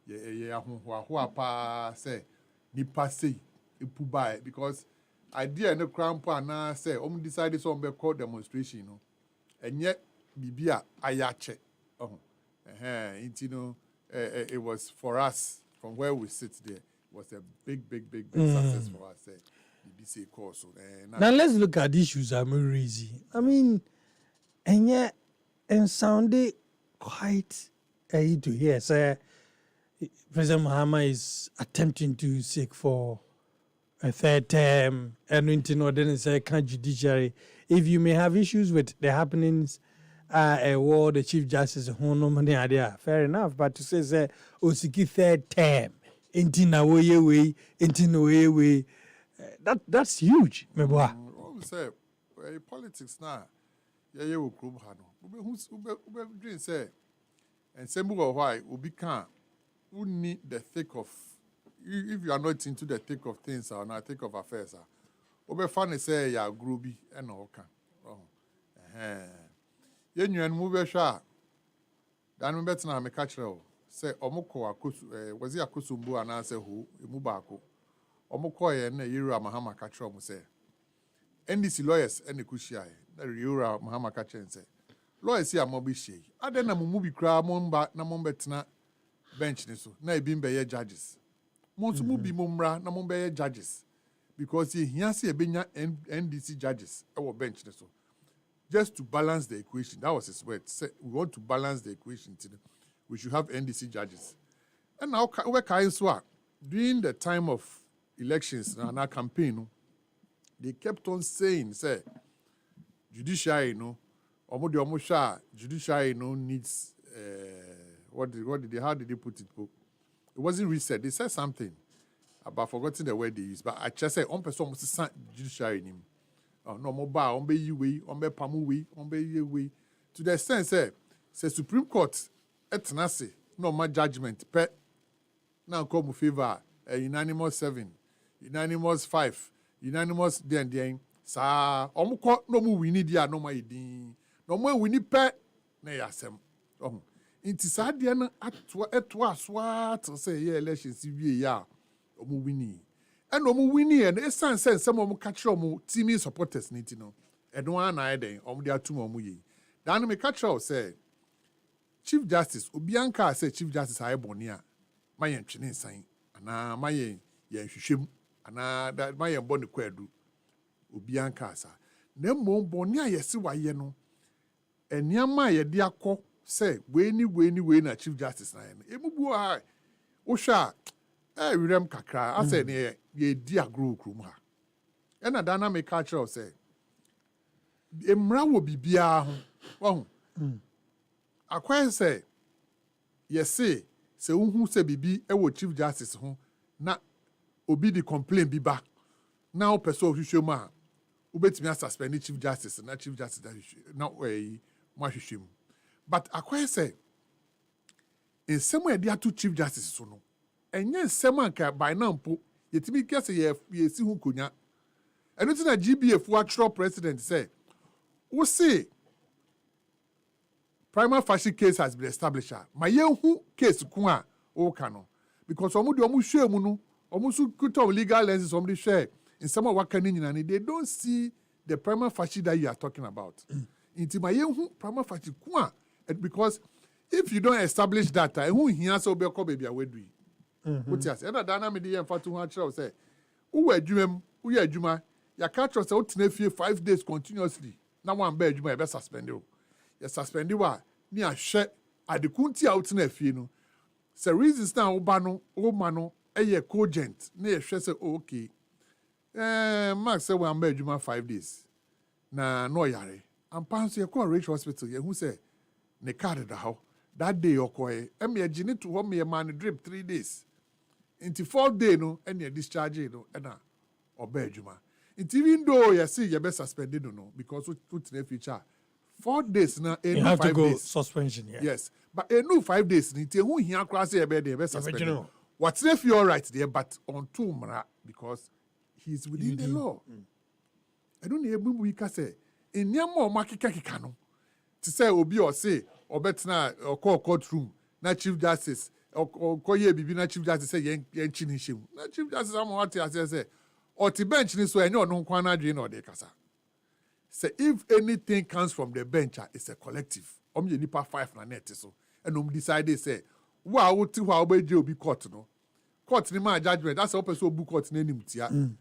ye ahoho apa say nipa say epu buy because idea no crampo na say decide so be call demonstration no enye bibia ayache it was for us from where we sit there. It was a big success for us BBC course. Now let's look at the issues I'm raising. I mean and sounded quite to hear say President Mahama is attempting to seek for a third term, and in order to say, can judiciary, if you may have issues with the happenings war the Chief Justice who no money idea. Fair enough, but to say Osiki third term, intina way, that's huge. What we say, politics now. Yeah, we club hano. Ube dream say, and sembu why we can't. Who need the thick of? If you are not into the thick of things or not thick of affairs, ube funny say ya groovy and all can. Yen you and move sha. Dan better na me catch say omoko akosu was he akosumbu and answer who mubako. Omoko ye na yira mahama catch mu say. NDC lawyers and the kushia na yira mahama catch say. Lawyers here mobi she. Ade na mu bi kra momba na mombetna bench ni so. Na ebi mbe ye judges. Monsu mu bi momra na mombe ye judges. Because he see ebenya NDC judges our bench ni so. Just to balance the equation. That was his word. Say, we want to balance the equation. We should have NDC judges. And now, during the time of elections and our campaign, they kept on saying, say, judiciary, judiciary, needs, how did they put it? It wasn't reset. They said something about forgetting the word they used. But I just said, on person must judiciary in him. No more bar, on be you way, on be pamu way, on be you way. To the extent, say Supreme Court, etnasi, no more judgment, pet. Now come favor, unanimous 7, unanimous 5, unanimous then. Sa, court no more we need ya, no more idin, no more we need pet, na yasem. Inti sa diana atwa swat, say yeah, elections ya, omu wini. And no more winning, and it's sense some of catch team supporters need to know. And one eye then, there are 2 more. Then me catch say, Chief Justice, Ubianka say Chief Justice I bonia, my enchinin sign, and my yen shim, and that my bonny quedu. Ubianka sa. Nemo bonia yesi wa yeno. And yama ye diako say, way na Chief Justice na yen. Emubu high. Osha. Rem kakra I said ye dia grow krum ha and a dynamic culture say emra wo bibia ho akwa say yes say unhu say bibi e wo Chief Justice ho na obi di complain biba na o person hwehwem a obetimi suspend Chief Justice na Chief Justice na mo hwehwem but akwa say in some way dia to Chief Justice so no enye semanka by now po yetimi kese ye si hu konya eno ti na GBF wa tro president say we say prima facie case has been established ma ye hu case ku a o ka no because omu de omu hwe mu no omu su kutom legal lenses omu de hwe in some of waka ni nyina they don't see the prima facie that you are talking about inti ma ye hu prima facie ku a because if you don't establish that hu hia so be ko baby awedui what yes and dana me dey emfa to hu akere say wo adwumam wo ya adwuma ya ka akere say wo tena fie 5 days continuously na one ba adwuma e be suspend you ya suspend wa ni ahwe adekunti a wo tena fie no say reasons na wo ba no wo ma no eye cogent na ye hwe say okay max say one ba adwuma 5 days na no yare am pan so ye call Rich Hospital ye hu say ne card da how that day okoye em ye gine to ho me man drip 3 days into 4th day no and you discharge no na oba adwuma it even though you see you be suspended no because put in the future 4 days na you have 5 to go days. suspension yes but a new 5 days ni hu hia kra say be suspended what's if you all right there but on two mra because he's within the law I don't know ebe we ka say enyam o makeka no to say obi or say obetna or courtroom na Chief Justice or ye bibi na Chief Justice say yen chini shim na Chief Justice am what say or ti bench ni so enyo no kwa na dwe na de kasa say if anything comes from the bench it's a collective ye nipa 5 na net so and decide say wa wo ti wa obeje obi court no court ni ma judgment that's how person obu court na nim tia and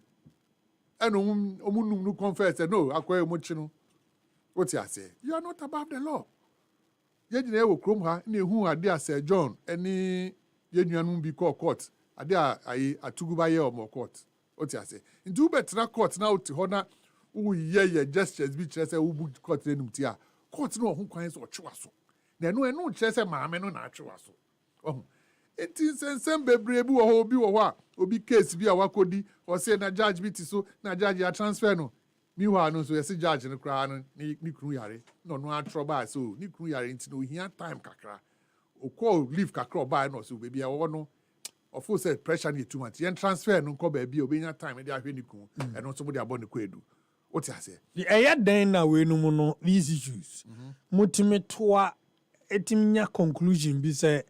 omunum no confess say no akoye mo chi no what you say you are not above the law ye gina wo krom ha na ehu ade ase John eni ye nuanum bi court ade ayi atuguba ye o mo court what you say ndu betra court na oti ho na wo ye gestures bi kire say wo bu court enum ti a court no ho kwan so ɔtwe waso na ɛno kyerɛ sɛ maame no na atwe waso ɔho enti nsɛnsɛm bebree bi wɔ hɔ obi wɔ hɔ a obi case bi a wakɔdi ɔsɛ na judge bi ti so na judge ya transfer no meanwhile no so yɛsi judge no koraa no ne kunu yare na ɔno atrɔ baa so ne kunu yare nti na ohia time kakra okɔ leave kakra ɔbaa no so baabi a wɔwɔ no ɔfo sɛ pressure no yɛ too much yɛn transfer no nkɔ baabi a obɛnya time de ahwɛ ne kunu ɛno nso mo de abɔ ne kɔ edu wote ase ɛyɛ dan na wei no mu no these issues mutimi toa etimi nya conclusion bi sɛ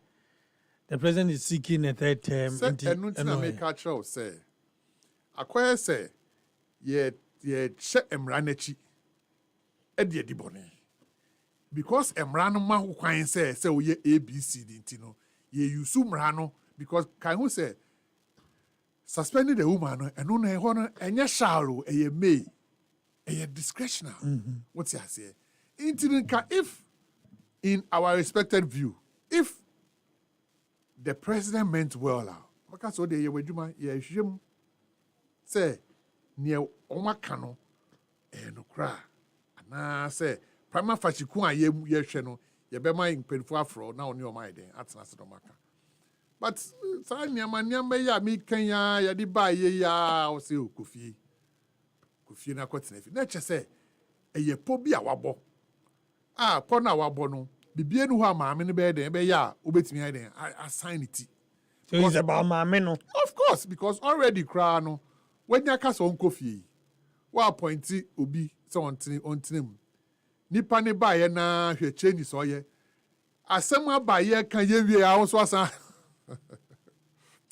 the president is seeking a third term. ɛno nti na meka kyerɛ wo sɛ akɔyɛ sɛ yɛhyɛ mmara n'akyi ɛde adi bɔne because mmara no ma ho kwan sɛ woyɛ abc de nti no yɛyusu mmara no because kan ho sɛ suspending the woman no ɛno na ɛhɔ no ɛnyɛ shall ɛyɛ may ɛyɛ discretional wote aseɛ nti nka if in our respected view if the president meant well maka sɛ ɔde yɛwɔ adwuma yɛhwehwɛ mu sɛ neɛ ɔmaka no ɛyɛ nokora anaasɛ prima facie ko a yɛhwɛ no yɛbɛma mpanimfoɔ aforɔ na ɔne ɔma yɛ den atena ase dɔmaka but saa nneɛma yi a meka yi a yɛde baa yɛ yi a ɔsɛ kofie no akɔtena fi na ɛkyɛ sɛ ɛyɛ pɔ bi a wabɔ a pɔ no a wabɔ no bibie no hɔ a maame no bɛyɛ den ɛbɛyɛ a wobɛtumi ayɛ den assign it. So it's about maame no. Of course, because already cry no when you cast on coffee wa appointi obi sɛ ɔntene mu nipa ne ba yɛ na hwɛ change so yɛ asɛm aba yɛ ka yɛ wie a so asa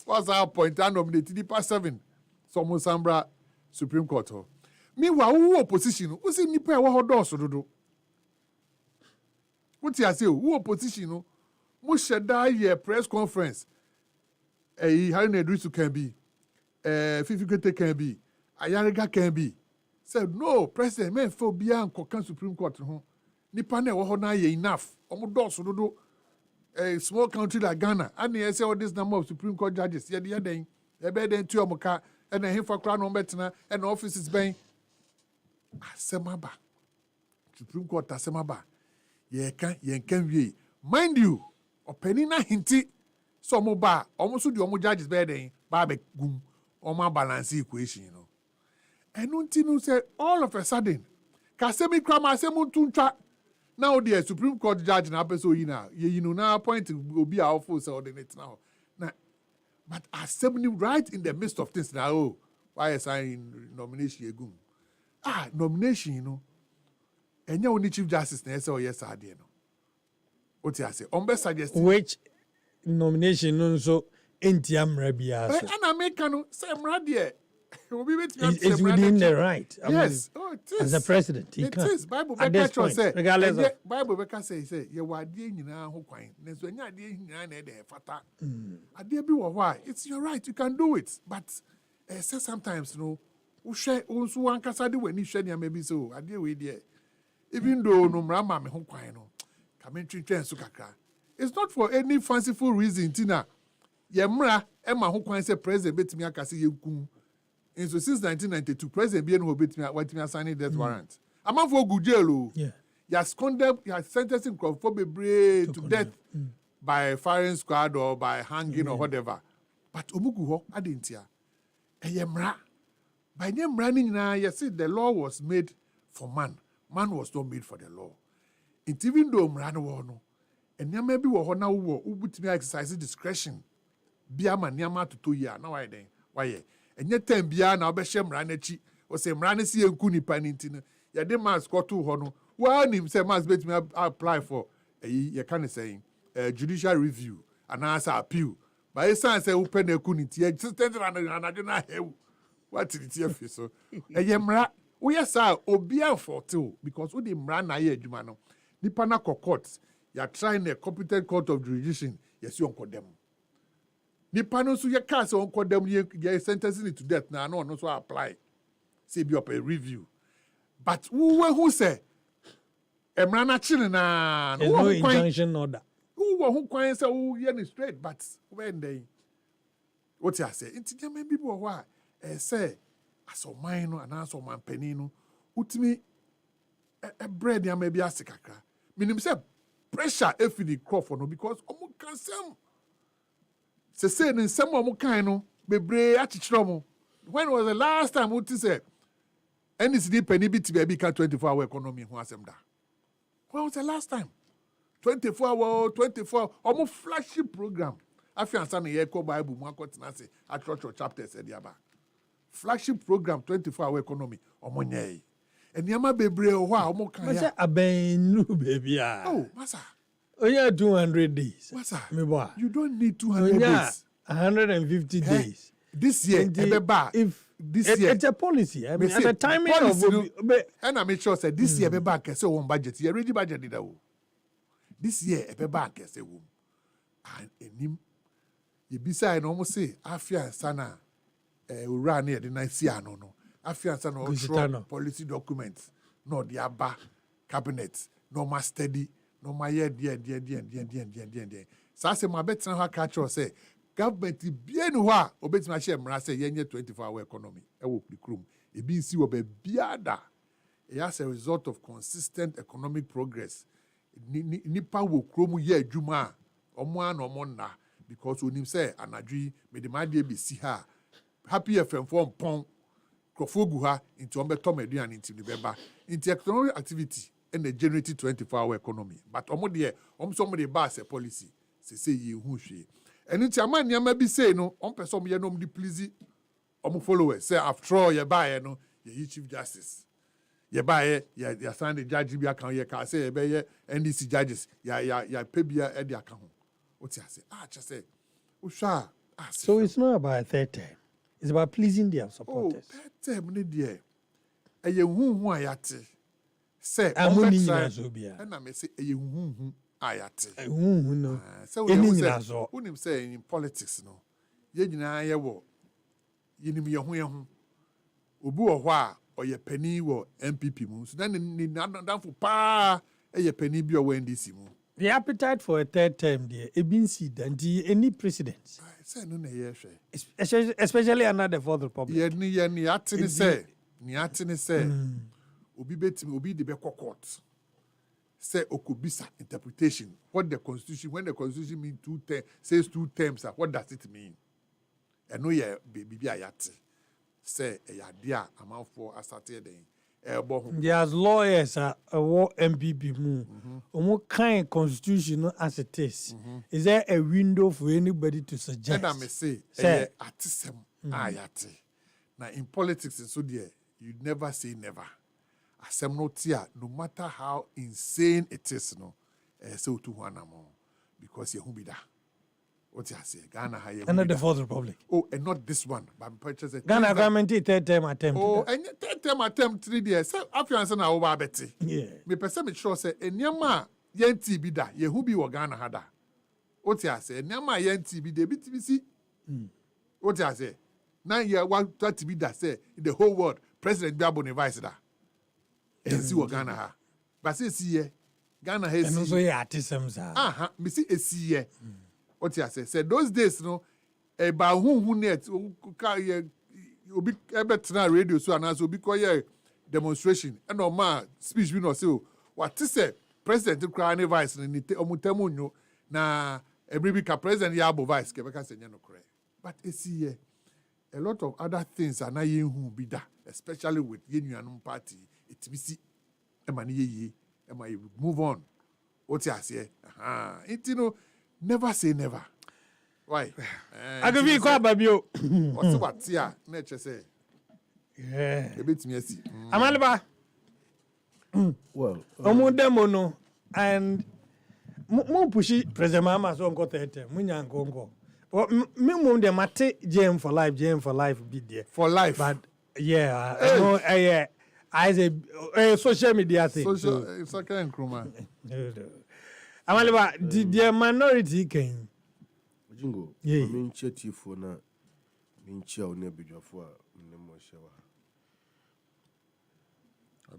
was appoint and nominate nipa 7 so mo sambra Supreme Court ho meanwhile who opposition who say nipa ɛwɔ hɔ dɔɔso dodo wote ase who opposition no mo hyɛ da yɛ press conference Haruna Idrisu can be Fifi Kwete can be Ayariga can be said no president men for beyond Kokan Supreme Court ho nipa na ɛwɔ hɔ na yɛ enough ɔmo dɔɔso dodo a small country like Ghana and they say all this number of Supreme Court judges yɛ de yɛ den ɛbɛ den tu ɔmo ka ɛna hemfa kora na ɔmo bɛtena ɛna offices bɛn asɛm aba Supreme Court asɛm aba yɛnka wie mind you ɔpanin na hinti so ɔmo ba ɔmo so de ɔmo judges bɛɛ den ba bɛ gum ɔmo balance equation no ɛno nti no sɛ all of a sudden kasɛmi kura ma asɛm ntu ntwa na o de Supreme Court judge na apɛ so yi na yɛyi no na appoint obi a ɔfo sɛ ɔde ne tena hɔ na but asɛm ni right in the midst of things na why sign nomination egum nomination no ɛnyɛ only chief justice na ɛsɛ ɔyɛ saa adeɛ no o ti ase ɔmbɛ suggest which nomination no nso enti amra bia so ana meka no say amra de obi betimi is within the right. Yes, it is. As a president he can is Bible at this point say regardless of Bible beka say ye wade nyina ho kwan na so nya ade nyina na e de fata ade bi wo ho a it's your right you can do it but say sometimes no wo hwe nso wankasa de wani hwe ne am bi so ade we de even though no mra ma me ho kwan no ka me twetwen so kakra. It's not for any fanciful reason, Tina. Yemra, Emma, who can say President Betimi Akasi Yukum. And so since 1992, President Bien who Betimi signing death warrant. A man for good jail. Yeah. He has condemned, he has sentenced him for to death by firing squad or by hanging or whatever. But Umuguho, I didn't hear. Yemra. By name running now, you see, the law was made for man. Man was not made for the law. It even though Mrano no. And there may be what now who exercise discretion. Biama Niama to 2 years. Now why then? Why? And yet 10 bia now be shem ranechi or say ranesi and kuni panintina. Ya de mas go to hono. Well, him say mas bet me apply for a kind saying judicial review and answer appeal. But his son say open a kuni tia just and I don't know what it is so. A yemra we are sa obia for two because we the mran na ye jumano. Nipana courts. You are trying a competent court of jurisdiction. Yes, you uncle them. Nipano so you can't say uncle them. You sentencing it to death now. No, so apply. Say be up a review. But who say? Emrana chilling na. There's no injunction order. Who can say you straight? But when they, what you say? It's just maybe say as a minor and as a man penino. Utimi bread ya maybe asikakra. Minim say pressure if the crop for no because omo kan sem. Say in some omo kan no bebre achichiro mo. When was the last time we say NCD penny bit baby can 24-hour economy ho asem da? When was the last time? 24-hour, almost flagship program. Afiansa na ye ko Bible mu akotina se atro chapters e dia ba. Flagship program 24-hour economy omo nyai. Eniama bebre ho a omo kan ya. Masa abenu baby ah. Oh, masa. Onya 200 days. Masa. Me boy. You don't need 200 days. 150 days. This year, if this year it's a policy. I mean, and the timing policy, and I make sure say this year be back say one budget. You already budget did that. This year be back say one. And enim you be say no say afia sana ura na de na si ano no. Afia sana o policy documents no the aba cabinet no ma steady no ma ye die. Sa se ma betra ha catch us say government bien ho a obetima share mra say yenye 24-hour economy e wo krum e bi nsi wo be biada e as a result of consistent economic progress nipa wo krum ye adwuma omo an omo na because onim say anadwi me de made be si ha happy fm form pon krofogu ha into ombeto meduan into the beba into economic activity and the generated 24-hour economy but omo de omo de ba say policy say ye hu hwe. And it's a man yama be say no, on person ye no please omo followers. Say after all ye buy no, ye chief justice. Ye buy ye sign the judge be account ye can say ye NDC judges ya pay be e di account. What you say? Just say usha. So it's not about third term. It's about pleasing their supporters. Oh, third term ni there. E ye hu ayate. Say amuni nyina so bia. And I may say e ye hu ayate. No. So when say in politics no, ye nyina ye wo yinim ye ho obi wo ho a oye pani wo MPP mu so na ni danfo pa ye pani bi o NDC mu. The appetite for a third term there e bin see than any precedents. Say no na ye hwe. Especially under the Fourth Republic. Ye ni atini say obi betimi obi de be court. Say okubisa interpretation. What the constitution, when the constitution means says 2 terms, what does it mean? I know ye baby ayate. Say a idea amount for a Saturday. There's lawyers war MPP mu. What kind constitution as it is? Is there a window for anybody to suggest? And I may say atisem ayate. Now in politics so there, you never say never. Asem no tia, no matter how insane it is, no, so to one more because you be that. What you say, Ghana high. And not the Fourth Republic. Oh, and not this one, but purchase it. Ghana government third term attempt. Oh, and third term attempt 3 years. So after answer now over Betty. Yeah. Me person sure say, and yama yenti be that. Ye who be wa Ghana hada. What you say, and yama yenti be the BTBC. What you say? 9 year 130 be that say in the whole world. President Biabo advised that. And see what Ghana ha. But see Ghana has. And also artisans. Me see a see what you say those days no about who net obi ebetra radio so anase obi koye demonstration and no ma speech we no say what say president cry any vice ni omutemu nyo na every ka president ya abo vice ke beka senya no kore but see a lot of other things are na yen hu bi da especially with yenuanum party it be see e ma ye e ma move on what you say it you know never say never. Why? I give you a babio. What's what here? Nature say. Yeah. A bit me see. Amaliba. Well. Omodemono and mo pushi President Mama so nko tete. Munya nko. Me mum de mate JM for life be there. For life. But yeah, no I say social media thing. Social it's okay in Kruma. Amaliba, the minority came. Jingo, yeah. Me chat for na me chia o ne bidwafo a me mo hyewa.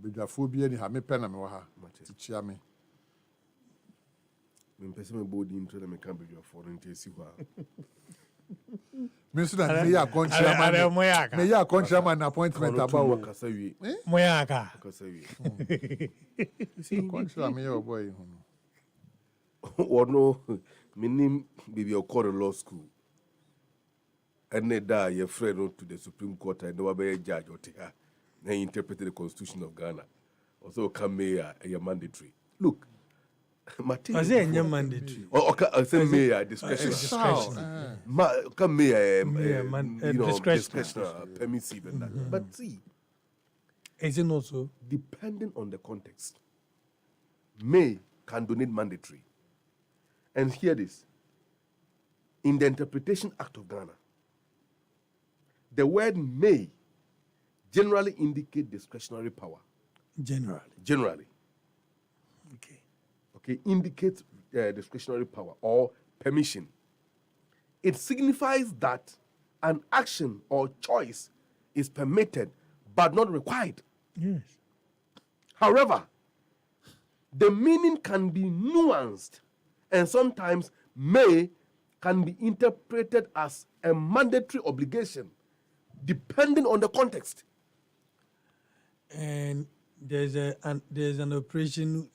Bidwafo bi ani ha me pɛ na me wa ha. Ti chia me. Me pese me body intro na me kan bidwafo no ntesi ho a. Minister, may ya contract man. May ya contract man appointment about. Moyaka. See, contract me your boy. Or no, meaning baby or call law school. And they die your friend to the Supreme Court and no be a judge or tear. They interpreted the Constitution of Ghana. Also come mayor a mandatory. Look. Was it a mandatory? Or say mayor discretion. Come mayor discretion permissive and that. But see, is it not so? Depending on the context, may can donate mandatory. And hear this. In the Interpretation Act of Ghana, the word may generally indicate discretionary power. Generally. Okay, indicates discretionary power or permission. It signifies that an action or choice is permitted but not required. Yes. However, the meaning can be nuanced and sometimes may can be interpreted as a mandatory obligation depending on the context. And there's an operational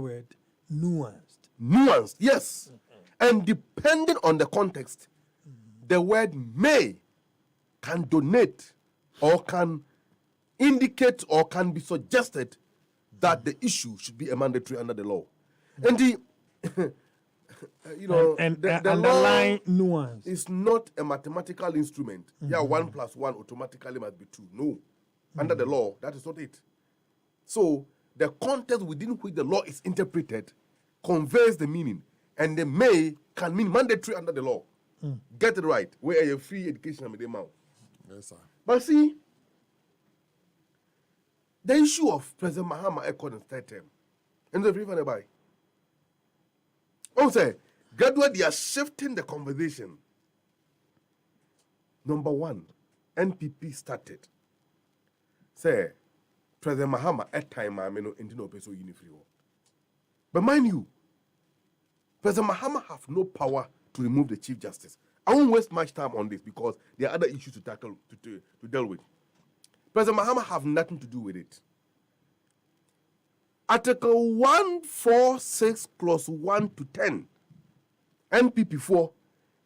word, nuanced. Nuanced, yes. And depending on the context, the word may can donate or can indicate or can be suggested that the issue should be a mandatory under the law. And the the underlying law nuance is not a mathematical instrument. Yeah, 1 + 1 automatically must be 2. No. Under the law, that is not it. So the context within which the law is interpreted conveys the meaning, and the may can mean mandatory under the law. Get it right. Where you free education with the mouth. Yes, sir. But see, the issue of President Mahama Ekon in third term, and the free for the buy. Also, gradually they are shifting the conversation. Number one, NPP started. Say, President Mahama at time in no peso unifree. But mind you, President Mahama have no power to remove the Chief Justice. I won't waste much time on this because there are other issues to tackle to deal with. President Mahama have nothing to do with it. Article 146 clause 1 to 10, NPP4,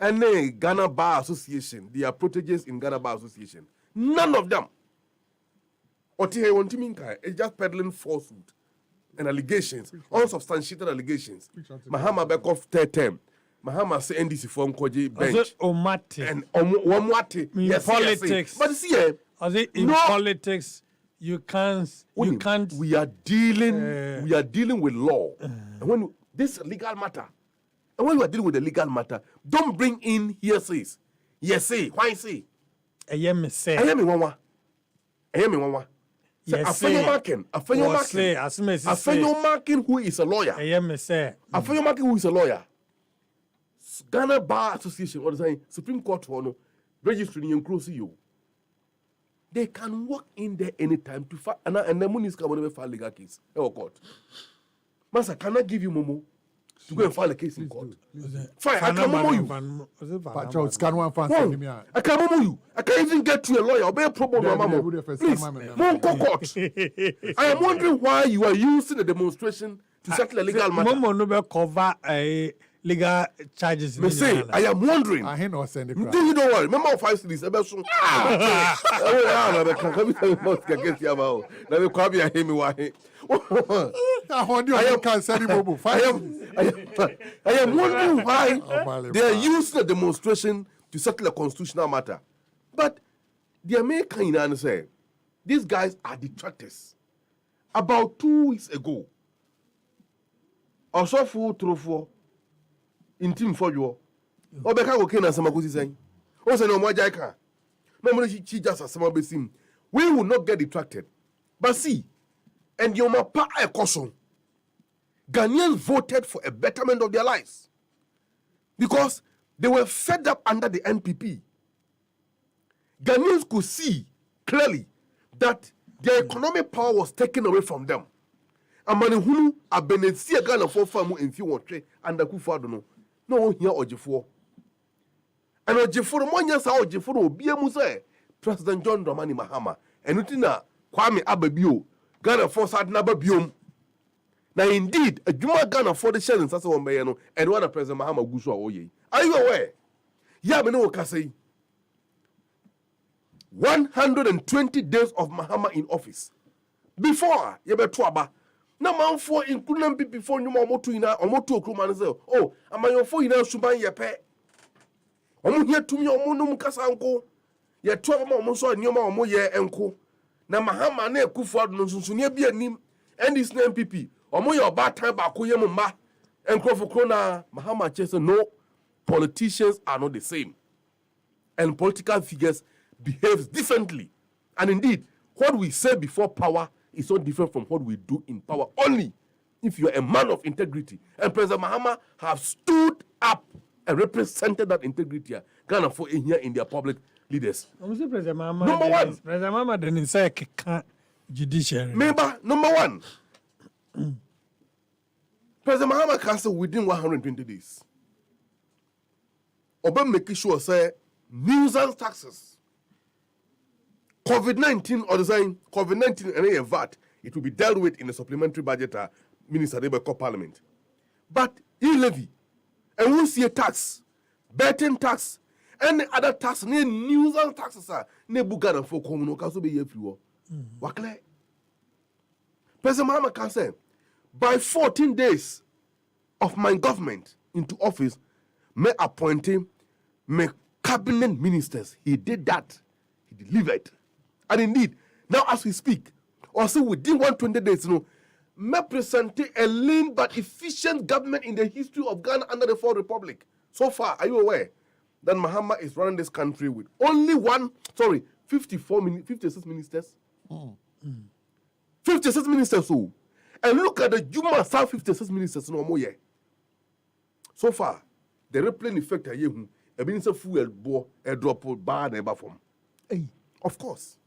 and the Ghana Bar Association, they are proteges in Ghana Bar Association. None of them. It's just peddling falsehood and allegations, unsubstantiated allegations. Mahama back off third term. Mahama say NDC form Koji bench. And Omwati. Yes, politics. But see, in politics, you can't. We are dealing with law. And when this legal matter, and when you are dealing with the legal matter, don't bring in hearsays. Yes, say. Why say? I am say. Afenyo Markin, who is a lawyer. Afenyo Markin, who is a lawyer. Ghana Bar Association, or the Supreme Court, registering in close you. They can walk in there anytime to file, and the money is coming to file legal case. Oh, court. Master, can I give you Momo to go and file a case in court? Fine, I can Momo you. I can Momo you. I can't even get to a lawyer. Obey a problem, please. Court. I am wondering why you are using the demonstration to settle a legal matter. Momo no be cover a legal charges. Me say, I am wondering. I no send the crowd. Do you know what? Remember 5 cities? I am wondering why they are using a demonstration to settle a constitutional matter. But the American say, these guys are detractors. About 2 weeks ago, I saw full in team for you. Obeka go ken asama kusi say. O say no mo ajaika. No mo chi just asama besim. We will not get detracted. But see, and your mapa a caution. Ghanaians voted for a betterment of their lives because they were fed up under the NPP. Ghanaians could see clearly that their economic power was taken away from them. Amanehunu abenesi Ghana for famu enfi wontre and Akufo-Addo no one here Ojifo. And Ojeforo, Monya Sao Ojeforo, Biamuse, President John Dramani Mahama, and Utina Kwame Ababio, Ghana for Sadnaba Bium. Now, indeed, a Juma Ghana for the Shannon Sasa Mayano, and one of President Mahama Guswa Oye. Are you aware? Yabeno Kasei. 120 days of Mahama in office. Before, Yabetwaba. Na man for including people before you motu ina omotu okruma say, oh, am I for ina suban yepe. Omo here to me omo kasa anko. Ye to ma omo so anyoma omo ye enko. Na Mahama na Akufo-Addo no sunsunia bi anim. And this MPP. Omo ye oba time ba ko ye mma. Enkrofo kro na Mahama say no, politicians are not the same. And political figures behave differently. And indeed, what we say before power is so different from what we do in power. Only if you are a man of integrity. And President Mahama have stood up and represented that integrity. Ghana for here in their public leaders. President Mahama, number one. President Mahama didn't say judiciary. Member, number one. President Mahama can say within 120 days. Obama making sure say nuisance taxes. COVID-19 or design COVID-19 and a VAT, it will be dealt with in the supplementary budget Minister Rebecca Parliament. But e-levy, and we see a tax, betting tax, any other tax, ne nuisance taxes are ne bugana for communal council be everywhere. Wakle. President Mahama can say, by 14 days of my government into office, me appointing me cabinet ministers. He did that. He delivered. And indeed, now as we speak, also within 120 days, me presenting a lean but efficient government in the history of Ghana under the Fourth Republic. So far, are you aware that Mahama is running this country with only 56 ministers? 56 ministers, so. And look at the Juma South 56 ministers, no more yet. So far, the replaying effect a minister fuel bo a drop bar never form. Of course.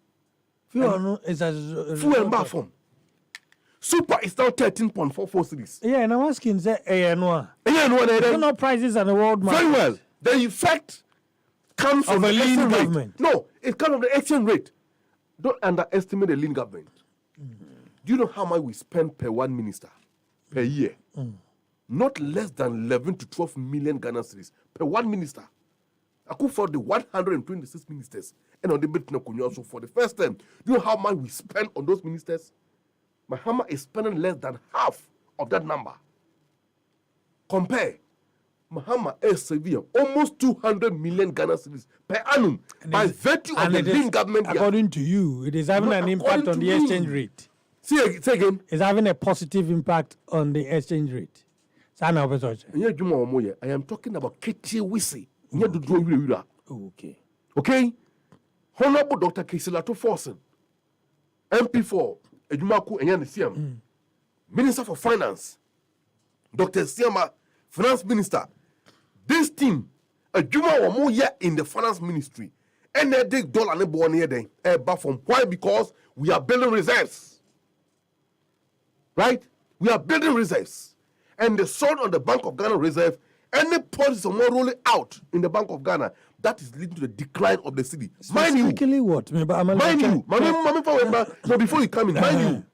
Fuel is fuel bar form. Super is now 13.44 cities. Yeah, and I'm asking, no prices on the world market. Very well. The effect comes from the lean government. No, it comes from the exchange rate. Don't underestimate the lean government. Do you know how much we spend per one minister per year? Not less than 11 to 12 million Ghana cedis per one minister. I could for the 126 ministers and on the bit also for the first time. Do you know how much we spend on those ministers? Mahama is spending less than half of that number. Compare. Mahama is severe, almost 200 million Ghana cedis per annum by virtue of the lean government. According to you, it is having an impact on the exchange rate. Say again. It's having a positive impact on the exchange rate. I am talking about Ketia Wisi. Okay. Okay? Honorable Dr. Kesilato Forsen, MP4, Ejumaku Enyanisiam, Minister for Finance, Dr. Siama, Finance Minister. This team, Ejuma or more year in the finance ministry, and they take dollar and born here then. Why? Because we are building reserves. Right? We are building reserves. And the sold on the Bank of Ghana reserve, any policies are more rolling out in the Bank of Ghana, that is leading to the decline of the city. Mind you, what? Mind you, before you come in, mind you,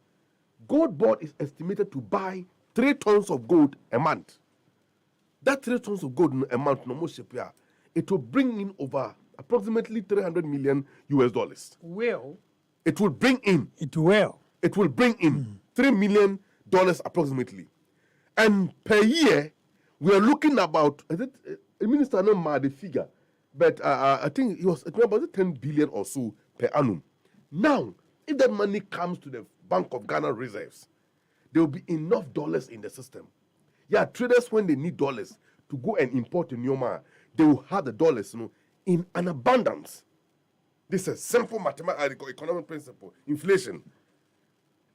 Gold Board is estimated to buy 3 tons of gold a month. That 3 tons of gold a month, no more shape, it will bring in over approximately $300 million. Well, it will bring in. It will bring in $3 million approximately. And per year, we are looking about, the minister no mad the figure, but I think it was about 10 billion or so per annum. Now, if that money comes to the Bank of Ghana reserves, there will be enough dollars in the system. Yeah, traders, when they need dollars to go and import in Yoma, they will have the dollars in an abundance. This is a simple mathematical economic principle. Inflation.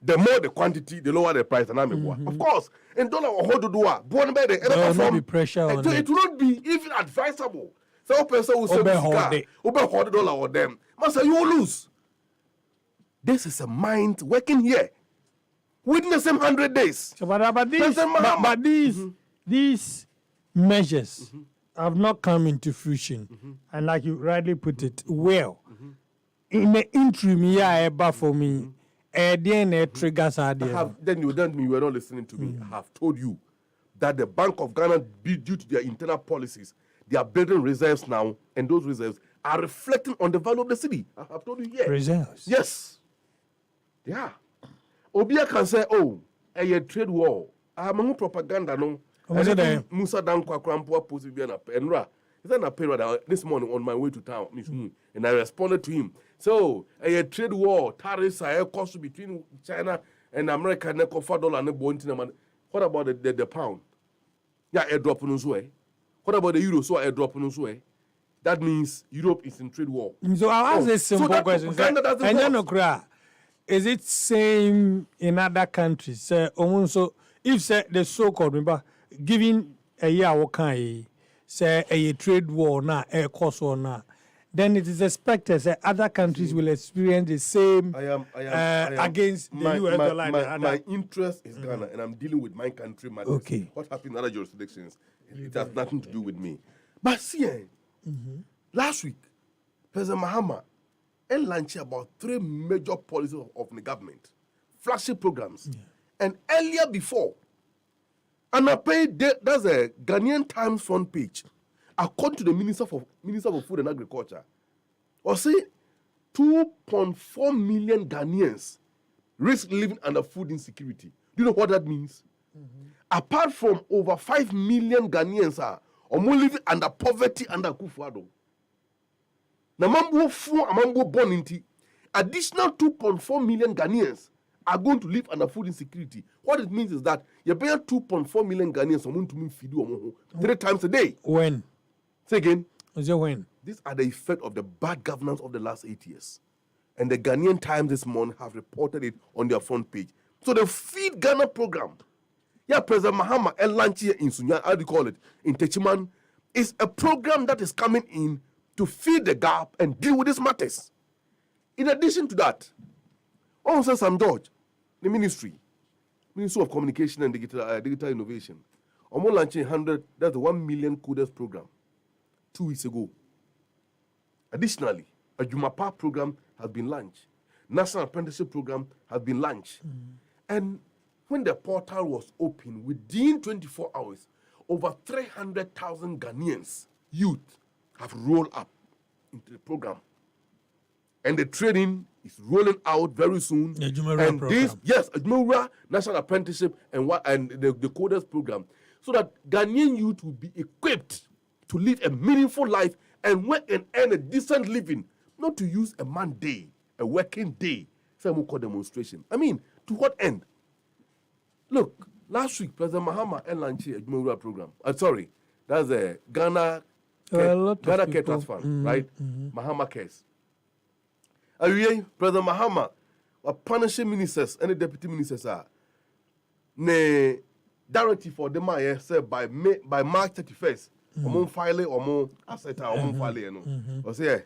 The more the quantity, the lower the price. Of course, in dollar or hold do born by the there will be pressure on it will not be even advisable. Some person will say, "Over dollar or them." Master, you will lose. This is a mind working here within the same 100 days. So, but these measures have not come into fruition. And like you rightly put it, well, in the interim, yeah, for me, then triggers are there. Then you were not listening to me. I have told you that the Bank of Ghana, due to their internal policies, they are building reserves now, and those reserves are reflecting on the value of the city. I have told you here. Reserves? Yes. Yeah. Obia can say, oh, a trade war. I'm a propaganda, no. Musa Dankwa Krampua Posibiana Penra. Is that a period this morning on my way to town? And I responded to him. So, a trade war, tariffs are cost between China and America, and $4 and $1. What about the pound? Yeah, a drop on way. What about the euro? So a drop on way. That means Europe is in trade war. So I'll ask this simple question. Is it same in other countries? So if the so-called, remember, giving a year what say a trade war now, a cost war now, then it is expected that other countries will experience the same against the US dollar. My interest is Ghana, and I'm dealing with my country matters. Okay. What happened in other jurisdictions, it has nothing to do with me. But see, last week, President Mahama launched about 3 major policies of the government, flagship programs. And earlier before, and I paid that's a Ghanaian Times front page. According to the Minister for Food and Agriculture, or say 2.4 million Ghanaians risk living under food insecurity. Do you know what that means? Apart from over 5 million Ghanaians are living under poverty under Kufuado. Namambo fu amambo born inti. Additional 2.4 million Ghanaians are going to live under food insecurity. What it means is that you pay 2.4 million Ghanaians to feed 3 times a day. When? Say again. When? These are the effect of the bad governance of the last 8 years. And the Ghanaian Times this morning have reported it on their front page. So the Feed Ghana program, President Mahama El Lanchi in Sunya, how do you call it, in Techiman, is a program that is coming in to fill the gap and deal with these matters. In addition to that, also Sam George, the Ministry of Communication and Digital Innovation, almost launching 100, that's the 1 million coders program 2 weeks ago. Additionally, a Jumapa program has been launched. National Apprenticeship Program has been launched. And when the portal was open, within 24 hours, over 300,000 Ghanaians, youth, have rolled up into the program. And the training is rolling out very soon. The Jumura program. A Jumura National Apprenticeship and the Coders program, so that Ghanaian youth will be equipped to live a meaningful life and work and earn a decent living, not to use a Monday, a working day, some call demonstration. I mean, to what end? Look, last week, President Mahama launched a Jumura program. That's a Ghana Care Trust Fund, right? Mahama Cares. President Mahama, punishing ministers and the deputy ministers are ne directive for them said by March 31st. File or asset file. Or say,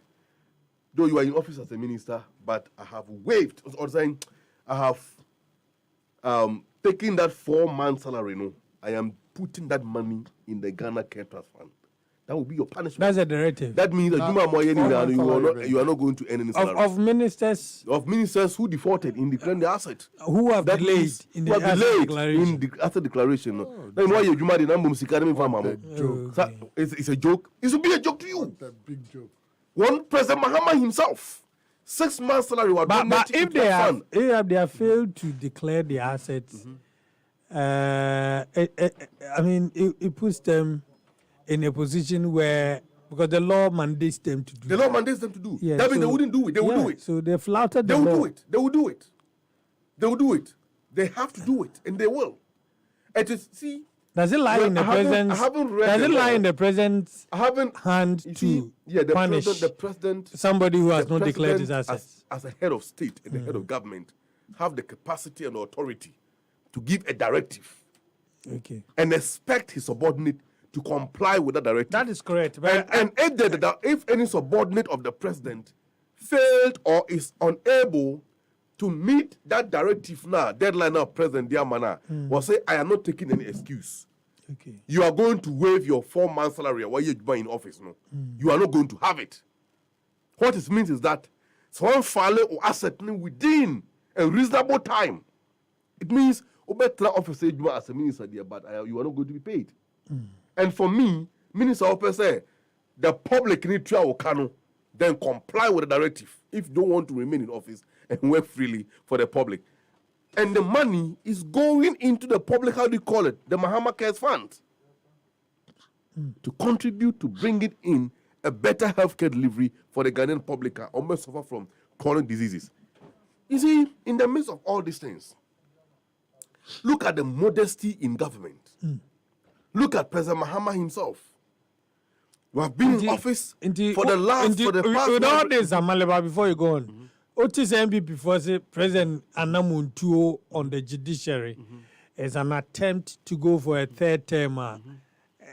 though you are in office as a minister, but I have waived or saying I have taken that 4-month salary. No, I am putting that money in the Ghana Care Trust Fund. That will be your punishment. That's a directive. That means that you are not going to earn any salary. Of ministers? Of ministers who defaulted in declaring the asset. Who have delayed in the asset declaration. Then why you the number it's a joke. It should be a joke to you. That's a big joke. One President Mahama himself, 6 months salary. But if they have failed to declare the assets, it puts them in a position where, because the law mandates them to do. The law mandates them to do. Yeah, that means they wouldn't do it. They will do it. So they flouted the law. They will do it. They will do it. They will do it. They have to do it, and they will. And to see. Does it lie in the president's? Does it lie in the president's hand to punish the president, somebody who has not declared his assets? As a head of state and the head of government, have the capacity and authority to give a directive. Okay. And expect his subordinate to comply with that directive. That is correct. And if any subordinate of the president failed or is unable to meet that directive now, deadline now, President Diamana, will say, I am not taking any excuse. Okay. You are going to waive your 4 months salary while you're in office. No, you are not going to have it. What it means is that someone file or asset within a reasonable time. It means obetra office as a minister there, but you are not going to be paid. And for me, minister office say the public need to then comply with the directive if you don't want to remain in office and work freely for the public. And the money is going into the public, how do you call it? The Mahama Cares Fund. To contribute to bringing in a better healthcare delivery for the Ghanaian public who almost suffer from chronic diseases. You see, in the midst of all these things, look at the modesty in government. Look at President Mahama himself. We have been in office for the past. With all this, Amaleba, before you go on, Otis MPP for say President Anamuntuo on the judiciary is an attempt to go for a third term.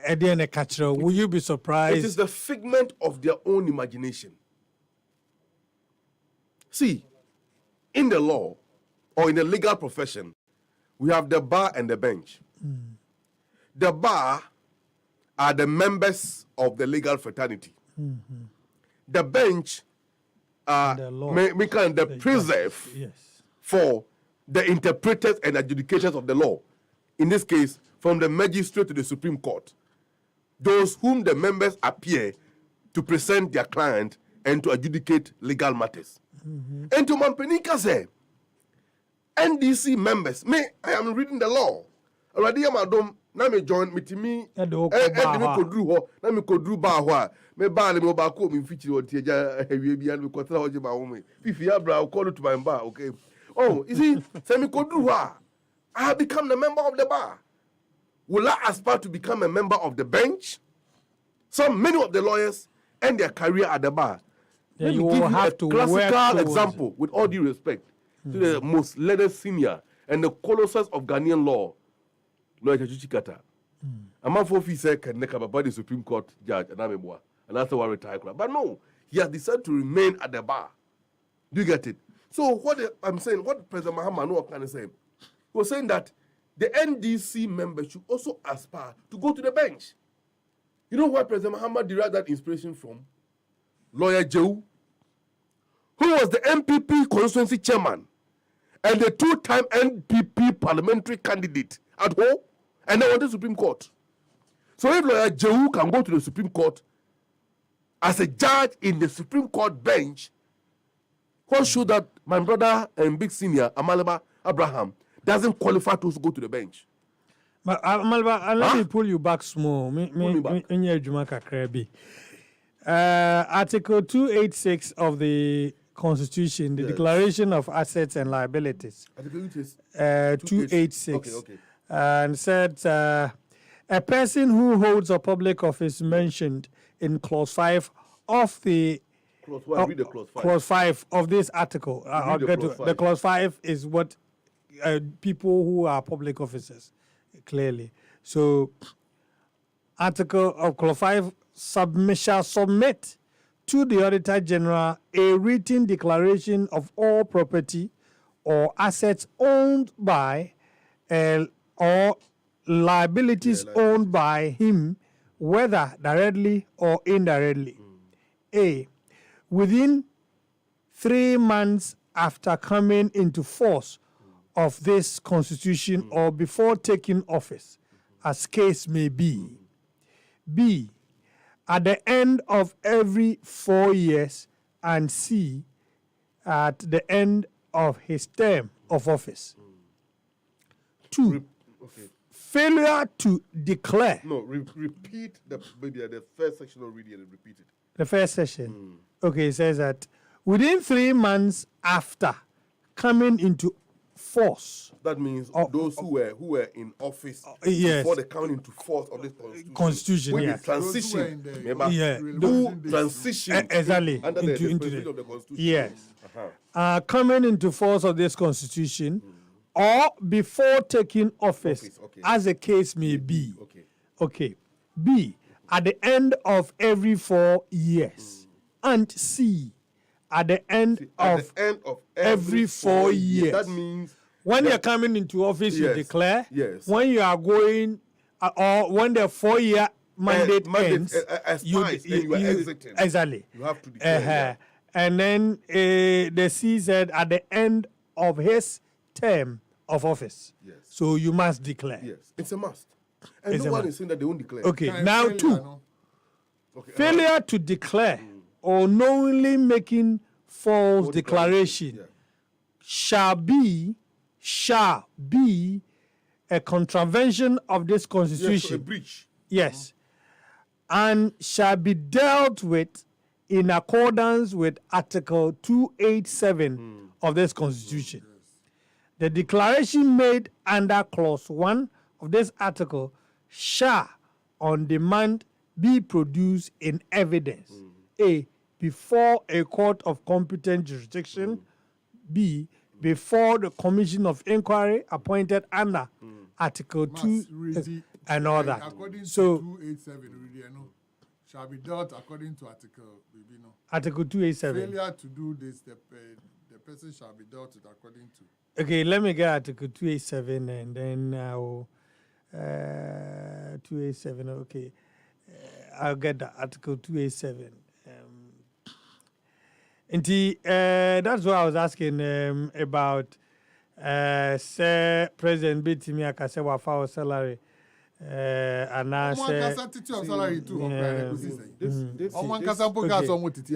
Will you be surprised? It is the figment of their own imagination. See, in the law or in the legal profession, we have the bar and the bench. The bar are the members of the legal fraternity. The bench are the preserve for the interpreters and adjudicators of the law. In this case, from the magistrate to the Supreme Court. Those whom the members appear to present their client and to adjudicate legal matters. And to Mampenika say, NDC members, I am reading the law. Already, madam, na me join me to me. Na me kodru ba me ba le mo ba ko me fitiri o tieja ewie bia me kotra hoje ba wo me. Fifi Abra call to my bar, okay. Oh, you see, say me kodru ho I have become the member of the bar. Will I aspire to become a member of the bench? Many of the lawyers end their career at the bar. Let me give you a classical example, with all due respect, to the most learned senior and the colossus of Ghanaian law, Lawyer Chachuchi Kata. A man for said can neck up by the Supreme Court judge, and that's why retire. But no, he has decided to remain at the bar. Do you get it? So what I'm saying, what President Mahama can say, he was saying that the NDC members should also aspire to go to the bench. You know where President Mahama derived that inspiration from? Lawyer Jehu, who was the MPP constituency chairman and the 2-time NPP parliamentary candidate at home, and now on the Supreme Court. So if Lawyer Jehu can go to the Supreme Court as a judge in the Supreme Court bench, what should that my brother and big senior Amaleba Abraham doesn't qualify to go to the bench? But Amaleba, let me pull you back small. Article 286 of the Constitution, the Declaration of Assets and Liabilities. 286. Okay. And said a person who holds a public office mentioned in Clause 5 of the Clause 5 of this article. I'll get to the Clause 5 is what people who are public officers, clearly. So, Article of Clause 5 shall submit to the Auditor General a written declaration of all property or assets owned by or liabilities owned by him, whether directly or indirectly. A. Within 3 months after coming into force of this Constitution or before taking office, as case may be. B. At the end of every 4 years, and C. At the end of his term of office. 2. Failure to declare. No, repeat the first section already and repeat it. The first section. Okay, it says that within 3 months after coming into force. That means those who were in office before the coming into force of this Constitution. When yes. Transition. Transition exactly under the dispensation of the Constitution. Yes. Coming into force of this Constitution or before taking office, as the case may be. Okay. B. At the end of every 4 years. And C. At the end of every 4 years. That means when you're coming into office, you declare. Yes. When you are going or when the 4-year mandate ends, expires and you are exiting. Exactly. You have to declare. And then the C said at the end of his term of office. Yes. So you must declare. Yes, it's a must. And It's no a one must. is saying that they won't declare. Okay, now two. Failure to declare or knowingly making false declaration shall be a contravention of this constitution. Yes, so a breach. Yes. And shall be dealt with in accordance with Article 287 of this constitution. The declaration made under Clause 1 of this article shall, on demand, be produced in evidence. A, before a court of competent jurisdiction. B, before the commission of inquiry appointed under Article 2 and all that. According So, to 287, already, I know, shall be dealt according to Article, Article 287. Failure to do this, the person shall be dealt with according to. Okay, let me get Article 287 and then I'll 287. Okay, I'll get the Article 287. That's what I was asking about. Say President Bitimi Akase wafa salary. And I say salary too.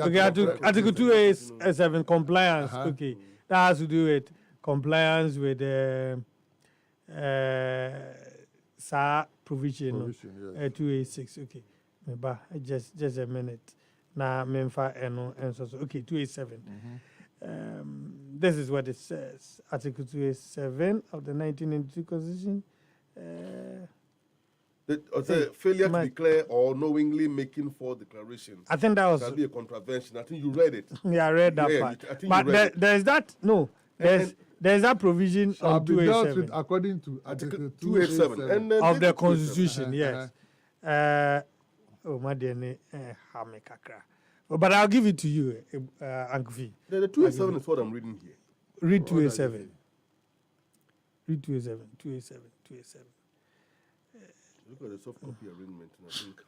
Okay, Article 287 compliance. Okay, that has to do with compliance with SAR provision. 286. Okay, but just a minute. Now, Memfa and so okay, 287. This is what it says. Article 287 of the 1992 Constitution. Failure to declare or knowingly making false declaration. I think that was shall be a contravention. I think you read it. Yeah, I read that part. But there's that. No, there's that provision on 287 according to Article 287 of the Constitution. Yes. Oh, my dear, but I'll give it to you, Uncle V. The 287 is what I'm reading here. Read 287. Read 287. 287. 287. Look at the soft copy arrangement, and I think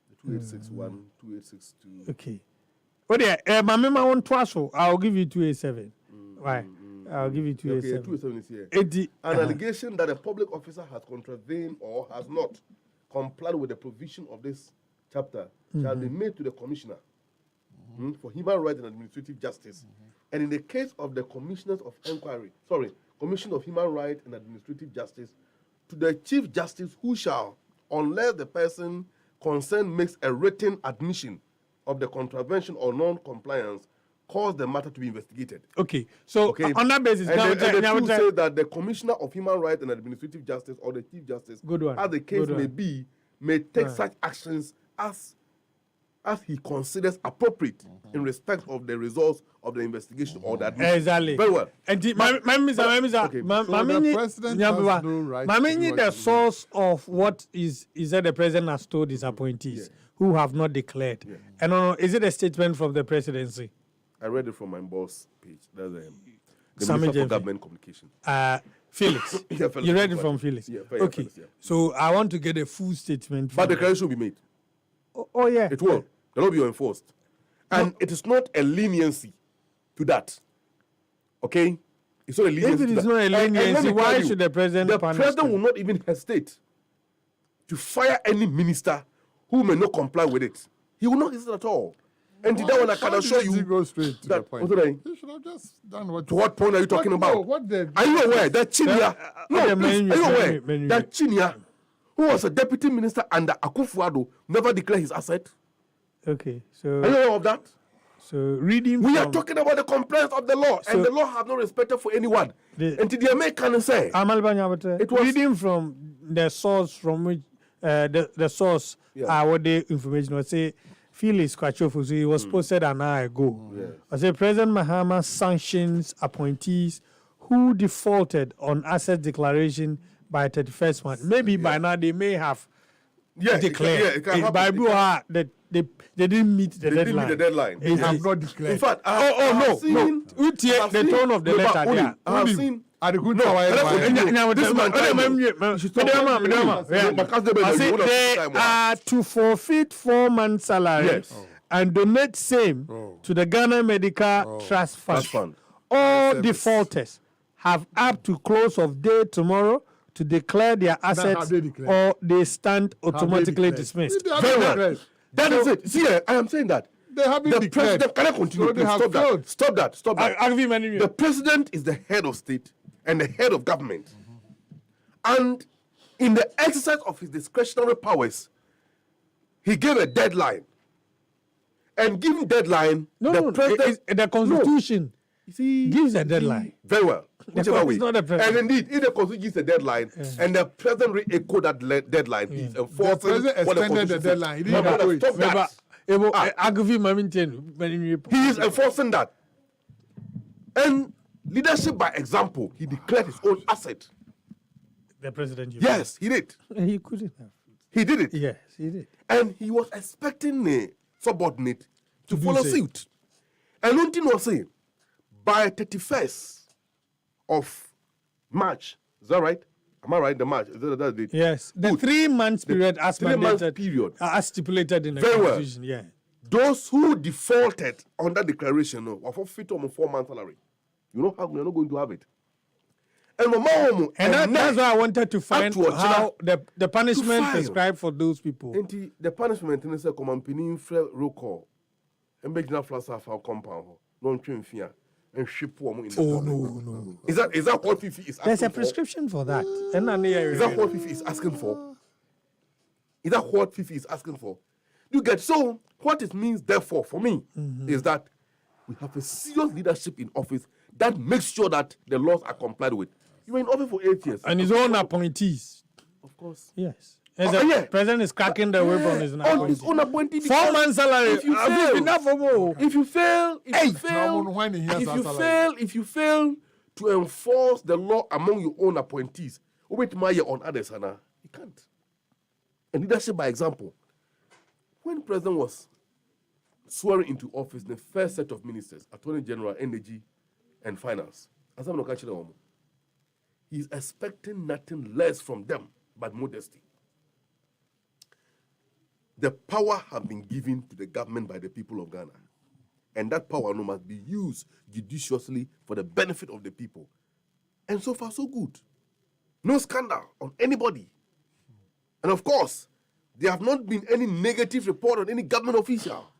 the 2861, 2862. Okay. Oh, yeah, my memory on twice, I'll give you 287. Why? I'll give you 287. Okay, 287 is here. An allegation that a public officer has contravened or has not complied with the provision of this chapter shall be made to the commissioner for human rights and administrative justice. And in the case of the commissioners of inquiry, Commission of Human Rights and Administrative Justice, to the Chief Justice, who shall, unless the person concerned makes a written admission of the contravention or non-compliance, cause the matter to be investigated. Okay, so on that basis, and the two say that the Commissioner of Human Rights and Administrative Justice or the Chief Justice, as the case may be, may take such actions as he considers appropriate in respect of the results of the investigation or the admission. Exactly. Very well. And the source of what is that the president has told his appointees who have not declared. And is it a statement from the presidency? I read it from my boss page. That's the Minister for Government Communication. Felix. You read it from Felix? Yeah, okay. Felix, yeah. So I want to get a full statement. But the declaration will be made. Oh yeah. It will. They will be enforced. And it is not a leniency to that. Okay? It's not a leniency. If it is not a leniency, why should the president The president will not even hesitate to fire any minister who may not comply with it. He will not hesitate at all. And that one I can assure you. Go straight to the point. He should have just done what. To what point are you talking about? No, are you aware that Chinia? Are you aware that Chinia, who was a deputy minister under Akufo-Addo, never declared his asset? Okay, so are you aware of that? So reading, we are talking about the compliance of the law, and the law has no respect for anyone. And to the American say, it was reading from the source from which the source what the information was say. Felix Kwachofu, he was posted an hour ago. I say President Mahama sanctions appointees who defaulted on asset declaration by 31st month. Maybe by now they may have declared. By that they didn't meet the deadline. They have not declared. In fact, the tone of the letter there. I have seen I say they are to forfeit 4 months' salary and donate same to the Ghana Medical Trust Fund. All defaulters have up to close of day tomorrow to declare their assets or they stand automatically dismissed. Very well. That is it. See, I am saying that. They have been the president, can I continue? So Please, stop that. The president is the head of state and the head of government. And in the exercise of his discretionary powers, he gave a deadline. And given deadline, the Constitution gives a deadline. Very well. Whichever way. And indeed, if the Constitution gives a deadline and the president re-echoed that deadline, he's enforcing the president extended the deadline. He didn't stop that. He is enforcing that. And leadership by example, he declared his own asset. The president. Yes, he did. He couldn't have. He did it. Yes, he did. And he was expecting a subordinate to follow suit. And one thing was saying, by 31st of March, is that right? Am I right? The March, is that the date? Yes. The 3 months period as mandated, as stipulated in the Constitution. Yeah. Those who defaulted on that declaration will forfeit on 4 months' salary. You know how we're not going to have it. And that's why I wanted to find how the punishment prescribed for those people. The punishment is a common penny roll call. And make enough flowers of our compound. Don't train fear. And ship woman in the no. Is that what Fifi is asking for? There's a prescription for that. Is that what Fifi is asking for? Is that what Fifi is asking for? You get so what it means, therefore, for me, is that we have a serious leadership in office that makes sure that the laws are complied with. You were in office for 8 years. And his own appointees. Of course. Yes. The president is cracking the whip on his own appointee. 4 months salary. If you fail to enforce the law among your own appointees, wait my year on others, you can't. And leadership by example. When the president was swearing into office, the first set of ministers, Attorney General, Energy, and Finance, as I'm not catching them, he's expecting nothing less from them but modesty. The power has been given to the government by the people of Ghana. And that power must be used judiciously for the benefit of the people. And so far, so good. No scandal on anybody. And of course, there have not been any negative report on any government official.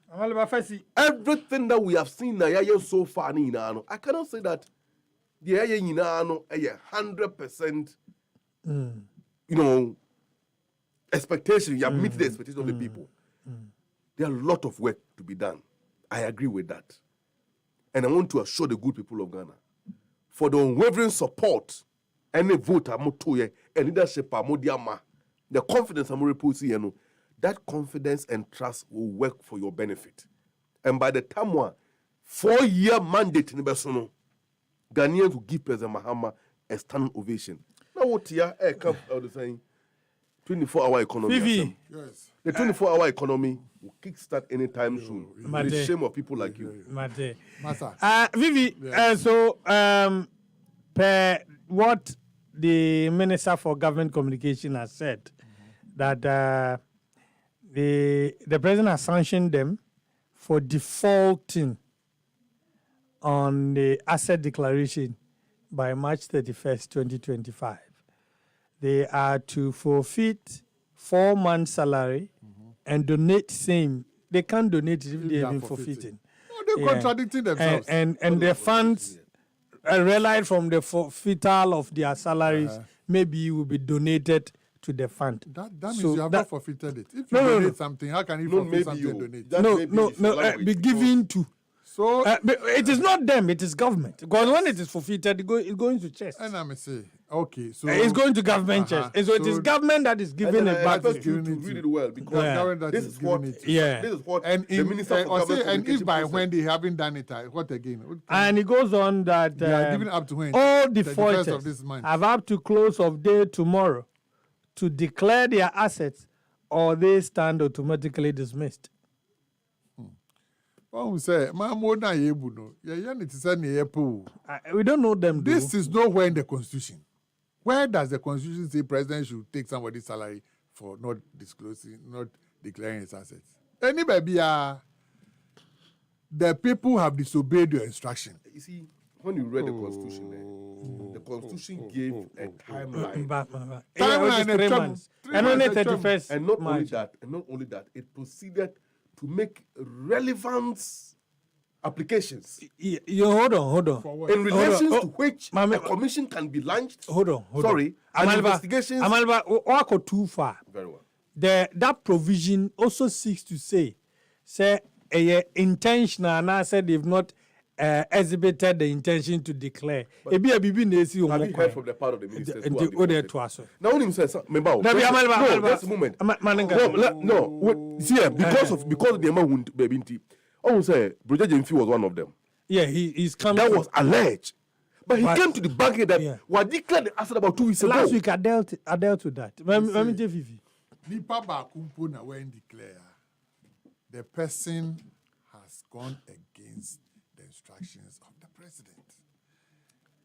Everything that we have seen so far, I cannot say that the 100%, expectation. You have met the expectation of the people. There are a lot of work to be done. I agree with that. And I want to assure the good people of Ghana for the unwavering support and the vote and leadership the confidence that confidence and trust will work for your benefit. And by the time 4-year mandate in Besono, Ghanaians will give President Mahama a standing ovation. Now what here come out the saying 24-hour economy. Yes. The 24-hour economy will kickstart anytime soon. It's a shame of people like you. Vivi, so per what the Minister for Government Communication has said, that the president has sanctioned them for defaulting on the asset declaration by March 31st, 2025. They are to forfeit 4 months' salary and donate same. They can't donate if they have been forfeiting. No, they're contradicting themselves. And the funds realized from the forfeital of their salaries maybe will be donated to the fund. That means you have not forfeited it. If you donate something, how can you forfeit something and donate? Be given to. So it is not them, it is government. Because when it is forfeited, it's going to chest. And I'm say, okay, so it's going to government chest. So it is government that is giving it back. To read it well because this is what and the Minister for Government and if by when they haven't done it, what again? And it goes on that they are giving up to when all defaulters have up to close of day tomorrow to declare their assets or they stand automatically dismissed. Oh, say, Mamma, na yebu no. Yeah, it is any yepu. We don't know them. This is nowhere in the Constitution. Where does the Constitution say president should take somebody's salary for not disclosing, not declaring his assets? Any baby, the people have disobeyed your instruction. You see, when you read the Constitution, the Constitution gave a timeline. Timeline 3 months. And only 31st. And not only that, it proceeded to make relevant applications. You hold on. In relation to which a commission can be launched. Hold on. Sorry, and investigations. Amalba, go too far. Very well. That provision also seeks to say intentional, and I said they've not exhibited the intention to declare. Have you heard from the part of the ministers who have declared? Now, when he says, no, that's a moment. No, see, because of the amount baby. I would say Brother James was one of them. Yeah, he's coming. That was alleged. But he came to the bank that was declared the asset about 2 weeks ago. Last week I dealt with that. Let me tell you. Nipa bakumpo na when declare the person has gone against the instructions of the president.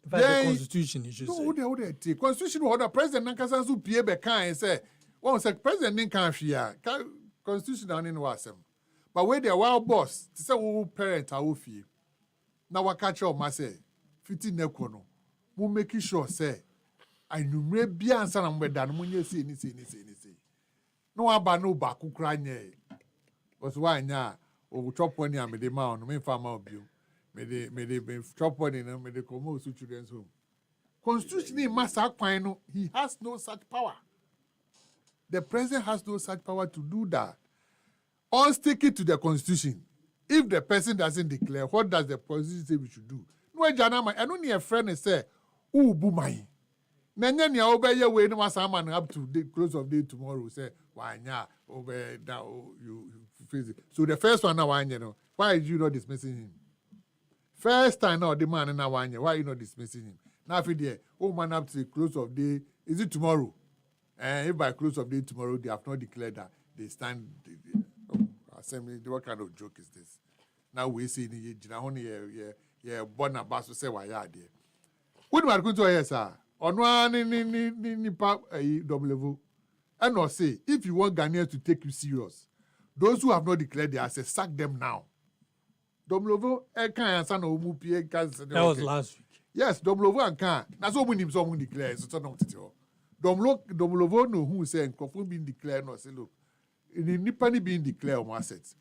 But the Constitution, you should say. The Constitution order president nankasa so pie be kan say one say president nin kan hwia Constitution na no asem. But where the wild boss, to say who parent are fie. Now what catch up, say, 15 nekono. We make sure say, I numre be answer and we're done when you say. No abano baku crying. Was why nya, or chop one ya, me de man, me farmer of you. Me de chop one in me de como to children's home. Constitution in Master Quino, he has no such power. The president has no such power to do that. On sticking to the Constitution, if the person doesn't declare, what does the Constitution say we should do? No, Janama, I don't need a friend and say, "Oh, boomai." Nanya ya obey your way no man up to the close of day tomorrow. Say, why nya obey now you face it. So the first one now why know why is you not dismissing him? First time now the man now why are you not dismissing him? Now if there, oh man up to the close of day, is it tomorrow? And if by close of day tomorrow they have not declared that they stand. Assembly, what kind of joke is this? Now we see the born about to say why are there. What am I going to hear, sir? On one in double level. And or say, if you want Ghanaians to take you serious, those who have not declared their assets, sack them now. Double level, that was last week. Yes, double level and can. That's what we need someone declare. So not double level no who say and being declared no say look. In the Nipani being declared on assets,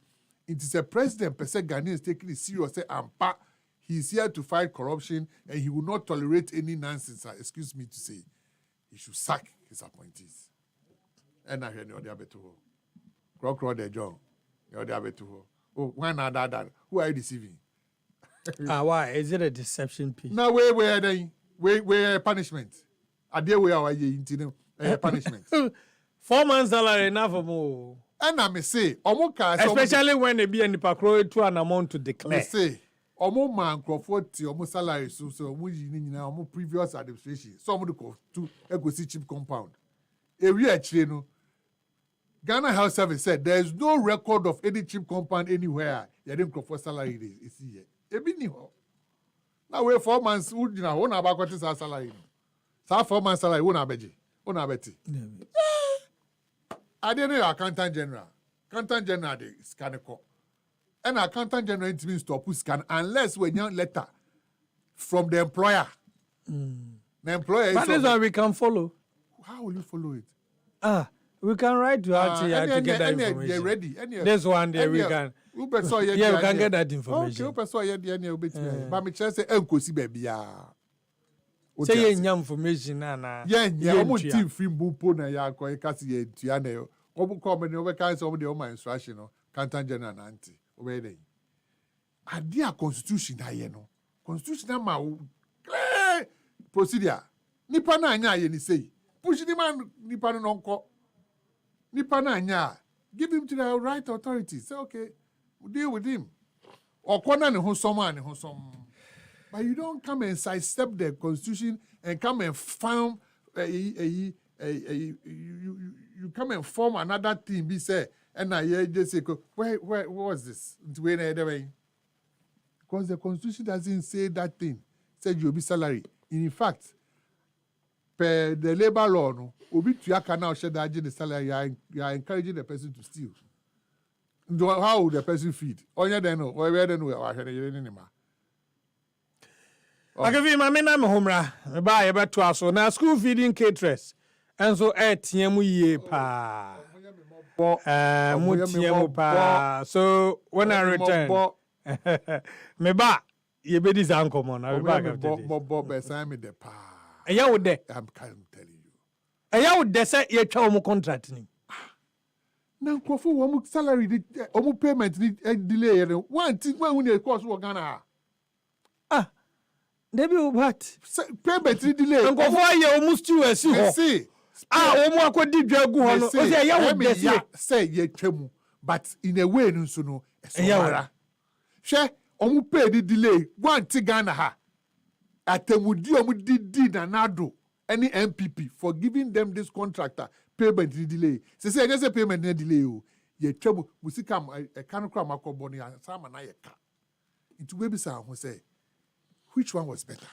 it is a president per se Ghanaians taking it seriously and he's here to fight corruption and he will not tolerate any nonsense. Excuse me to say, he should sack his appointees. And I hear no other better. Crow the John, the other better. Oh, why not that? Who are you deceiving? Why is it a deception piece? Now where are they? Where punishment? Are they where are you into punishment? 4 months salary enough for more. And I may say, especially when they be in the packroll to an amount to declare. I say, almost man Crawford, almost salary, so almost previous administration. Some of go to a cheap compound. A real actually, Ghana Health Service said there is no record of any cheap compound anywhere. You didn't Crawford salary is here. Now we're 4 months. Would you know one about what is our salary? So 4 months salary, one abeji, one abeti. I didn't know accountant general. Accountant general they scan a call. And accountant general means to put scan unless we get letter from the employer. The employer that is why we can follow. How will you follow it? We can write to RTI to get that information. They're ready. This one day we can. We can get that information. Okay, but me say enkosi baby ya. Say any information na. Yeah, almost team film bupo na ya ko e kasi ye tua na yo. Obu come na we can some the my instruction no. Canton general na anti. Obey dey. Ade a constitution na ye no. Constitution na ma procedure. Nipa na anya ye ni say. Push the man nipa no nko. Nipa na anya. Give him to the right authorities. Say okay, we'll deal with him. Or corner ne ho someone ne ho some. But you don't come and sidestep the constitution and come and form you come and form another thing. Be say And I just say, where was this? Because the Constitution doesn't say that thing. Said you'll be salary. In fact, per the labor law, no, obi tuaka now share that the salary. You are encouraging the person to steal. How would the person feed? Onya then no, where then we are anymore. Okay, my men am homra. Buy about 12 so now school feeding caterers. And so TMU ye pa. Pa. So when I return, me ba ye be this uncle mon. I be back after this. Bob sign me the pa. And ya would there. I'm telling you. And ya would there say ye chow contract ni. Now, Kofu, one salary, omu payment delay. One thing when you cost work Ghana. Debi what? Payment delay. And Kofu ye almost 2 years. See. Omu akodi dwagu hono. O say ya would there say ye twemu, but in a way no so no. Esowara. Hwe omu pay the delay. One thing Ghana ha. Atemudi omu di na nado any MPP for giving them this contractor. Payment delay. Say just a payment delay. Ye trouble. Musika a can cram makoboni and some na ye ka. It will be some who say, which one was better?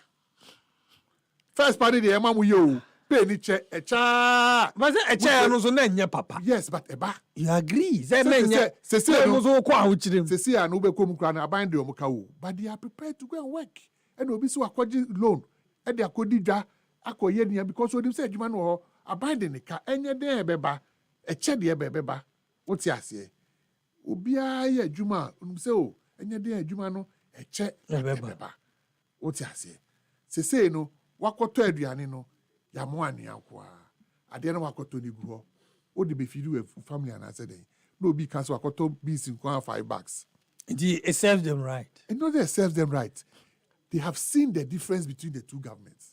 First party the emamu yo pay ni che a cha. But a chair no so nenya papa. Yes, but eba. You agree? Say nenya. Say no so kwa uchirim. Say and ube kom kra na bind the omuka. But they are prepared to go and work. And obi so akwaji loan. E de akodi dwa akoye nia because we say adwuma no abandon the car, any day beba, a check the beba. What's your say? Ubia ye juma, so, any day juma no, a check beba. What's your say no, wako to Adrianino, Yamuani aqua. I didn't wako to the go. What did be feed you a family and I said, no, because wako to bees in $5. It serves them right. And no, they serve them right. They have seen the difference between the two governments.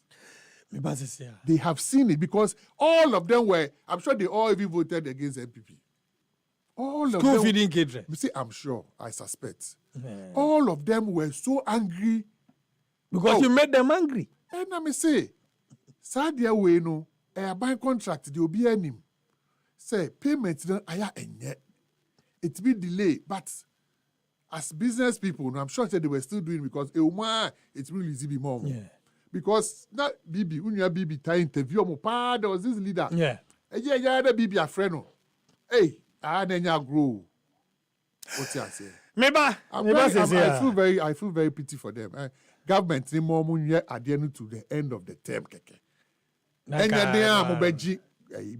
They have seen it because all of them were, I'm sure they all even voted against MPP. All of them. School feeding kids. I'm sure, I suspect. All of them were so angry. Because you made them angry. And I may say, Sadia way no, a buying contract, they will be him. Say, payments, I it be delayed, but as business people, I'm sure that they were still doing because it's really easy be more. Yeah. Because that Bibi, unya Bibi ta interview mo pa there was this leader. Yeah. Yeah, that Bibi a friend. Hey, I nenya grow. What's you say? I feel very pity for them. Government ni more munye at the end to the end of the term keke. Enya dey am obeji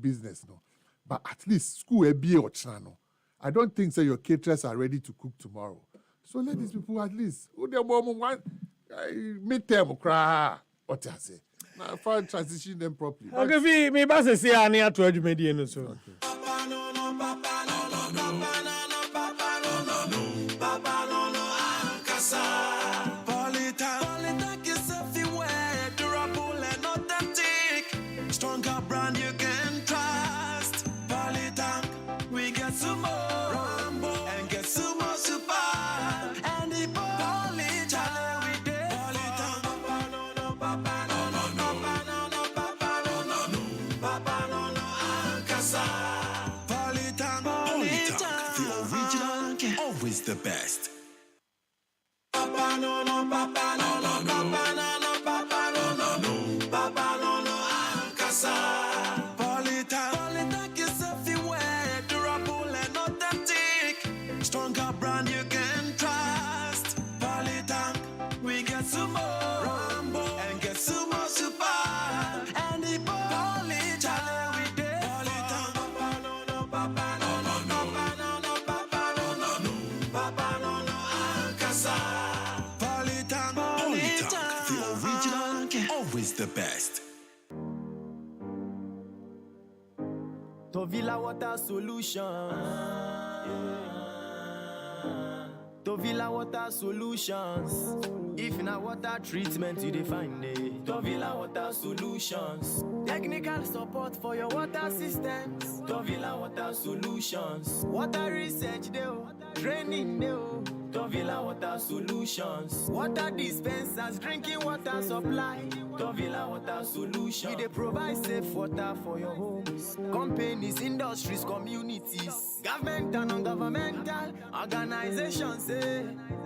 business no. But at least school e be or no. I don't think say your caterers are ready to cook tomorrow. So let these people at least who they more one midterm cry. What I say? Now, if I transition them properly. Okay, me ba se I near to adwumadi no so. Stronger brand you can trust. Polytank, we get some more Rambo and get some more super. And the Polytank, we did Polytank. Papa no no, Papa no no, Papa no no, Papa no no, Papa no no, Ankasa. Polytank, the original, always the best. Papa no no, Papa no no, Papa no no, Papa no no, Papa no no, Ankasa. Polytank is everywhere, durable and authentic. Stronger brand you can trust. Polytank, we get some more Rambo and get some more super. And the Polytank, we did Polytank. Papa no no, Papa no no, Papa no no, Papa no no, Papa no no, Ankasa. Polytank, the original, always the best. Tovilla Water Solutions. Tovilla Water Solutions. If in a water treatment you define it. Tovilla Water Solutions. Technical support for your water systems. Tovilla Water Solutions. Water research, training, Tovilla Water Solutions. Water dispensers, drinking water supply. Tovilla Water Solutions. We they provide safe water for your homes, companies, industries, communities, government and non-governmental organizations.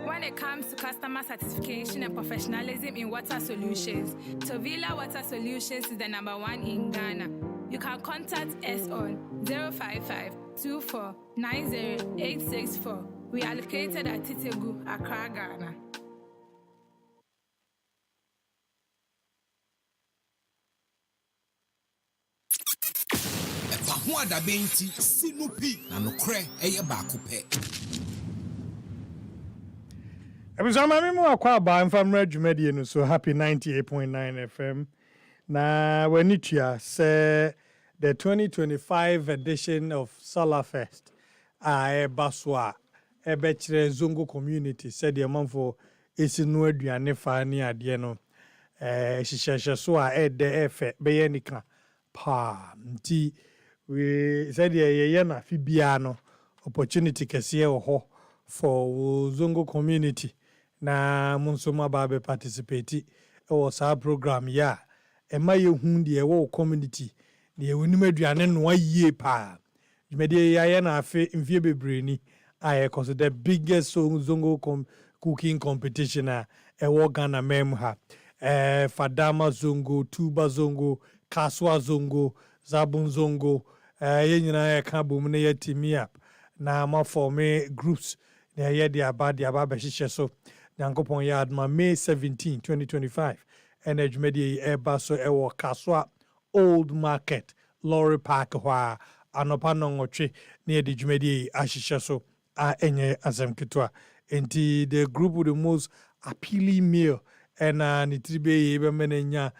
When it comes to customer satisfaction and professionalism in water solutions, Tovilla Water Solutions is the #1 in Ghana. You can contact us on 055 24 90 864. We are located at Titegu, Accra, Ghana. EpaHoaDaben sinupi na nokre eye baako pe. Ebusama me mu akwa ba mfamra dwumadi no so happy 98.9 FM. Na wanitua say the 2025 edition of Solar Fest baswa ebechire Zongo community said the manfo esinu aduane fa ni ade no hihyehyɛ so de efe beye nika pa nti we said ye na fi bia no opportunity kese ho for Zongo community na munso mababe participate sa program ya ema ye hu de wo community de wonim aduane no ayie pa jumede ya na afi mfie bebreni cause the biggest Zongo cooking competition wo Ghana mem ha Fadama Zongo, Tuba Zongo, Kaswa Zongo, Zabun Zongo ye nyina ka bom na ye team up na ma form groups na ye dia ba behye so Yankopon ya adma May 17 2025 and ejumedi eba so ewo Kaswa Old Market Lorry Park hwa anopa no nwotwe na ye ejumedi ahihye so enye azam kitwa enti the group with the most appealing meal and nitribe ye menenya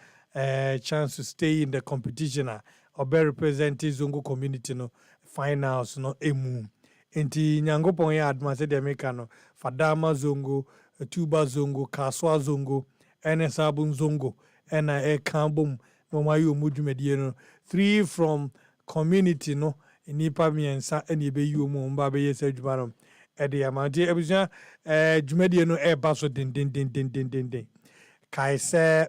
chance to stay in the competition or be representing Zongo community no finals no emu enti Yankopon ya adma se de meka no Fadama Zongo Tuba Zongo, Kaswa Zongo, Sabun Zongo, and Kambum, no mayu mujumedi no 3 from community no nipa miensa eni be yu mo mba be yesa djumano e de amante ebuja djumedi no e baso din kai se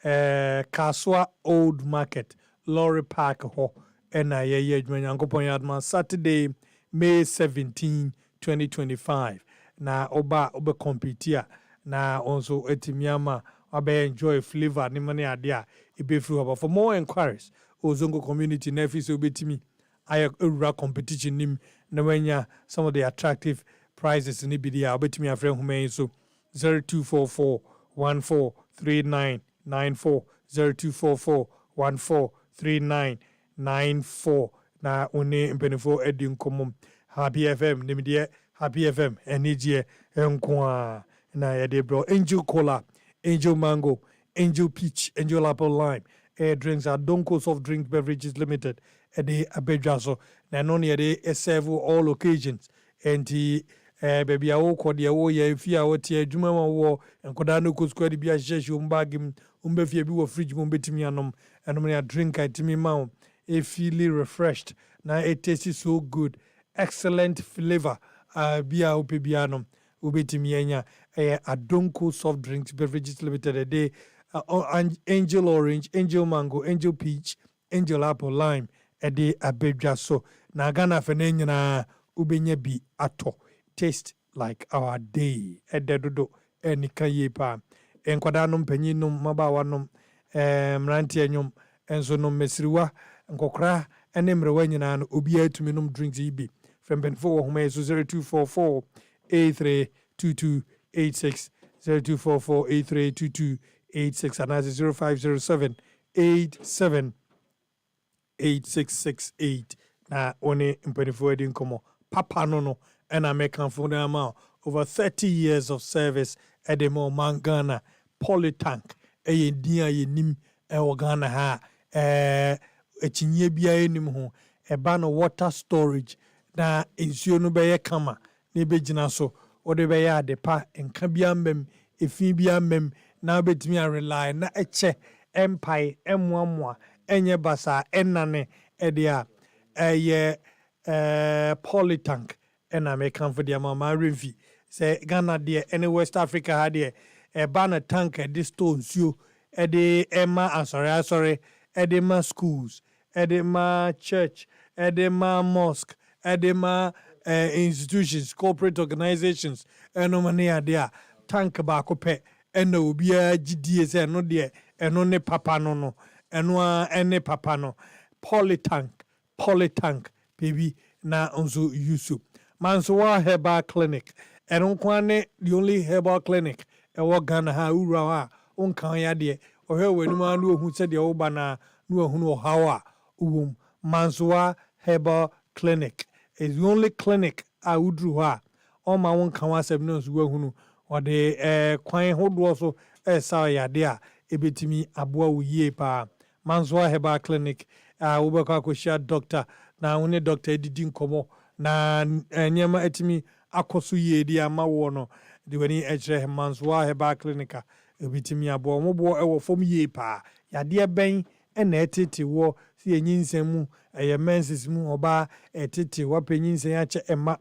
Kaswa Old Market Lorry Park ho ena ye djumanya Yankopon yadman Saturday May 17 2025 na oba compete na also etimiama oba enjoy flavor ni mane ade a ebefru oba for more inquiries Zongo community na fi so betimi aye ewura competition nim na wanya some of the attractive prizes ni bi dia obetimi afre human so 0244 143994 0244 143994 na one mpenifo edi nkomom Happy FM nimdie Happy FM enije enkwa na yede bro Angel Cola, Angel Mango, Angel Peach, Angel Apple Lime. Drinks are Donko Soft Drink Beverages Limited. Ede abejaso na no yede serve all occasions. Enti baby awo kwode awo ye fi awo tie adwuma ma wo enkoda no koskwadi bia hyehyɛ umbagim umbefie bi wo fridge mo betimi anom enom na drink itimi ma e feel refreshed na it tastes so good. Excellent flavor. Bia upebiano ubetimi enya Adonko Soft Drinks Beverages Limited a day Angel Orange, Angel Mango, Angel Peach, Angel Apple Lime a day abedja so na Ghana fene na ubenya bi ato taste like our day ededodo enika yepa enkwada no mpanyin no mabawa no mrantie nyom enso no mesiriwa nkokra ene mrewa nyina no obi atumi nom drinks ibi from Benfo Home 0244 832286 0244 832286 and as 0507 878668 na one Benfo Edin Komo Papa no and American for them over 30 years of service at the Mangana Polytank a dia nim Ghana ha echinye bia enim ho eba no water storage na ensuo no beye kama na ebegina so ode beye adepa enka bia mbem efi bia mbem na betimi a rely na eche empire emwamwa enye basa enane ede a eye polytank ena me kan for dia mama renfi say Ghana there any West Africa had there a banner tank at this stones you at the Emma sorry Edema schools, Edema church, Edema mosque, Edema institutions, corporate organizations, and no money there. Tank back up, and there will be a GDS and no dear, and no papa no, and no any papa no. Polytank, baby, na also use. Mansoa Herbal Clinic, and on Kwane, the only herbal clinic, and what Ghana ha ura on Kanya dear. Or here when man who said the Obana no hawa Mansoa Herbal Clinic is the only clinic I would do her. All my own Kawasab knows who or the quine hold also ya there a bit to me abua ye pa Mansoa Herbal Clinic Ubaka Kusha doctor now only doctor didn't come na nyama etimi akosu ye dia ma wono de wani ejre Mansoa Herbal Clinica ebitimi abo mobo ewo fom ye pa yade ben na etete wo si enyinsem mu menses mu oba etete wo penyinsen ache ema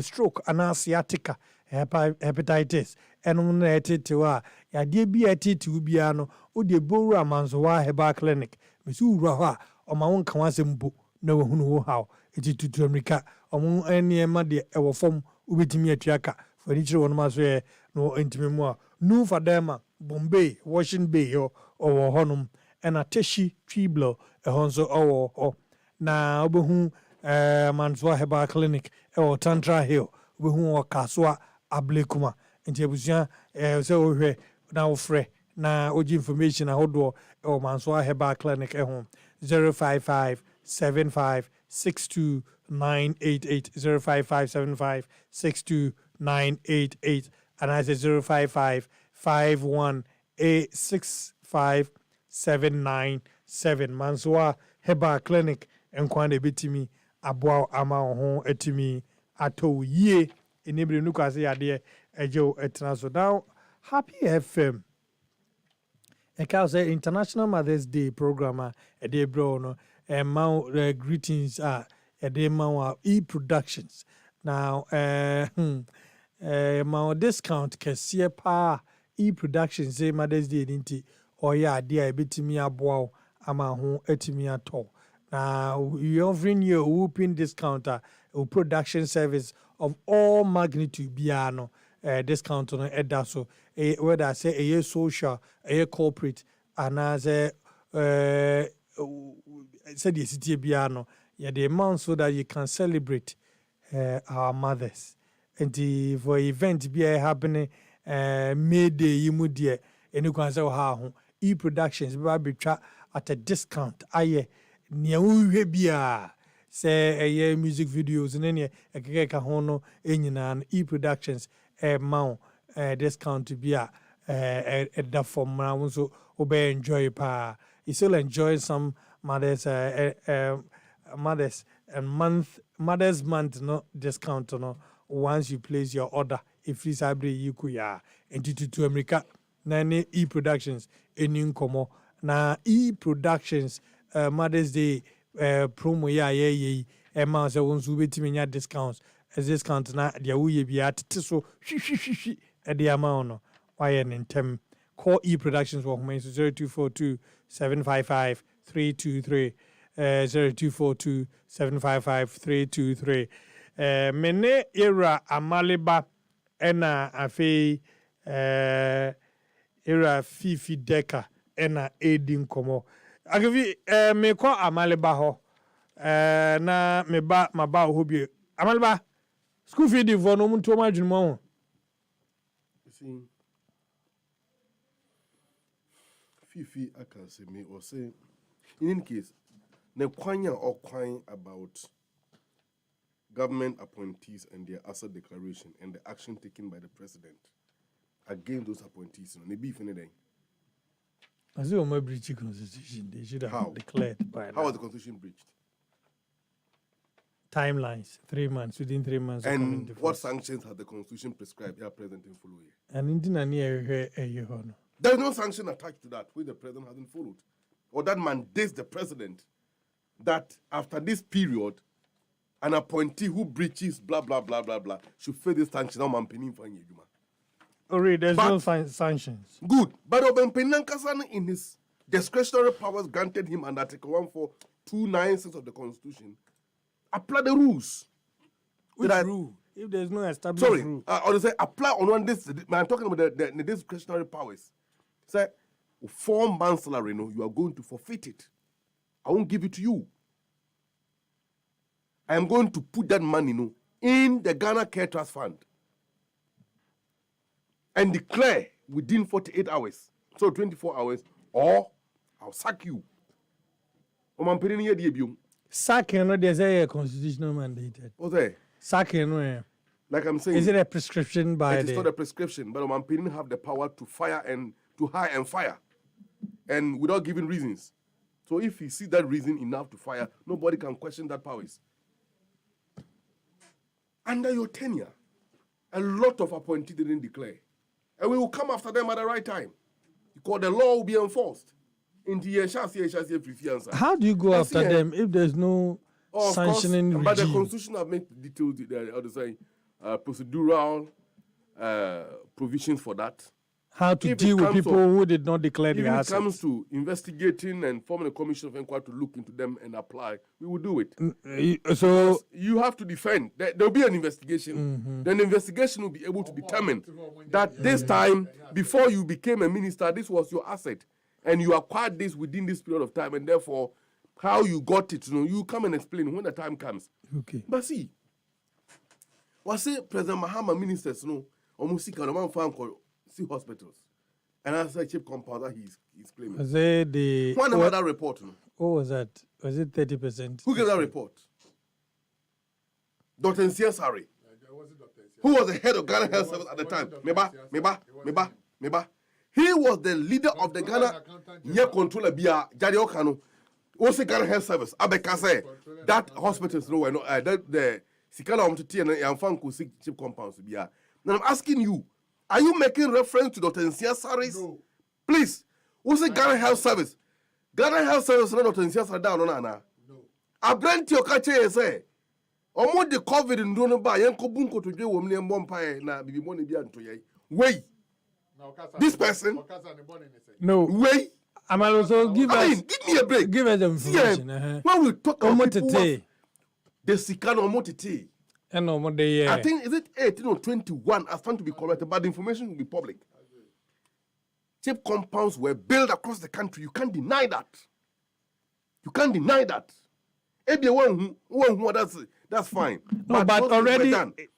stroke ana sciatica hepatitis eno na etete wa yade bi etete ubia no o de boru Mansoa Herbal Clinic mesu wura ho a o ma won kan wasem bo na wo hunu wo haw etitutu America omo eniema de ewo fom ubetimi atuaka furniture won ma so ye no entimi mu a nu fadema Bombay, Washington Bay, or Honum, and a Teshi Triblo, a Honzo or na Obuhun Mansoa Herbal Clinic, or Tantra Hill, Obuhun or Kaswa Ablekuma, and Jebusia, so now free, na Oji information, I hold or Mansoa Herbal Clinic at home 055 75 62 988 055 75 62 988 and I say 055 5186579 Mansoa Herbal Clinic and Kwande Bitimi Aboa Ama Hon Etimi Ato Ye Enable Nukas Yade Ejo Etnaso. Now Happy FM. And can say International Mother's Day program a day bro no and Mount greetings a day Mount E-Productions. Now Mount discount can see pa E-Production say Mother's Day dinti or ya dear bitimi aboa ama ho etimi ato. Now we offering you a whooping discount a production service of all magnitude biano discount on edaso whether I say a social a corporate and as a said the city biano yeah the amount so that you can celebrate our mothers and the for event be happening May Day yimu die enu kan say ha ho E-Productions be twa at a discount aye nea uhwe bia say music videos ne ekeka ho no enyina E-Productions mount discount bia da form na so obey enjoy pa you still enjoy some mothers mothers and mothers month no discount no once you place your order if it's abre yikuya into America na E-Productions eni nkomo na E-Productions Mother's Day promo ye ma se won su betimi nya discounts as discount na dia wo ye bia tete so hwihwihwi e dia ma no why an intem call E-Productions wo homa 0242 755 323 0242 755 323 mene era amaliba ena afi era fifi deka ena edin komo agavi me ko amaliba ho na me ba maba ho bi amaliba school fee di for no muntu ma dwuma ho fifi aka say me or say in any case the kwanya or kwine about government appointees and their asset declaration and the action taken by the president against those appointees. No, beef in anything. As you may breach the constitution, they should have declared by how was the constitution breached? Timelines, 3 months, within 3 months. And what sanctions had the constitution prescribed? They are present in follow. And in there is no sanction attached to that, which the president hasn't followed, or that mandates the president that after this period, an appointee who breaches blah blah blah blah blah should face this sanction. Now man penny for you. Already, there's no sanctions. Good, but Oben Penankasan in his discretionary powers granted him under Article 14296 of the Constitution apply the rules. Which rule? If there's no established rule. Or they say apply on one this. I'm talking about the discretionary powers. Say 4 months salary, you are going to forfeit it. I won't give it to you. I am going to put that money, in the Ghana Care Trust Fund and declare within 48 hours, so 24 hours, or I'll sack you. Sacking, there's a constitutional mandated. Okay. Sacking, like I'm saying, is it a prescription by it is not a prescription, but Omampini have the power to fire and to hire and fire, and without giving reasons. So if he sees that reason enough to fire, nobody can question that powers. Under your tenure, a lot of appointees didn't declare, and we will come after them at the right time, because the law will be enforced. How do you go after them if there's no sanctioning regime? But the Constitution have made detailed procedural provisions for that. How to deal with people who did not declare their assets. If it comes to investigating and forming a commission of inquiry to look into them and apply, we will do it. So because you have to defend. There will be an investigation. Then the investigation will be able to determine that this time, before you became a minister, this was your asset. And you acquired this within this period of time. And therefore, how you got it, you come and explain when the time comes. Okay. But see, what say President Mahama ministers, almost see hospitals. And that's a cheap compound that he's claiming. Was it the... One about that report. What was that? Was it 30%? Who gave that report? Dr. Nsiasari. Who was the head of Ghana Health Service at the time? Meba. He was the leader of the Ghana Year Controller Bia Jadi Okano. Also Ghana Health Service. Abekase. That hospitals no the Sikala Omtiti and Yanfanku sick cheap compounds Bia. Now I'm asking you, are you making reference to Dr. Nsiasari's? No. Please. Also Ghana Health Service. Ghana Health Service no Dr. Nsiasari down on Anna. No. Abrenti Okache say. Omo the COVID in Dono ba yanko bunko to do woman and bompire na bibi money bia nto ye. Wait. This person? No. Wait. I'm also give me a break. Give us the information. When we talk about people the Sikano Omotete. I think is it 18 or 21 as trying to be corrected, but the information will be public. Cheap compounds were built across the country. You can't deny that. That's fine. No, but already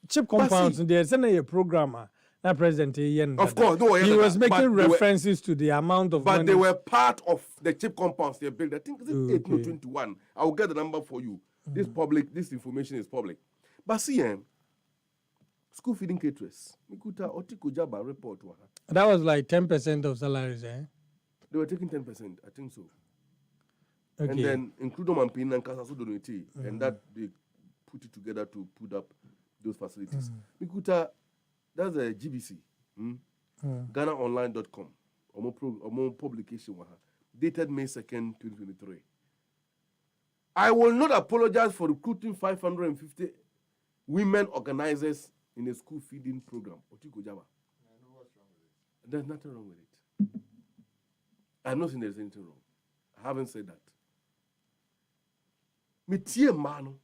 cheap compounds. There's a programmer. That President of course, no, he was making references to the amount of money. But they were part of the cheap compounds they built. I think it's 18 or 21. I will get the number for you. This information is public. But see, school feeding caterers, Mikuta Otiko Jaba report. That was like 10% of salaries, eh? They were taking 10%, I think so. Okay. And then include them and paying and Casa Donate, and that they put it together to put up those facilities. Mikuta, that's a GBC, GhanaOnline.com, or publication, dated May 2nd, 2023. I will not apologize for recruiting 550 women organizers in a school feeding program. There's nothing wrong with it. I'm not saying there's anything wrong. I haven't said that. Metie mano.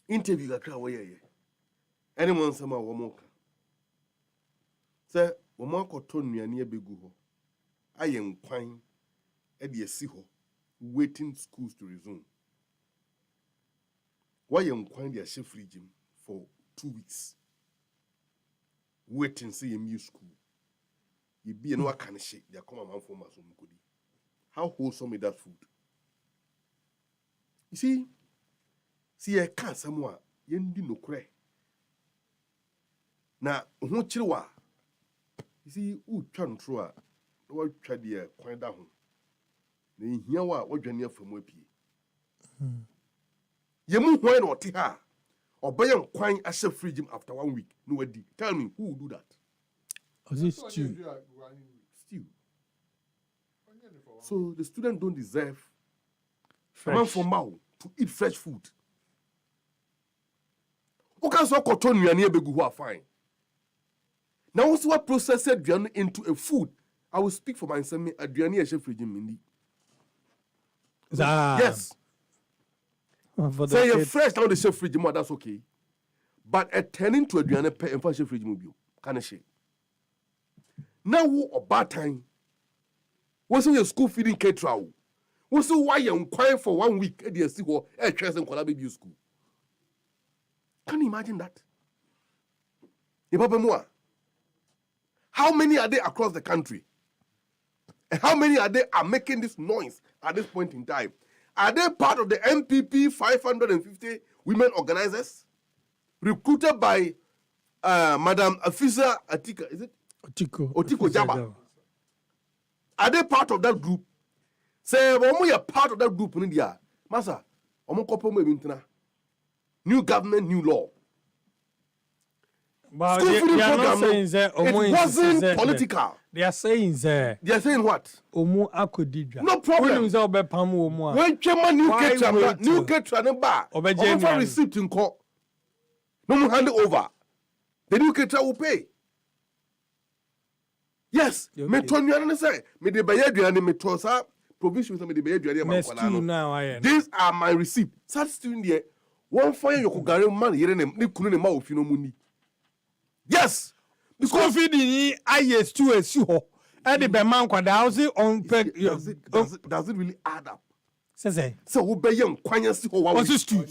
Interview kakra wo ye. Anyone sama wo moka. Say wo mako to nuane ebegu ho. Ayen kwan e de esi ho waiting schools to resume. Why yen kwan de chef regime for 2 weeks. Waiting see a school. You be no can shake their common man for maso mukudi. How wholesome is that food? You see a can somewhere yendi no kre. Na ho chirwa. You see u twan tro a wo twa de kwan da ho. Na hia wa wodwane afam apie. Yemu hwan na ote ha. Obayan kwan a chef regime after 1 week. No wadi. Tell me who will do that? Was it stew? Stew. So the students don't deserve fresh for mouth to eat fresh food. Okay, so cotton you near begu who are fine. Now also what process aduane into a food. I will speak for myself. Aduane a chef regime mindi. Yes. Say you're fresh now the chef regime, that's okay. But turning to aduane pe and for chef regime bio. Can I say? Now who a bad time? What's your school feeding caterer? What's why you inquire for 1 week at the school at Chesson Baby School? Can you imagine that? How many are there across the country? And how many are making this noise at this point in time? Are they part of the MPP 550 women organizers recruited by Madam Afisa Atika? Is it? Otiko Jaba. Are they part of that group? Say, when we are part of that group in India, Masa, new government, new law. But they are not saying that it wasn't political. They are saying that. They are saying what? No problem. When Chairman new Ketra bar, offer receipt in court. No more hand over. The new Ketra will pay. Yes, me Tony say me the bayadu and me tosa provisions me the bayadu. These are my receipt. Start still there. One fire you could carry man here ne kunu ne ma ofino muni. Yes, because feeding IS to a suho. And the man kwada house on does it really add up? Say so we be young kwanya si ho wa. Was stew.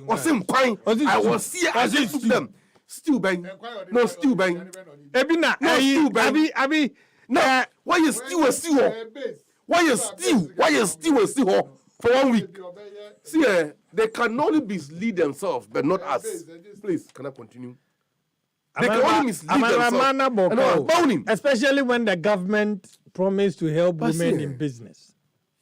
Was him kwany. I was here I took them. Still bang. No still bang. Ebina abi now why you still a still? Why you still a still for 1 week? See they can only mislead themselves but not us. Please can I continue? They can only mislead themselves. Especially when the government promised to help women in business.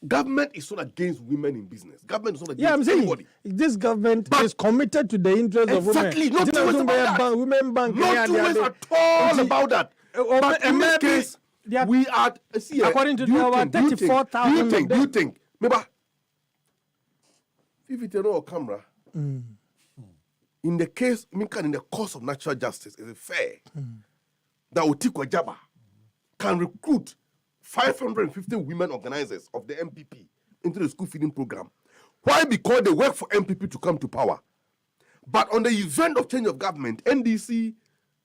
Government is not against women in business. Government is not against anybody. This government is committed to the interests of women. Exactly. Not two ways about that. Women bank. Not two ways at all about that. But in this case, we are according to our 34,000. Do you think? Remember, if it's no camera, in the case, in the course of natural justice, is it fair that Otiko Jaba can recruit 550 women organizers of the MPP into the school feeding program? Why? Because they work for MPP to come to power. But on the event of change of government, NDC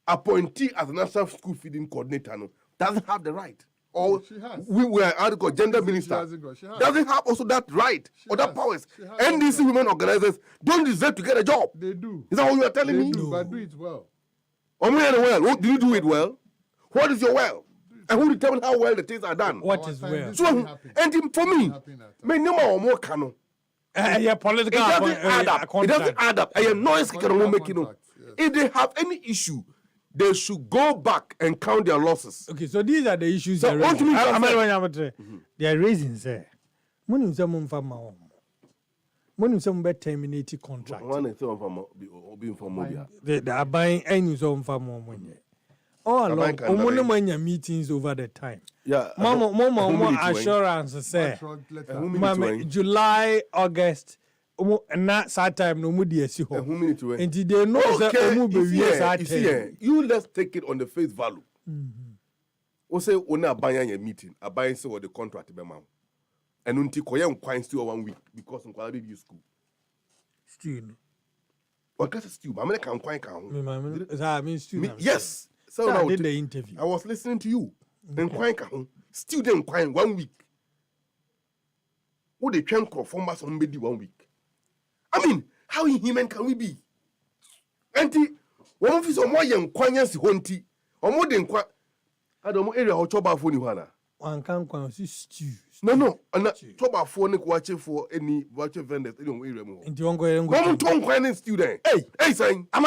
appointee as the national school feeding coordinator doesn't have the right. Or we were article gender minister doesn't have also that right or that powers. NDC women organizers don't deserve to get a job. They do. Is that what you are telling me? Do, but do it well. Well. Did you do it well? What is your well? And who determines how well the things are done? What is well? So, and for me, no more cano. Political. It doesn't add up. I am noise can make If they have any issue, they should go back and count their losses. Okay, so these are the issues so they're raising. They are raising, sir. Money some from my home. Money some better terminated contract. One is from they are buying any some from money. All along, meetings over the time. Yeah, Mama assurance say, July, August. Not that time no more dear si ho. And they know that you let's take it on the face value. We say we na buying a meeting, a buying say what the contract be ma. And unti koye nkwan still 1 week because nkwala be school. Still. What can still? I can nkwan kan. I mean still. Yes. So I did the interview. I was listening to you. Nkwan kan. Still dey nkwan 1 week. Who dey twen crofoma somebody 1 week. I mean, how inhuman can we be? Auntie, one of his or more young quanyas honti, or more than quite. I don't know area or choba for Nihana. One can't stew. No, and not choba for watching for any watcher vendors in your area more. And you won't go and go. One tongue quanin student. Hey, saying, I'm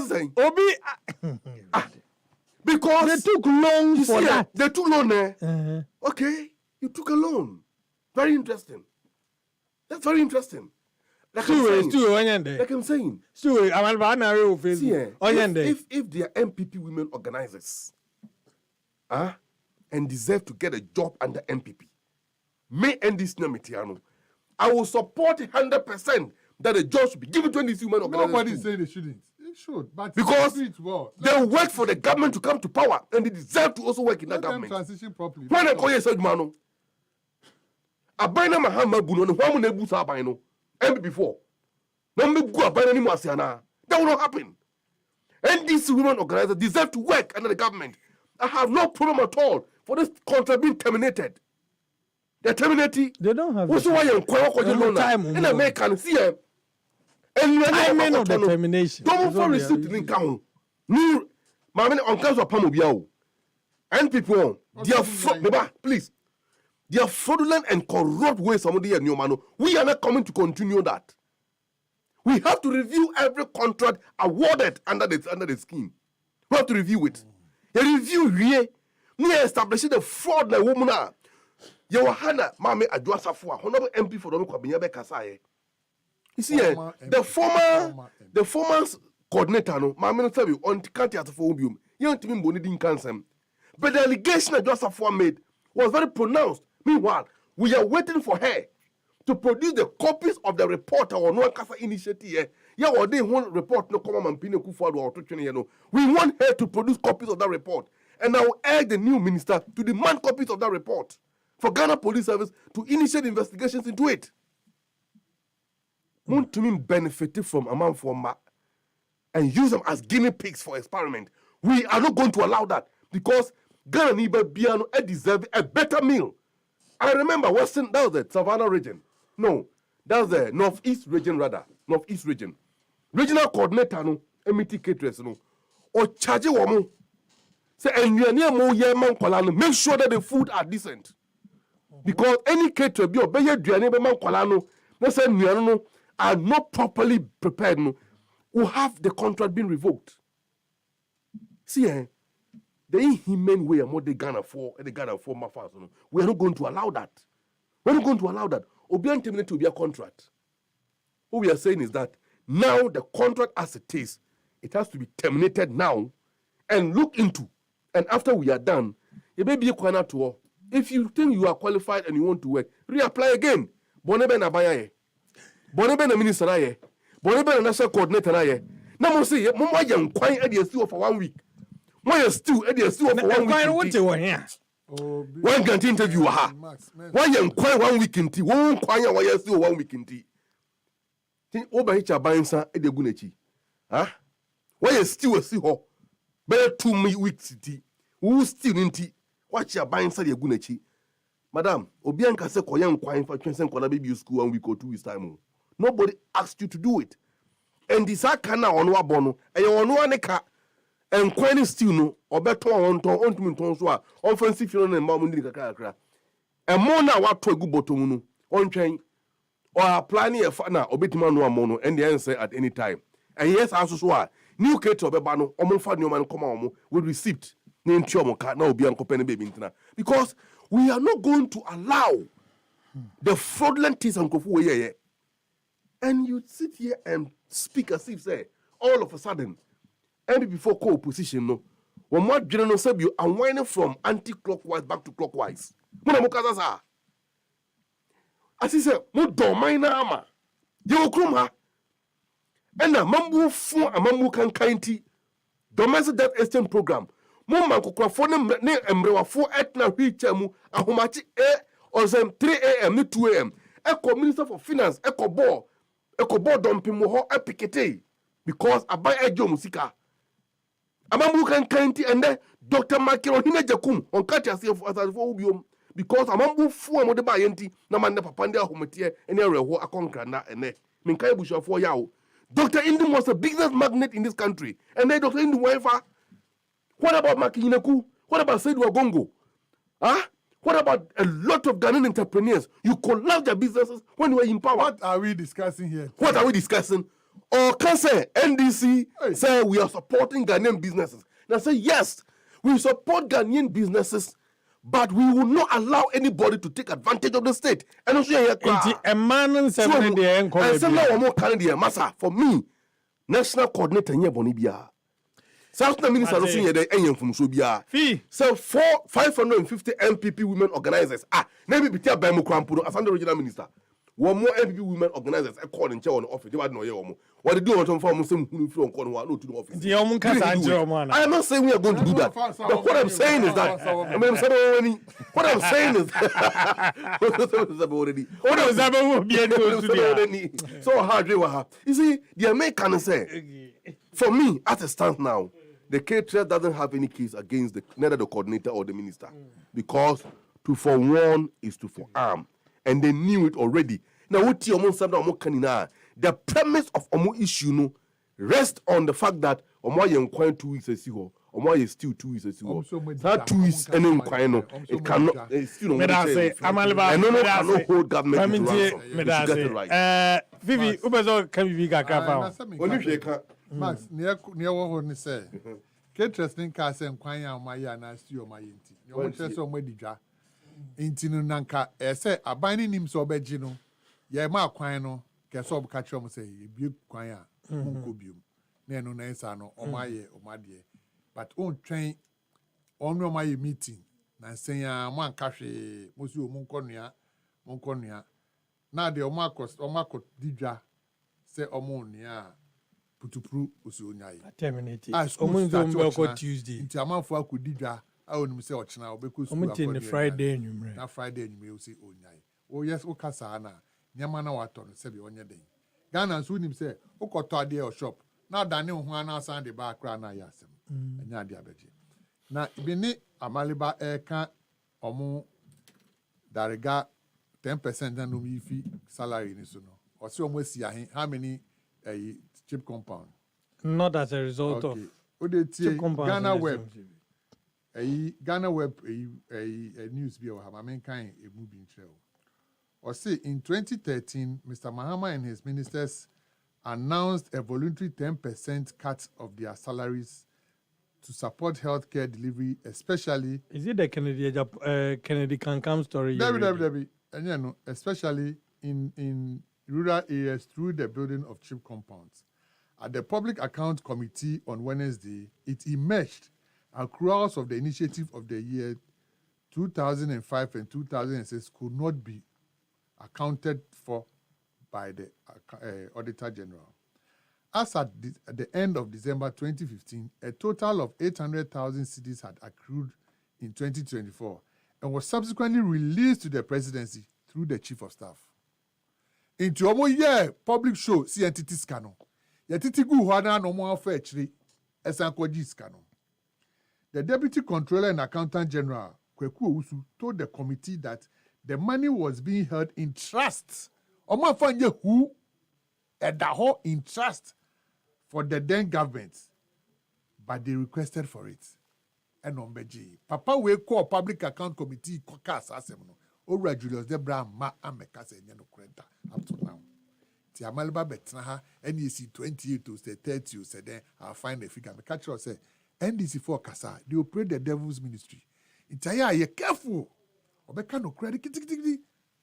saying, Obi. Because they took long for that. They took loan there. Okay, you took a loan. Very interesting. That's very interesting. Like I'm saying. If they are MPP women organizers and deserve to get a job under MPP, may end this Namitiano. I will support 100% that a job should be given to these women organizers. Nobody's saying they shouldn't. They should, but because well. they work for the government to come to power, and they deserve to also work in that government. Transition properly. When I call you said, "Mano, abina mahama buno no hwamu na ebu sa aban no embe before no me gu aban ni mu asiana that will not happen." And these women organizers deserve to work under the government. I have no problem at all for this contract being terminated. They're terminating. They don't have also why you time in America see and you timing of the termination. Don't for receipt in count. New mamene on council of Pamobia. And people, they are please. They are fraudulent and corrupt ways somebody and new man. We are not coming to continue that. We have to review every contract awarded under the scheme. We have to review it. A review here, me establishing the fraud na woman. Yohana Mame Adwa Safua, honorable MP for Domi Kwabinyebe Kasaye. You see, the former coordinator, no, Mame no tell you on Kanti Asafo you don't even believe in cancer. But the allegation that Adwa Safua made was very pronounced. Meanwhile, we are waiting for her to produce the copies of the report or no Kasa initiative. Yeah, or they want report no come and pin or to we want her to produce copies of that report. And I will urge the new minister to demand copies of that report for Ghana Police Service to initiate investigations into it. Want to mean benefited from a man for and use them as guinea pigs for experiment. We are not going to allow that because Ghana Niba Biano deserve a better meal. I remember Western, that was the Savannah region. No, that was the Northeast region rather. Northeast region. Regional coordinator no, MT caterers no, or charge woman. Say and you near more man kolano. Make sure that the food are decent. Because any caterer be obey duane be man kolano. Let's say no are not properly prepared no, will have the contract been revoked. See the inhumane way more the Ghana for mafas no. We are not going to allow that. We are not going to allow that. Obian terminate to be a contract. What we are saying is that now the contract as it is, it has to be terminated now and look into. And after we are done, you may be a corner to all. If you think you are qualified and you want to work, reapply again. Bonebe na bayaye. Bonebe na minister aye. Bonebe na national coordinator aye. Na mo say mo yan kwan e dey for 1 week. Mo yan still e dey for 1 week. One grant interview ha. One yan kwan 1 week nti. One kwan ya wa still 1 week nti. Tin oba hicha bansa e dey gu nachi. Ha? One still see ho. Be 2 weeks nti. Who still nti. Watch your buying say gu nachi. Madam, obi anka se koyan kwan fa twensen kola baby school 1 week or 2 weeks time. Nobody asked you to do it. And this kana onwa bono, e onwa aneka enkwan still no, obeto on ontumi ton so a offensive feel no mba mu ndi kakra. E mo na wato egu bottom no, ontwen or apply ne fa na obetima no amono and the answer at any time. And yes aso so a new cater obeba no, omonfa ne man come on with receipt. Because we are not going to allow the fraudulent things and kofu. And you sit here and speak as if say all of a sudden, and before co-opposition, no, when what general said you are whining from anti-clockwise back to clockwise. As he said, mo domain ama, you kruma, and a mambu fun a mambu can kainti domestic debt exchange program. Mumma kokofo ne embrewafo etna hwicha mu ahomachi or 3 a.m. ni 2 a.m. Eko Minister for Finance eko board dumping mo ho epikete because abai ejo musika amambu kan kanti and Dr. Makiro hine jakum on kati asefo ubiom because amambu fu mo de ba yenti na man papa ndi ahomatie ene reho akonkra na ene minkai bushafo yawo. Dr. Indim was a business magnate in this country and then Dr. Indim wife. What about Makineku? What about Seydou Agongo? Huh? What about a lot of Ghanaian entrepreneurs? You collapse their businesses when you were in power. What are we discussing here? What are we discussing? Or can say NDC say we are supporting Ghanaian businesses. Now say yes, we support Ghanaian businesses, but we will not allow anybody to take advantage of the state. And also here, for me, national coordinator here Bonibia. South Minister also here the NM from Sobia. So 550 MPP women organizers. Maybe be tell by Mukrampuno as the regional minister. one more MPP women organizers according to on office. They were no year. What they do on from some who from corner no to the office. I am not saying we are going to do that. But what I'm saying is that what I'm saying is so hard. You see, the American say, for me, as it stands now, the K-12 doesn't have any case against neither the coordinator or the minister, because to forewarn is to forearm, and they knew it already. Now, what the premise of Omo issue rests on the fact that Omo ye inquire 2 weeks ago, Omo ye still 2 weeks ago. That 2 weeks any inquire it cannot. Still no hold government to ransom. Get it right. Vivi, ubezo can be gaka. Max, near what say. Interesting case and quine on my yana steal my inti. You want to say Medija. Intinu Nanka, say a binding him so begino. Ye ma quino, Casob catch him say, you quia, Munkubium. Neno Nansano, or my ye, or my dear. But on train, on my meeting, Nansaya, one cache, Monsieur Monconia. Now the Omako Dija say Omonia. Putupru usunyai. Terminated. Omunzo Tuesday. Inti amanfo akudidwa a onum se ochena obeku school. Omunti Friday enwumre. Na Friday enwumre o se onyai. O yes o kasa na nyama na wato no se be onye den. Ghana nso nim se ukoto ade o shop. Na dane ho ana asan de ba akra na yasem. Enya ade abeje. Na bini amaliba eka omu darega 10% na no mi fi salary ni so no. O se omu si ahin how many chip compound. Not as a result of chip compound. Ghana Web. Ghana Web a news be or have kind a moving trail. Or say in 2013, Mr. Mahama and his ministers announced a voluntary 10% cut of their salaries to support healthcare delivery, especially. Is it the Kennedy Kankam story? And you know, especially in rural areas through the building of chip compounds. At the Public Account Committee on Wednesday, it emerged accruals of the initiative of the year 2005 and 2006 could not be accounted for by the Auditor General. As at the end of December 2015, a total of 800,000 cedis had accrued in 2024 and was subsequently released to the presidency through the Chief of Staff. Into omo ye public show see entity scano. Yetiti gu hwana no mo afa achiri esankwaji scano. The Deputy Controller and Accountant General, Kweku Owusu, told the committee that the money was being held in trust. Omo afa nye who edaho in trust for the then government, but they requested for it. And ombeji. Papa we call Public Account Committee kokas asemno. Ora Julius Debra ma ameka se nye no krenta up to now. Ti amaliba betna ha NEC 28 to say 30 you say then I'll find a figure. Me catch you say NDC for kasa they operate the devil's ministry. Intaya ye careful. Obeka no credit kitikiti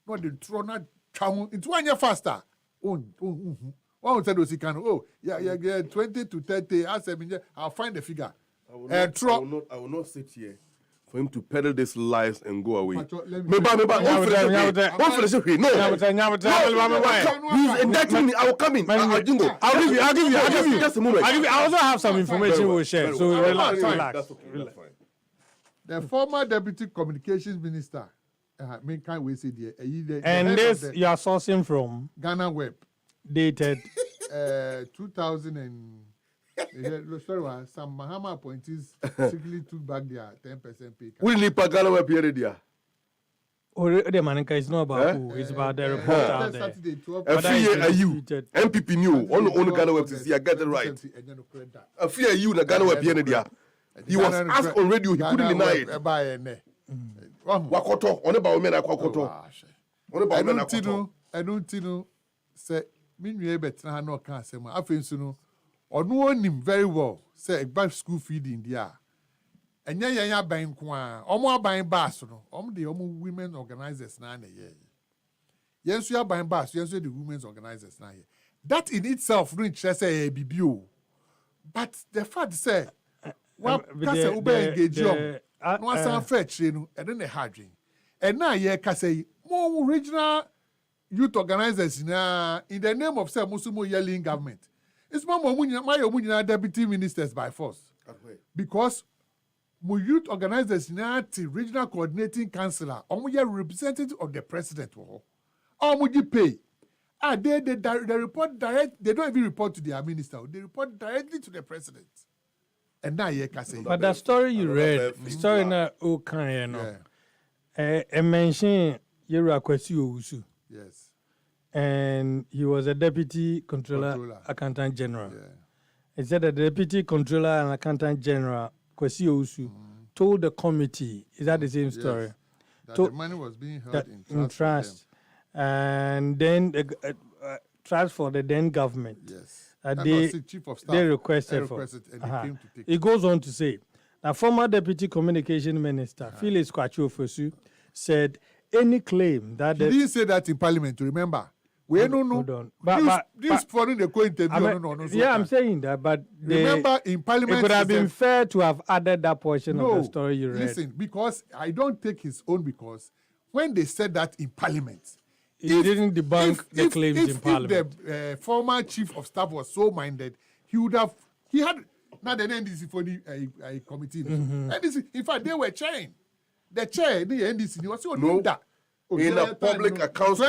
no the throw na travel into 1 year faster. One said those can yeah 20 to 30 I'll find the figure. I will not sit here for him to peddle these lies and go away. He's indicting me. I will come in. I'll give you. Just a moment. I also have some information we'll share. So relax. The former Deputy Communications Minister, and this you are sourcing from Ghana Web, dated 2000 and. Sorry, some Mahama appointees secretly took back their 10% pay cut. We need Ghana Web here, dear. The Manica is not about who, it's about the report out there. A fear you, MPP new, on Ghana Web to see, I get it right. A fear you, the Ghana Web here, dear. He was asked on radio, he couldn't deny it. Wakoto, on about men, Wakoto. On about men, I don't know, say, meanwhile, better no can't say, I think so. Or no one him very well, say, a school feed in the air. And ya buying kwa, or more buying bars, the women organizers nine a year. Yes, we are buying bars, yes, the women's organizers nine. That in itself, rich, say, a BBO. But the fact say, well, that's a Uber engage you. No, some fetch, and then a hard drink. And now, yeah, say, more original youth organizers in the name of say Musumo yelling government. It's my deputy ministers by force. Because my youth organizers in the regional coordinating councillor, or representative of the president, or pay. They report direct. They don't even report to their minister. They report directly to the president. And now you can say. But the story you read, the story na mention Yera Kwesi Owusu. Yes. And he was a deputy controller. Accountant general. Yeah. He said that the deputy controller and accountant general Kwesi Owusu told the committee. Is that the same story? Yes. That the money was being held in trust. And then trust for the then government. Yes. The chief of staff. They requested and they came to take it. Goes on to say, the former deputy communication minister, Felix Kwachu said any claim that he didn't say that in parliament, remember? We don't know. Hold on. This following the co-interview. I'm saying that, but remember in parliament, it would have been fair to have added that portion of the story you read. Listen, because I don't take his own, because when they said that in parliament, he didn't debunk the claims in parliament. If the former chief of staff was so minded, he had not the NDC for the committee. NDC, in fact, they were chairing. The chair, the NDC, he was so that. In a public accounts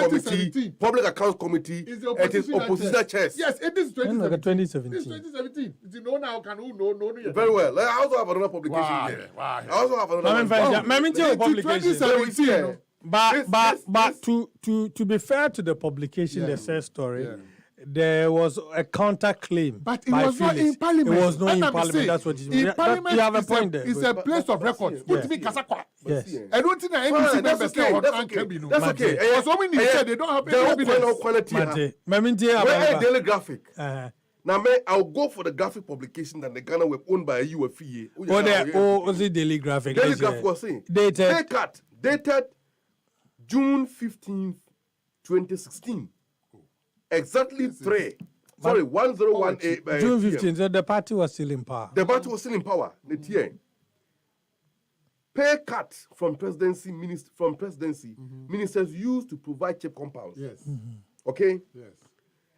committee, it is opposition chairs. Yes, it is 2017. It's 2017. It's no now can who know. Very well. I also have another publication here. I also have another publication. But to be fair to the publication, the said story, there was a counter claim. But it was not in parliament. It was not in parliament. That's what you in parliament. You have a point there. It's a place of record. Yes. I don't think that NDC members know what can be. That's okay. Because so many said they don't have any evidence. Where a daily graphic. Now, I'll go for the graphic publication that the Ghana were owned by a UFE. Was it daily graphic? Daily graphic was saying. Dated June 15th, 2016. Exactly 101. June 15th, so the party was still in power. The party was still in power. Pay cut from presidency, ministers used to provide cheap compounds. Yes. Okay? Yes.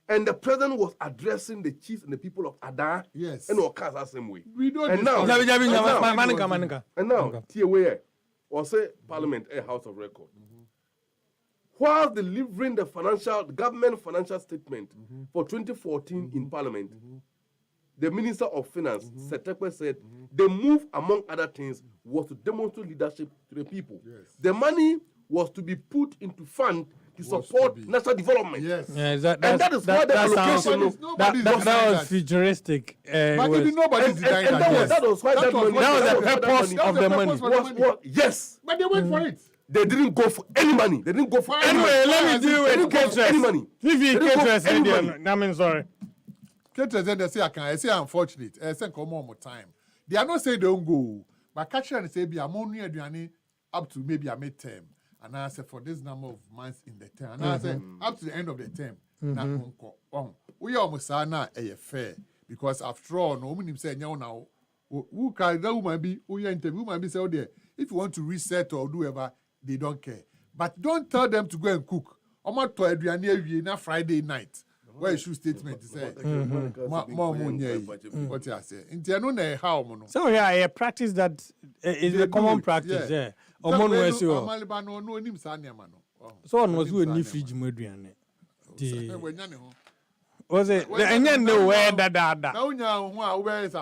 And the president was addressing the chiefs and the people of Ada. Yes. And Okas the same way. We don't and now, TWA, or say Parliament, a House of Record. While delivering the government financial statement for 2014 in Parliament, the Minister of Finance, Setekwe, said the move, among other things, was to demonstrate leadership to the people. Yes. The money was to be put into fund to support national development. Yes. Yeah, that is why the allocation that was futuristic. But nobody designed that. That was why that was the purpose of the money. Yes. But they went for it. They didn't go for any money. They didn't go for any money. Anyway, let me deal with any money. I'm sorry. They say unfortunate. I say come on more time. They are not saying they don't go. But catch and say be ammonia up to maybe a midterm. And I say for this number of months in the term. And I say up to the end of the term. We almost are now fair. Because after all, no one say now who can that woman be who you interview might be say there. If you want to reset or do whatever, they don't care. But don't tell them to go and cook. I'm not to Adrian na Friday night. Where issue statement to say, what you say. In how so yeah, a practice that is a common practice. Yeah. So on was a new fridge Medrian. Was it? And then no where that. Now, where is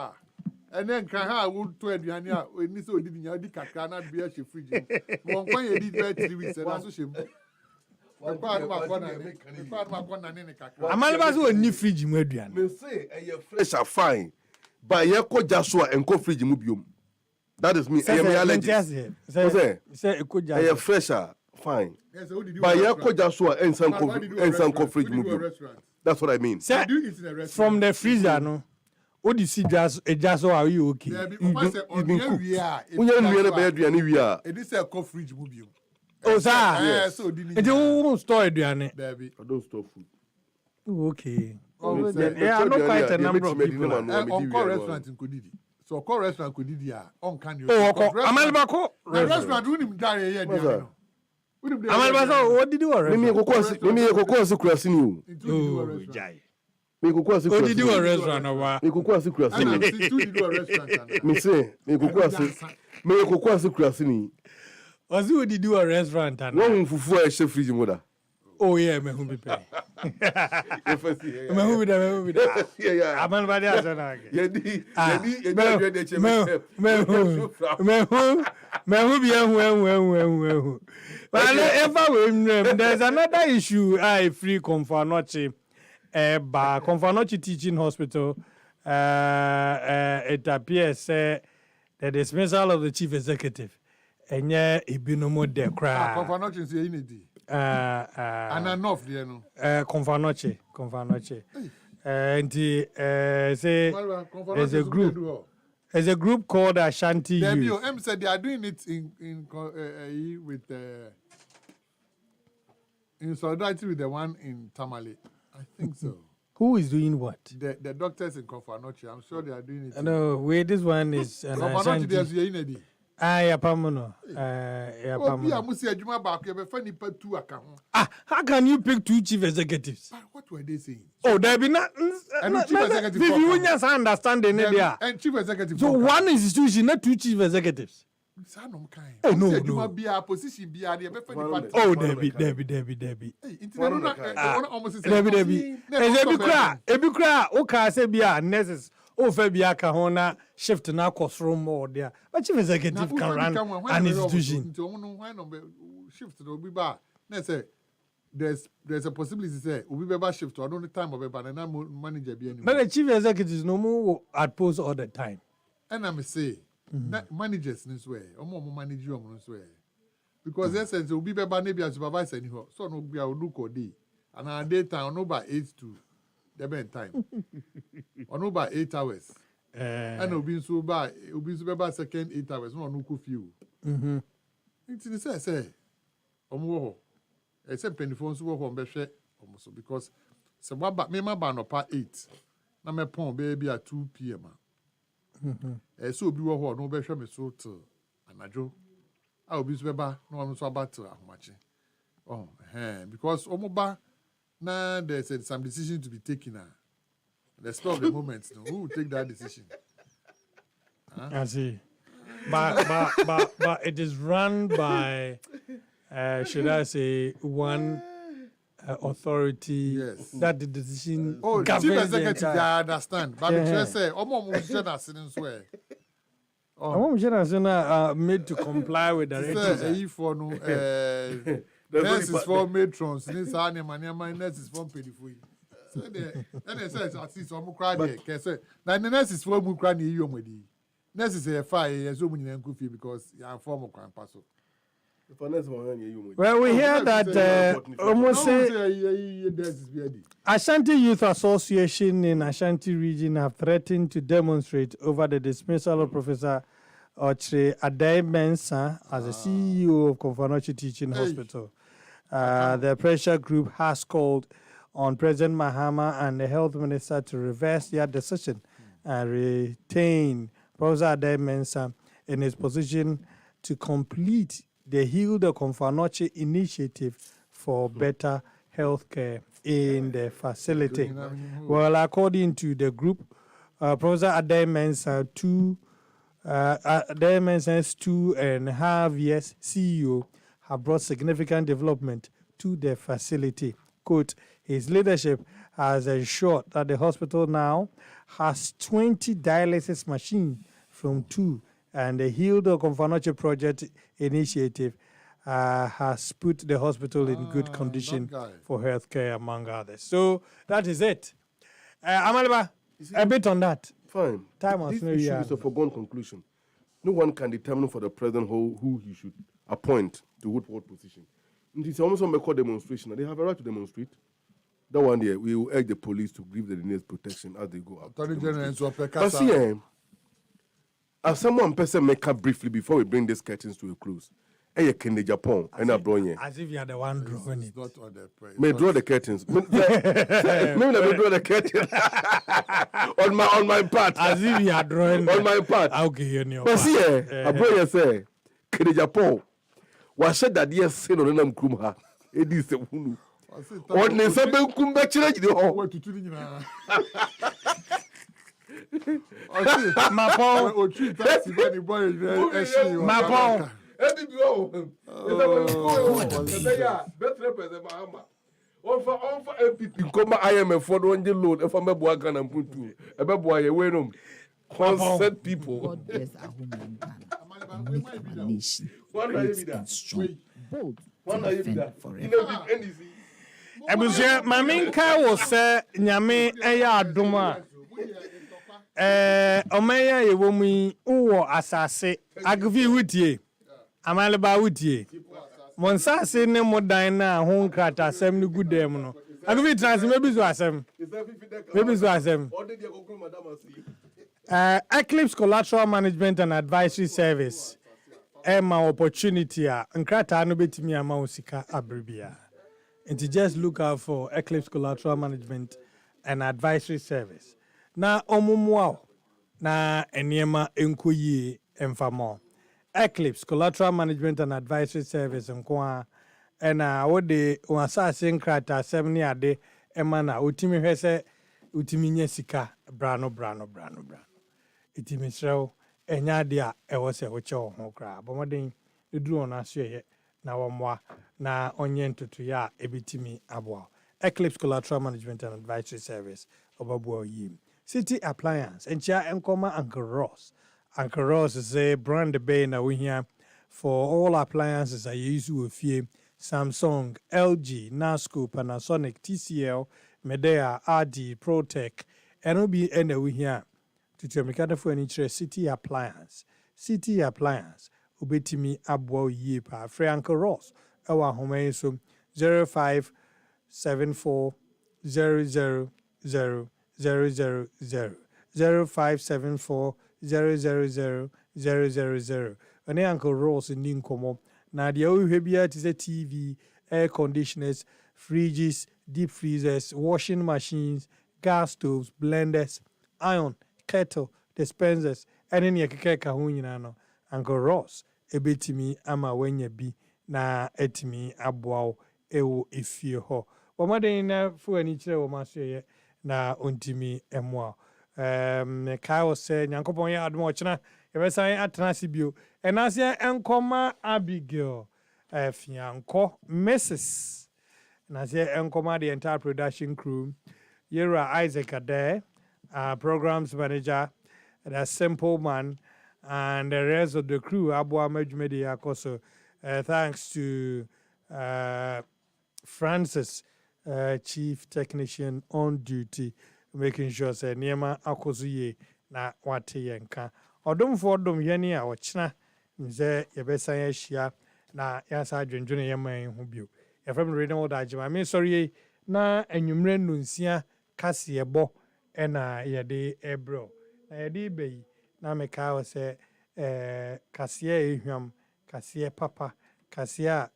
and then can would to Adriania when this did in Yadi Kakana be a fridge. One point you did very 3 weeks and also shame. Amalbazu a new fridge Medrian. They say a fresh are fine. But Yako Joshua and co fridge mubium. That is me. I am allergic. Say a fresher fine. But Yako Joshua and some fridge mubium. That's what I mean. From the freezer, no. What do you see? Just are you okay? You've been cooked. It is a cold fridge movie. Oh, sir. So did you store it, Diane? I don't store food. Okay. Yeah, I know quite a number of people. On call restaurant in Kodidi. So call restaurant Kodidi on can you? Oh, Amalbako. Restaurant wouldn't die here. What did you arrest? Me cocoa crasini. Oh, Jai. Me cocoa What did you arrest? Me cocoa crasini. Me say, me cocoa crasini. Was you did you a restaurant? One fufu a chef fridge mother. Oh yeah, me who be pay. Me who be there. Yeah. I'm on body as an me who be who. But ever there's another issue. I free Confanoche, Confanoche Teaching Hospital. It appears the dismissal of the chief executive. Enye ibinomo de kra. Confanoche say inedi. And enough there no. Confanoche. Say there's a group called Ashanti Youth. Them said they are doing it in solidarity with the one in Tamale. I think so. Who is doing what? The doctors in Confanoche. I'm sure they are doing it. No, wait, this one is an Confanoche there's inedi. Yapamono. How can you pick two chief executives? What were they saying? Oh, there be not. And chief executive. Understand and chief executive. So one institution, not two chief executives. Oh no. Oh, Debbie. Debbie. Ebikra. Okay, say be nurses. Oh, Fabia Kahona shift now cost room more there. But chief executive can run an institution. Shift to be bar. There's a possibility to say we be shift to another time of a banana manager be anyway. But the chief executive no more at post all the time. And I'm say managers this way, or more manager this way. Because they said will be maybe a supervisor anyhow. So no be a look or day. And our daytime no by 8 to the bend time. Or no by 8 hours. And will be so by second 8 hours. No could feel. It's the say. Except penny phones work on Beshe almost because so what me my ban up at 8. Na me pon baby at 2 p.m. So be wo no Beshe me so till anajo. I will be so no one so about how much. Oh, because omoba now there's some decision to be taken. The spur of the moment, who will take that decision? I see. But it is run by should I say one authority? Yes. That the decision. Oh, the chief executive, I understand. But I say, made to comply with directives. Nurses for matrons, nurses for pedophiles. So then says at least I'm crying. Now the nurses for Mukrani Yomedi. Nurses are fire so many because you are former campus. Well, we hear that almost Ashanti Youth Association in Ashanti region have threatened to demonstrate over the dismissal of Professor EpaHoaDaben as the CEO of Confanoche Teaching Hospital. The pressure group has called on President Mahama and the health minister to reverse their decision and retain Professor EpaHoaDaben in his position to complete the Heal the Confanoche initiative for better health care in the facility. Well, according to the group, Professor EpaHoaDaben's 2.5 years CEO have brought significant development to the facility. Quote, his leadership has ensured that the hospital now has 20 dialysis machines from 2, and the Heal the Confanoche project initiative has put the hospital in good condition for healthcare, among others. So that is it. Amaliba, a bit on that. Fine. This issue is a foregone conclusion. No one can determine for the president who he should appoint to what position. It's almost a call demonstration. They have a right to demonstrate. That one day, we will urge the police to give the needed protection as they go out. But see, as someone person make up briefly before we bring these curtains to a close. Hey, Kende Japan, and I brought you. As if you are the one drawing it. Not on the press. May draw the curtains. Maybe let me draw the curtains on my part. As if you are drawing on my part. Okay, you know. But see, I brought you say Kende Japan. wahye dadeɛ se no nam kurom ha ɛdi sɛ hunu ɔne sɛ bɛnkum bɛkyerɛ gyide hɔ watutu ni nyinaa Mapon. Otri taxi bani boy eshi wa. Mapon. Ebi bi o. Esa mo ko e ya betre pese mahama. Onfa MPP nkoma IMF for don je loan e for meboa Ghana mpuntu. E beboa ye we nom. Concert people. God bless our home in Ghana. Make our nation great and strong. Bold to defend forever. Ebusua maminka wo se nyame eya adom a omeya yewo mu wo asase agvi wutie amaleba wutie monsase ne modan na ho nkrata asem ne gudem no agvi trans mebi so asem Eclipse Collateral Management and Advisory Service my opportunity nkrata no betimi ama osika abribia. And to just look out for Eclipse Collateral Management and Advisory Service. Na omumwa na enyema enkoyi emfamo. Eclipse Collateral Management and Advisory Service nkwa ena wode wasase nkrata asem ne ade ema na otimi hwese otimi nya sika brano. Itimi srew enya ade a ewo se wo che wo ho kra. Bomoden eduru ona asoye na wamwa na onye ntutu ya ebitimi abwa. Eclipse Collateral Management and Advisory Service obabuo yim. City Appliance encha enkoma Uncle Ross. Uncle Ross is a brand bay na we here for all appliances I use with Samsung, LG, Nasco, Panasonic, TCL, Medea, RD, Protec, and obi ene we here to America for any City Appliance. City Appliance ubetimi abwa ye pa free Uncle Ross ewa home so 0574 000 0574 000. Ane Uncle Ross in Ninkomo. Na the old bia is a TV, air conditioners, fridges, deep freezers, washing machines, gas stoves, blenders, iron, kettle, dispensers, and any keka hunyano. Uncle Ross ebetimi ama wenye bi na etimi abwao ewo efie ho. Wamade na fu ani kire wo masoye na ontimi emwa. Kyle said Yankopon ya admo china yebesan atena sibio enase enkoma Abigail fianko Mrs. Nase enkoma the entire production crew. Yera Isaac Ade, programs manager, the simple man, and the rest of the crew. Abua Media Koso. Thanks to Francis, chief technician on duty, making sure say Niema Akozuye na wate yenka. Odom for dom yeni a wachna nze yebesa yeshia na yasa dwendwene yema hu bio. Yefam reading all that jama. Me sorry na enwumre nunsia kase ebo ena yede ebro. Na yede beyi na meka wo se kase ehwam, kase papa, kase a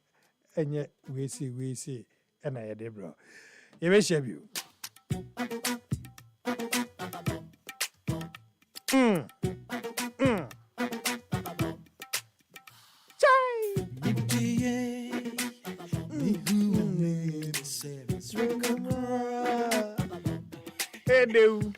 enye wesi ena yede bro. Yebehia bio. Hey, do.